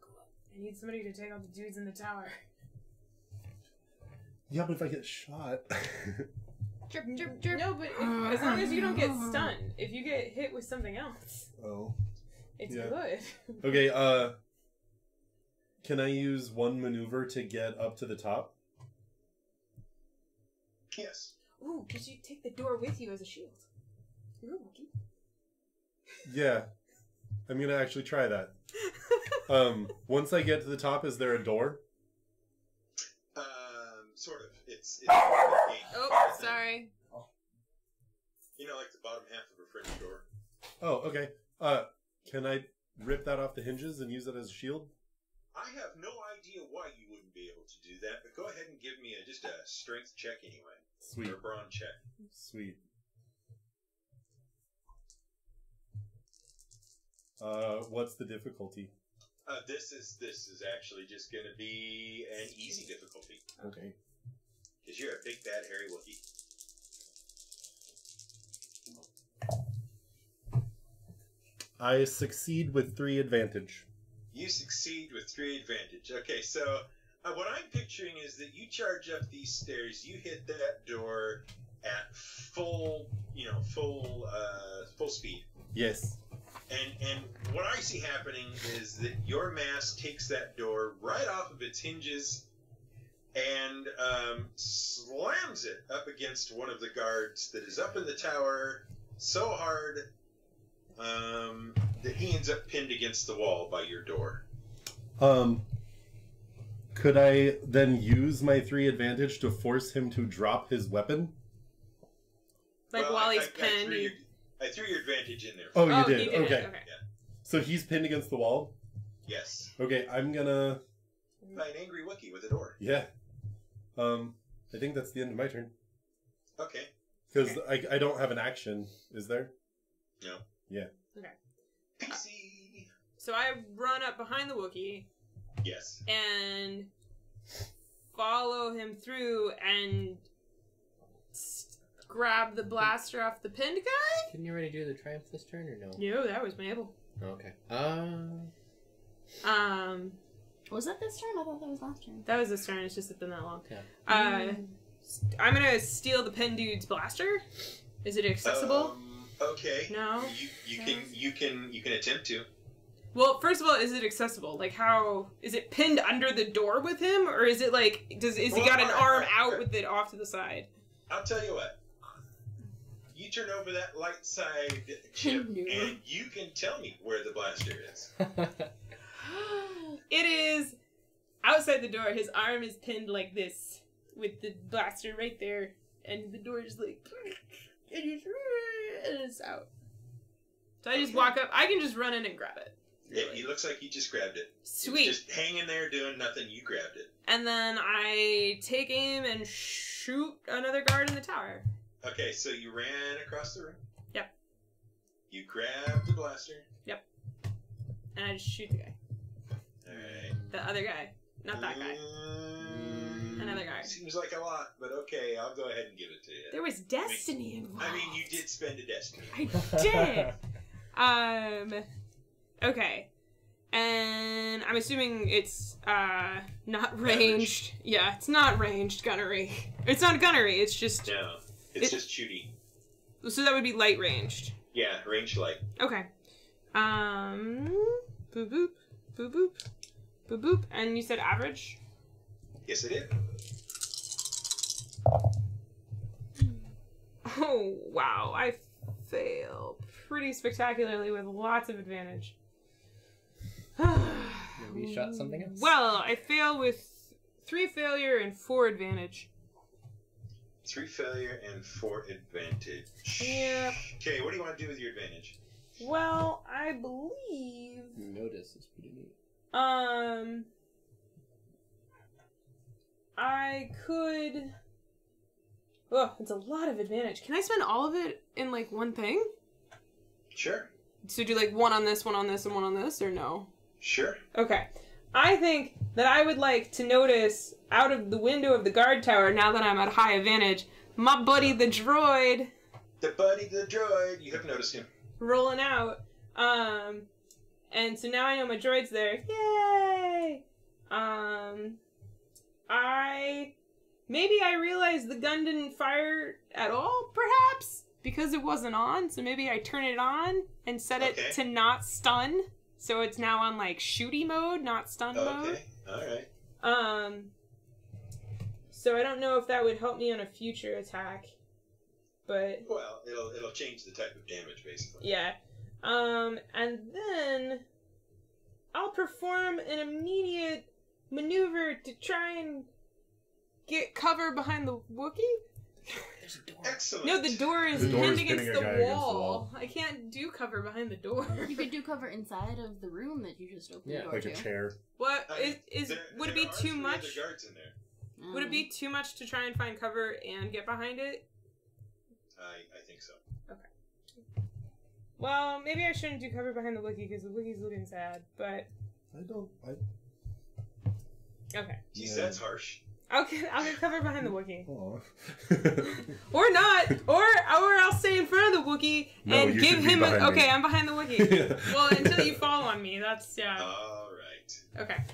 up. I need somebody to take out the dudes in the tower. Yeah, but if I get shot. Chirp, chirp, chirp. No, but as long as you don't get stunned, if you get hit with something else, Oh. it's Yeah. good. Okay, can I use one maneuver to get up to the top? Yes. Ooh, could you take the door with you as a shield? Ooh, Wookie. Yeah. I'm gonna actually try that. Once I get to the top, is there a door? Sort of. It's Oh, sorry. You know, like the bottom half of a French door. Oh, okay. Can I rip that off the hinges and use it as a shield? I have no idea why you wouldn't be able to do that, but go ahead and give me just a strength check anyway. Sweet. Or a brawn check. Sweet. What's the difficulty? This is actually just going to be an easy difficulty. Okay. Because you're a big bad hairy Wookiee. I succeed with 3 advantage. You succeed with 3 advantage. Okay, so what I'm picturing is that you charge up these stairs, you hit that door at full speed. Yes. And what I see happening is that your mass takes that door right off of its hinges and slams it up against one of the guards that is up in the tower so hard that he ends up pinned against the wall by your door. Could I then use my 3 advantage to force him to drop his weapon? Like while he's pinned. I threw your advantage in there. Oh, you he did? did. Okay. Okay. So he's pinned against the wall? Yes. Okay, I'm gonna... By an angry Wookiee with a door. Yeah. I think that's the end of my turn. Okay. Because I don't have an action, is there? No. Yeah. Okay. PC. So I run up behind the Wookiee Yes. and follow him through and grab the blaster off the pinned guy? Didn't you already do the triumph this turn or no? No, that was Mabel. Okay. Was that this turn? I thought that was last turn. That was this turn. It's just been that long. Yeah. I'm gonna steal the pin dude's blaster. Is it accessible? Okay. No. You can attempt to. Well, first of all, is it accessible? Like, how is it pinned under the door with him, or is it like is he got an arm out with it off to the side? I'll tell you what. You turn over that light side chip, and you can tell me where the blaster is. It is outside the door. His arm is pinned like this, with the blaster right there, and the door is like, and it's out. So I just walk up. I can just run in and grab it. It looks like you just grabbed it. Sweet. It's just hanging there doing nothing. You grabbed it. And then I take aim and shoot another guard in the tower. Okay, so you ran across the room. Yep. You grabbed the blaster. And I just shoot the guy. Alright. The other guy. Not that guy. Another guy. Seems like a lot, but okay, I'll go ahead and give it to you. There was destiny involved. I mean, you did spend a destiny. I did. Okay. And I'm assuming it's not ranged. Yeah, it's not ranged gunnery. It's not gunnery, it's just No, it's just shooting. so that would be light ranged. Yeah, range light. Okay. Boop boop. Boop boop. Boop boop. And you said average? Yes, I did. Oh wow, I fail pretty spectacularly with lots of advantage. Maybe you shot something else? Well, I fail with 3 failure and 4 advantage. 3 failure and 4 advantage. Yeah. Okay, what do you want to do with your advantage? Well, I believe Notice is pretty neat. I could. Oh, it's a lot of advantage. Can I spend all of it in like one thing? Sure. So do like one on this, and one on this, or no? Sure. Okay. I think that I would like to notice out of the window of the guard tower, now that I'm at high advantage, my buddy the droid The buddy, the droid. You have noticed him. rolling out. And so now I know my droid's there. Yay! Maybe I realized the gun didn't fire at all, perhaps? Because it wasn't on, so maybe I turn it on and set it Okay. to not stun. So it's now on like shooty mode, not stun mode. Okay. Alright. So I don't know if that would help me on a future attack. But Well, it'll change the type of damage, basically. yeah. And then I'll perform an immediate maneuver to try and get cover behind the Wookiee. There's a door. Excellent. No, the door is The door is pinned against pinning a the guy against the wall. wall. I can't do cover behind the door. You could do cover inside of the room that you just opened Yeah, the door Like to. a chair. What is There- would it there be are too 3 much? other guards in there. Would it be too much to try and find cover and get behind it? I think so. Well, maybe I shouldn't do cover behind the Wookiee because the Wookiee's looking sad. But okay, Geez, Yeah. that's harsh. I'll get cover behind the Wookiee. Aw. Or not, or I'll stay in front of the Wookiee No, and you give should be him. behind me. Okay, I'm behind the Wookiee. Well, until you fall on me. That's yeah. Alright. Okay,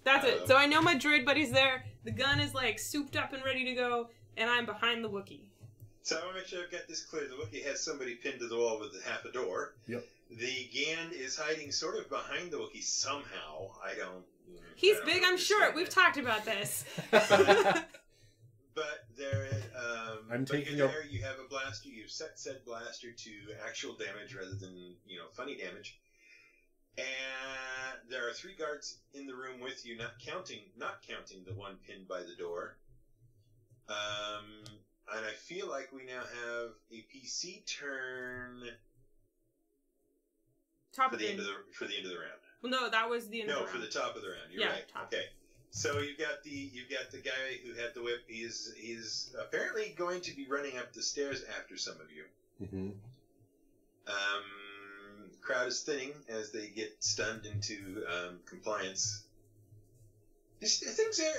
that's it. So I know my droid buddy's there. The gun is like souped up and ready to go, and I'm behind the Wookiee. So I want to make sure I've got this clear. The Wookiee has somebody pinned to the wall with half a door. Yep. The Gand is hiding sort of behind the Wookiee somehow. I don't. He's I don't big. I'm short. understand We've that. talked about this. But there, I'm but taking you're up- there. You have a blaster. You've set said blaster to actual damage rather than funny damage. And there are 3 guards in the room with you, not counting the one pinned by the door. And I feel like we now have a PC turn Top for of the the end of the round. Well, no, that was the end of No, the for round. the top of the round. You're Yeah, right. top. Okay. So you've got the guy who had the whip. He's apparently going to be running up the stairs after some of you. Mm-hmm. Crowd is thinning as they get stunned into compliance.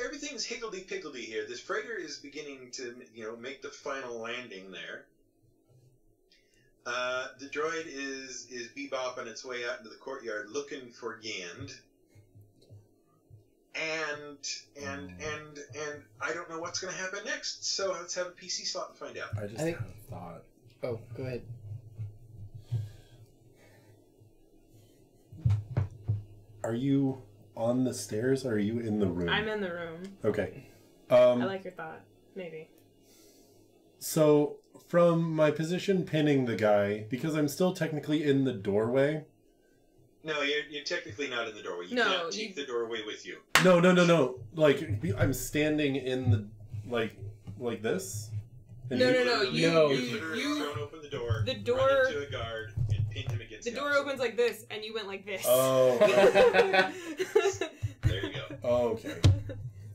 Everything's higgledy-piggledy here. This freighter is beginning to, make the final landing there. The droid is bebopping its way out into the courtyard looking for Gand. And I don't know what's going to happen next. So let's have a PC slot and find out. I just I think- had a thought. Oh, go ahead. Are you on the stairs or are you in the room? I'm in the room. Okay. I like your thought. Maybe. So, from my position pinning the guy, because I'm still technically in the doorway. No, you're technically not in the doorway. You No, can't take the doorway with you. No. Like, I'm standing in the, like this? And No, you- no, no. No. You've literally thrown open the door, The door- run into a guard, and pinned him against The door opposite. opens like this, and you went like this. Oh. There you go. Oh, okay.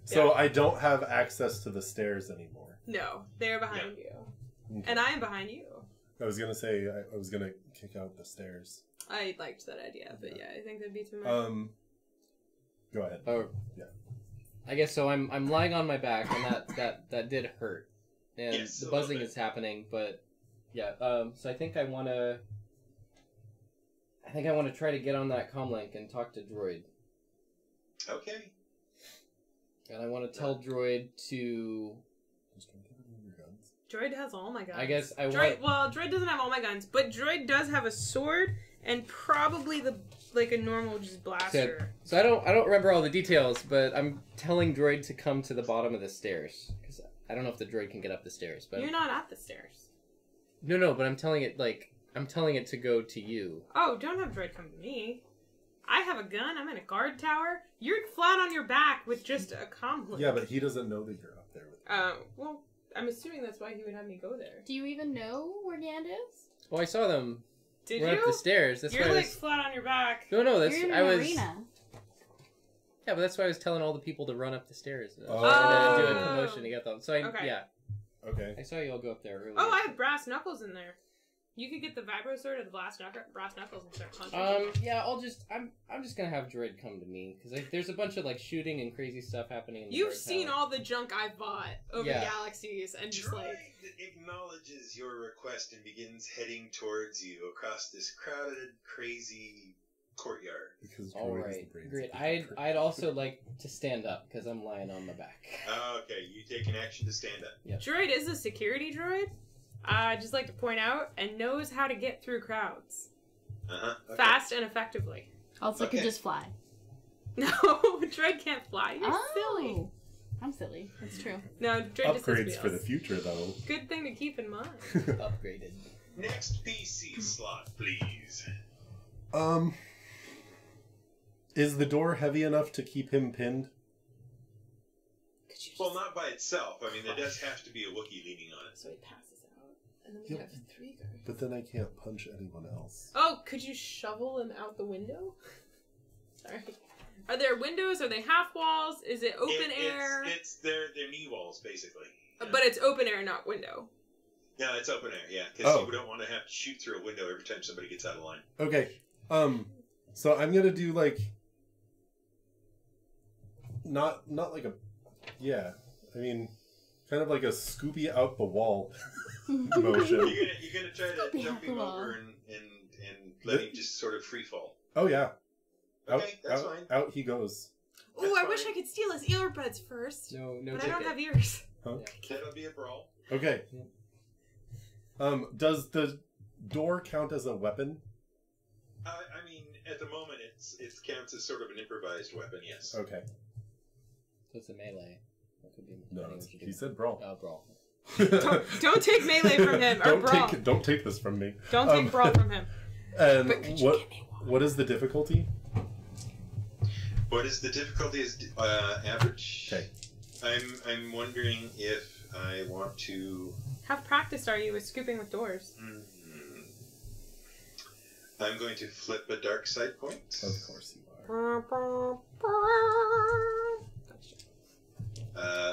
So I don't have access to the stairs anymore. No, they're behind you. Okay. And I am behind you. I was gonna say I was gonna kick out the stairs. I liked that idea, but yeah, I think that'd be too much. Go ahead. Oh, Yeah. I guess so. I'm lying on my back, and that did hurt, and Yes, the a little buzzing bit. is happening. But yeah, so I think I wanna try to get on that comlink and talk to Droid, Okay. and I want to tell Droid to. Droid has all my guns. I guess I Droid, want. well, Droid doesn't have all my guns, but Droid does have a sword and probably a normal just blaster. So I don't remember all the details, but I'm telling Droid to come to the bottom of the stairs because I don't know if the Droid can get up the stairs. But You're not at the stairs. no, but I'm telling it to go to you. Oh, don't have Droid come to me. I have a gun. I'm in a guard tower. You're flat on your back with just a comm. Yeah, but he doesn't know that you're up there with him. Well, I'm assuming that's why he would have me go there. Do you even know where Dan is? Well, I saw them Did run you? up the stairs. That's You're why I like was. flat on your back. No, that's You're in I an was. arena. Yeah, but that's why I was telling all the people to run up the stairs and Oh. do a commotion to get them. So Okay. yeah, Okay. I saw you all go up there earlier. Oh, I have brass knuckles in there. You could get the vibro sword or the brass knuckles and start punching. Yeah, I'm just gonna have Droid come to me because there's a bunch of like shooting and crazy stuff happening. In the You've guard seen tower. all the junk I've bought over Yeah. galaxies and just Droid like. acknowledges your request and begins heading towards you across this crowded, crazy courtyard. Because All Droid is right, the brains great. of the I'd also like to stand up because I'm lying on my back. Okay, you take an action to stand up. Droid is a security droid. I'd just like to point out, and knows how to get through crowds Okay. fast and effectively. Also, Okay. could just fly. No, Droid can't fly. You're silly. Oh, I'm silly. That's true. No, Droid just has Upgrades for the wheels. future, though. Good thing to keep in mind. Upgraded. Next PC slot, please. Is the door heavy enough to keep him pinned? Could you Well, not by itself. I mean, there does have to be a Wookiee leaning on it. So he passes out, and then we Yep. have 3 guards. But then I can't punch anyone else. Oh, could you shovel him out the window? Sorry. Are there windows? Are they half walls? Is it open air? It's their knee walls, basically. Yeah. But it's open air, not window. No, it's open air, yeah. Because Oh. you don't want to have to shoot through a window every time somebody gets out of line. Okay. So I'm gonna do like not like a I mean kind of like a Scoopy out the wall motion. You're gonna try to jump him over and let him just sort of free fall. Oh yeah. Okay, that's fine. Out he goes. Oh, That's I wish fine. I could steal his earbuds first. No But I ticket. don't have ears. Huh? That'll be a brawl. Okay. Does the door count as a weapon? I mean, at the moment, it counts as sort of an improvised weapon. Yes. Okay. So it's a melee. That could be. No, depending what you do. he said brawl. Oh, brawl. Don't take melee from him, or brawl. Don't take this from me. Don't take brawl from him. And But could you what give me one? what is the difficulty? What is the difficulty? Is average. Okay. I'm wondering if I want to. How practiced are you with scooping with doors? I'm going to flip a dark side point. Of course you are.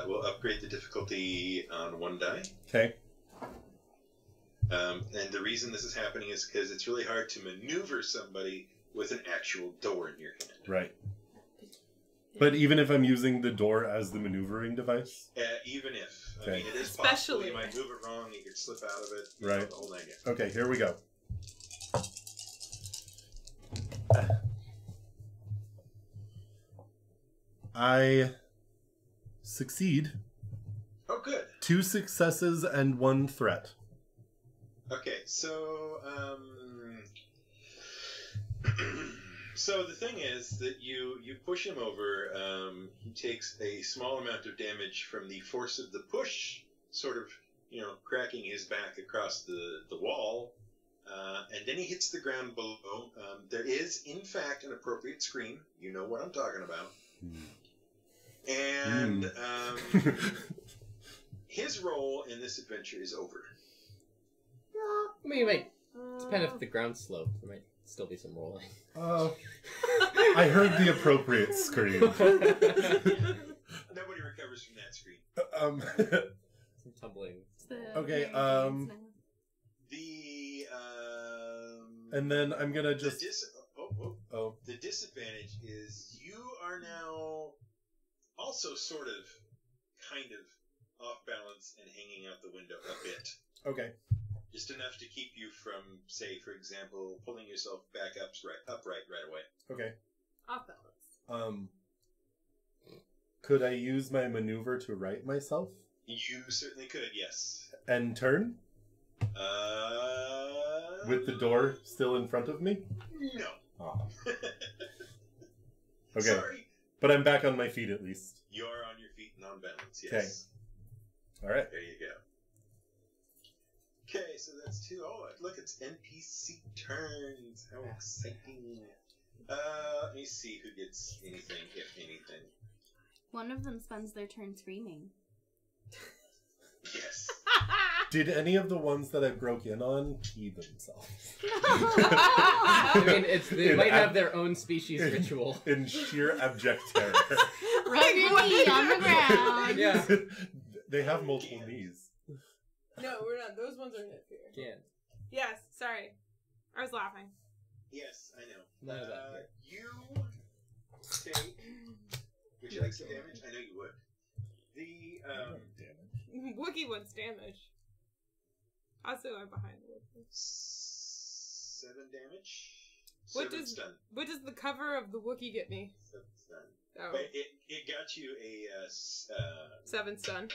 We'll upgrade the difficulty on 1 die. Okay. And the reason this is happening is because it's really hard to maneuver somebody with an actual door in your hand. Right. But even if I'm using the door as the maneuvering device? Even if. I Okay. mean, it is possible Especially you might move it wrong, you could slip out of it. Right. The whole 9 yards. Okay, here we go. I succeed. Oh, good. 2 successes and 1 threat. Okay, so so the thing is that you push him over. He takes a small amount of damage from the force of the push, sort of cracking his back across the wall, and then he hits the ground below. There is, in fact, an appropriate scream. You know what I'm talking about. And his role in this adventure is over. Wait. Depending if the ground's slope, there might still be some rolling. I heard the appropriate scream. Nobody recovers from that scream. Some tumbling. Okay, and then I'm gonna just... The disadvantage is you are now also sort of, kind of, off balance and hanging out the window a bit. Okay. Just enough to keep you from, say, for example, pulling yourself back upright right away. Okay. Off balance. Could I use my maneuver to right myself? You certainly could, yes. And turn? With the door still in front of me? No. Oh. Okay. Sorry. But I'm back on my feet at least. You're on your feet and on balance, yes. Okay. Alright. There you go. Okay, so that's 2. Oh, look, it's NPC turns. How exciting. Let me see who gets anything, if anything. One of them spends their turn screaming. Yes. Did any of the ones that I broke in on pee themselves? I mean, they might have their own species ritual. In sheer abject terror. Rub your knee on the ground. Yeah. They have multiple knees. No, we're not. Those ones are hit fear. Can't. Yes, sorry. I was laughing. Yes, I know. None of that. You take... Would you like some damage? I know you would. The, Wookiee one's damage. Also, I'm behind the Wookiee. 7 damage? What 7 does stun. What does the cover of the Wookiee get me? 7 stun. Oh, But it got you a, 7 stun.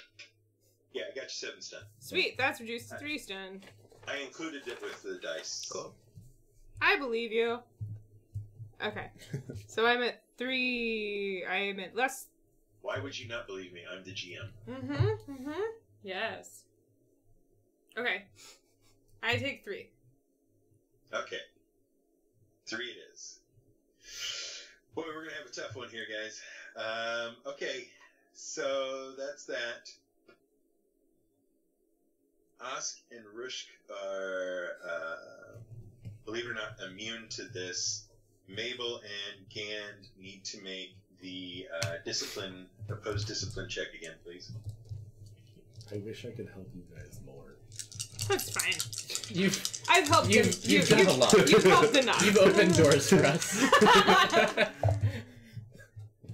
yeah, it got you 7 stun. Sweet, that's reduced to 3 stun. I included it with the dice. Cool. I believe you. Okay. So I'm at 3. I am at less. Why would you not believe me? I'm the GM. Yes. Okay. I take 3. Okay. 3 it is. Boy, we're gonna have a tough one here, guys. Okay. So that's that. Osk and Rushk are, believe it or not, immune to this. Mabel and Gand need to make the opposed discipline check again, please. I wish I could help you guys more. That's fine. I've helped you. You've done a lot. You've helped enough. You've opened doors for us.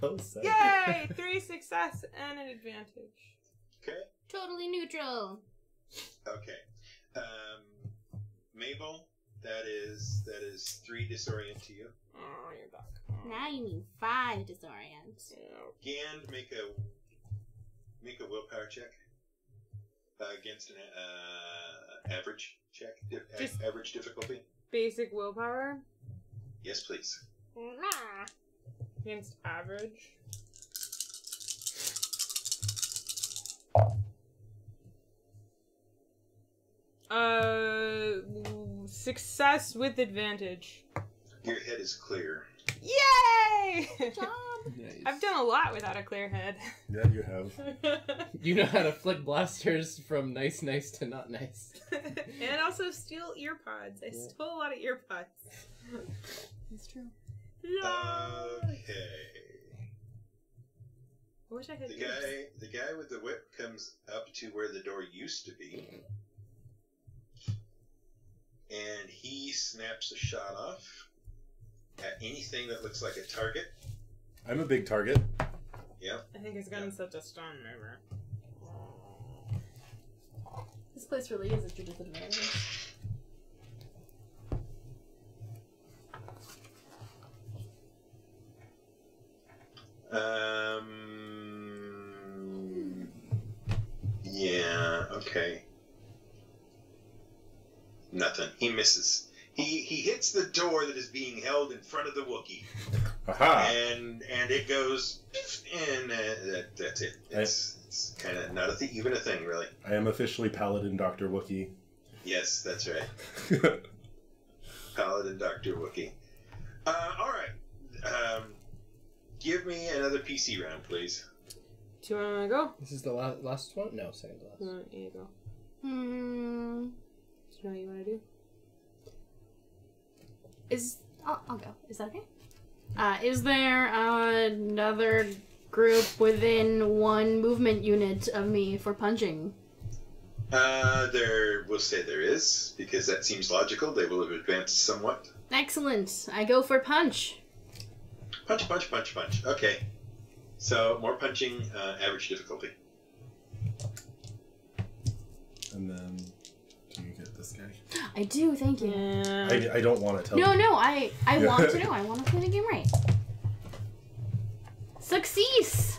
Well said. Yay! 3 success and an advantage. Okay. Totally neutral. Okay. Mabel, that is 3 disorient to you. Oh, you're back. Now you need 5 disorient. Gand, make a willpower check against an average check, Just- average difficulty. Basic willpower. Yes, please. Against average. Success with advantage. Your head is clear. Yay! Good job. Nice. I've done a lot without a clear head. Yeah, you have. You know how to flick blasters from nice to not nice. And also steal earpods. I stole a lot of earpods. That's true. Okay. I wish I had The guy with the whip comes up to where the door used to be, and he snaps a shot off at anything that looks like a target. I'm a big target. Yeah. I think his gun's such a stun mover. This place really is at your disadvantage. Yeah, okay. Nothing. He misses. He hits the door that is being held in front of the Wookiee. Aha! And it goes, and that's it. It's kind of not even a thing, really. I am officially Paladin Dr. Wookiee. Yes, that's right. Paladin Dr. Wookiee. All right. Give me another PC round, please. Do you want to go? This is the last one? No, second to last. No, you go. Hmm. Do you know what you want to do? Is that okay? Is there another group within 1 movement unit of me for punching? We'll say there is, because that seems logical. They will have advanced somewhat. Excellent. I go for punch. Punch, punch, punch, punch. Okay. So, more punching, average difficulty. And then, do you get this guy? I do, thank you. Yeah. I don't want to tell No, you. I want to know. I want to play the game right. Success!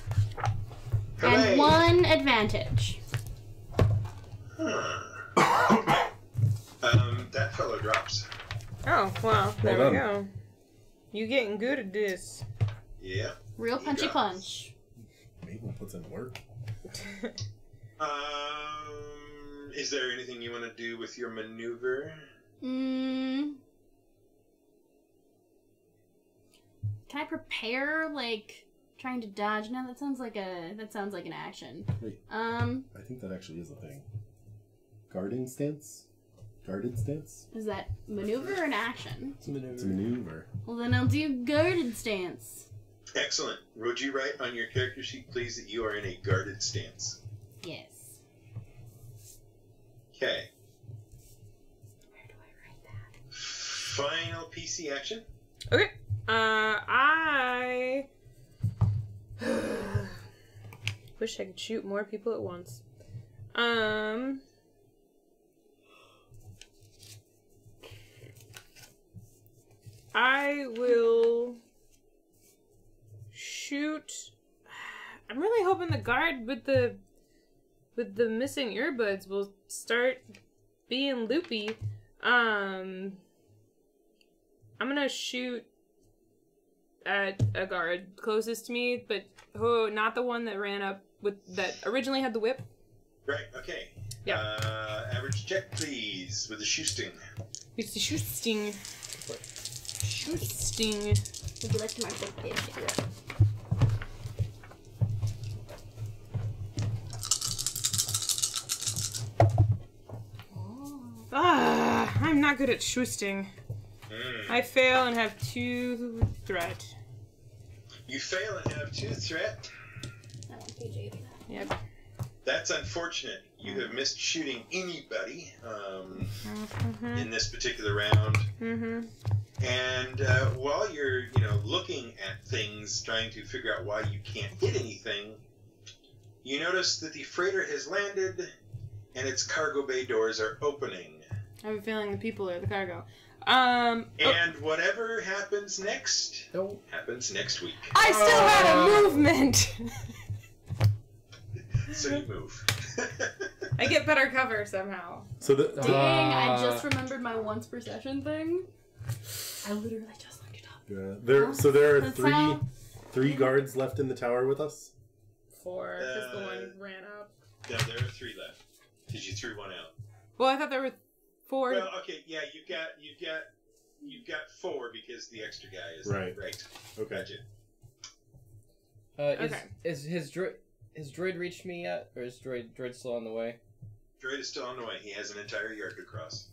Hooray! And 1 advantage. Huh. That fellow drops. Oh, well, there Well we done. go. You getting good at this. Yeah. Real He punchy drops. punch. Mabel puts in work. Is there anything you want to do with your maneuver? Can I prepare, like, trying to dodge? No, that sounds like an action. Wait, I I think that actually is a thing. Guarding stance? Guarded stance? is that maneuver or an action? It's a maneuver. It's a maneuver. Well, then I'll do guarded stance. Excellent. Would you write on your character sheet, please, that you are in a guarded stance? Yes. Okay. Where do I write that? Final PC action. Okay. I wish I could shoot more people at once. I will shoot. I'm really hoping the guard with the missing earbuds will start being loopy. I'm gonna shoot at a guard closest to me, but not the one that ran up that originally had the whip. Right, okay. Yeah. Average check, please, with the shoesting. It's the shoot sting. Shoot sting. Would you like to mark the page? I'm not good at shoosting. I fail and have 2 threat. You fail and have 2 threat. That one's page 8. Yep. That's unfortunate. You have missed shooting anybody in this particular round. Mm-hmm. And while you're, looking at things, trying to figure out why you can't hit anything, you notice that the freighter has landed and its cargo bay doors are opening. I have a feeling the people are the cargo. And whatever happens next Oh. happens next week. I still had a movement! So you move. I get better cover somehow. So Dang, I just remembered my once per session thing. I literally just looked it up. yeah, there are That's three how- 3 guards left in the tower with us. 4, because the one ran up. No, there are 3 left because you threw one out. Well, I thought there were 4. Well, okay, yeah, you've got 4 because the extra guy is Right. Okay. Gotcha. Okay. Is his droid reached me yet, or is droid still on the way? Droid is still on the way. He has an entire yard to cross.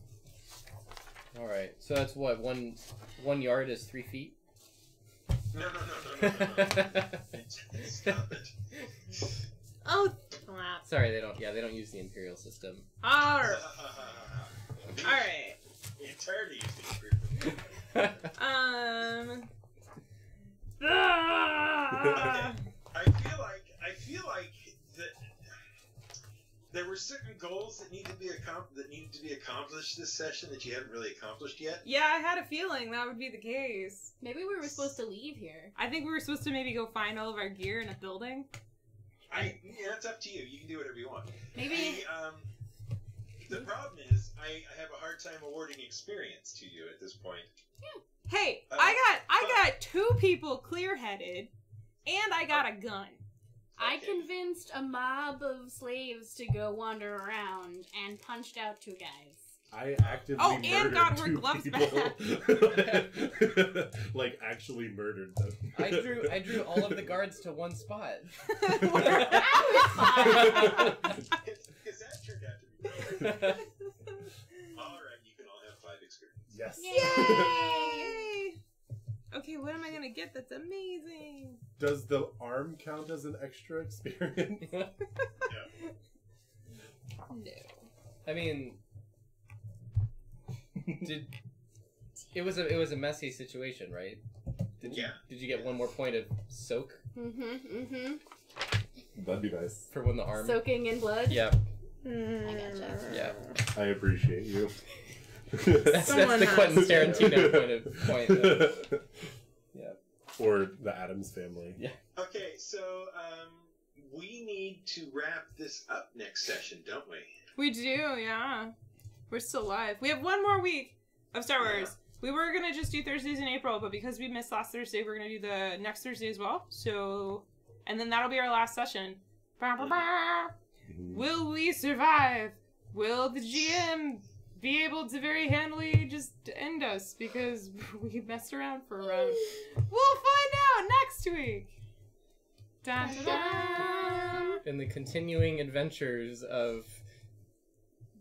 All right, so that's what one yard is 3 feet. No. Stop it. Oh, slap. Sorry, they don't use the Imperial system. Alright. Alright. Entirely used the I feel like that there were certain goals that needed to be accomplished this session that you haven't really accomplished yet. Yeah, I had a feeling that would be the case. Maybe we were supposed to leave here. I think we were supposed to maybe go find all of our gear in a building. Yeah, it's up to you. You can do whatever you want. Maybe. The problem is, I have a hard time awarding experience to you at this point. Hey, I got 2 people clear-headed, and I got a gun. I Okay. convinced a mob of slaves to go wander around and punched out 2 guys. I actively Oh, and murdered got her 2 gloves people. Like actually murdered them. I drew all of the guards to one spot. Because that turned out to be Alright, you can all have 5 experience. Yes. Yay! okay, what am I gonna get that's amazing? Does the arm count as an extra experience? Yeah. No. I mean, it was a messy situation, right? Did you get one more point of soak That'd be nice. for when the arm? Soaking in blood. Yeah, I gotcha. yeah. I appreciate you. That's Someone the has Quentin to. Tarantino point. Yeah. Or the Addams Family. Yeah. Okay, so we need to wrap this up next session, don't we? We do, yeah. We're still live. We have one more week of Star Wars. We were gonna just do Thursdays in April, but because we missed last Thursday, we're gonna do the next Thursday as well. So, and then that'll be our last session. Bah, bah, bah. Will we survive? Will the GM be able to very handily just end us because we messed around for a round? We'll find out next week. Dun, dun, dun. In the continuing adventures of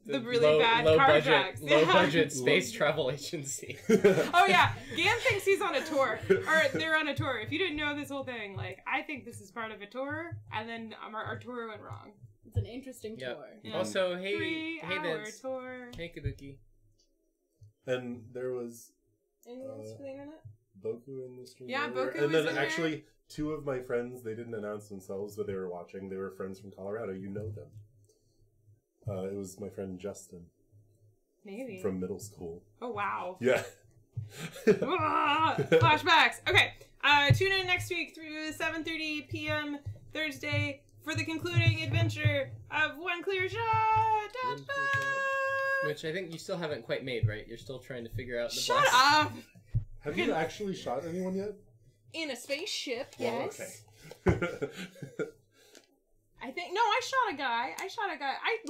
The really bad carjacks. low Yeah. budget space travel agency. Oh yeah, Gam thinks he's on a tour, or they're on a tour. If you didn't know this whole thing, like I think this is part of a tour, and then our tour went wrong. It's an interesting Yep. tour. Yeah. Also, hey 3-hour Vince, tour. hey Kabuki. And there was Anything else for the internet? Boku in the stream. Yeah, earlier. Boku And was then in there. actually, two of my friends, they didn't announce themselves, but they were watching. They were friends from Colorado. You know them. It was my friend Justin Maybe. from middle school. Oh wow. Yeah. Ah, flashbacks. Okay. Tune in next week through 7:30 p.m. Thursday for the concluding adventure of One Clear Shot. Da, da. Which I think you still haven't quite made, right? You're still trying to figure out the Shut blast. up. Have you actually shot anyone yet? In a spaceship. Oh, Yes. okay. I think no. I shot a guy.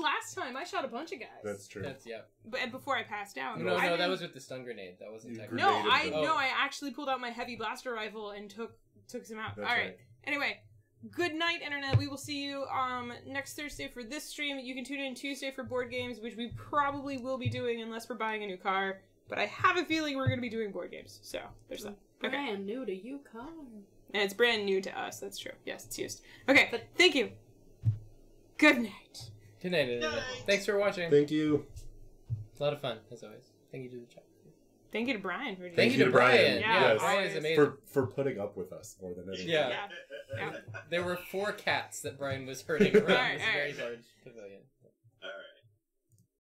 Last time I shot a bunch of guys. That's true. That's yeah. But before I passed out. No, I that didn't- was with the stun grenade. That wasn't You technically. No, grenaded them. I actually pulled out my heavy blaster rifle and took some out. That's All right. right. Anyway, good night, internet. We will see you next Thursday for this stream. You can tune in Tuesday for board games, which we probably will be doing unless we're buying a new car. But I have a feeling we're going to be doing board games. So there's that. Okay. Brand new to you, car. And it's brand new to us. That's true. Yes, it's used. Okay. But thank you. Good night. Good night, internet. Night. Thanks for watching. Thank you. It's a lot of fun, as always. Thank you to the chat. Thank you to Brian for doing Thank it. you to Brian. Yeah, Yeah, Brian is always. amazing. For putting up with us more than anything. Yeah. Yeah. There were 4 cats that Brian was herding around Alright, this very alright. large pavilion.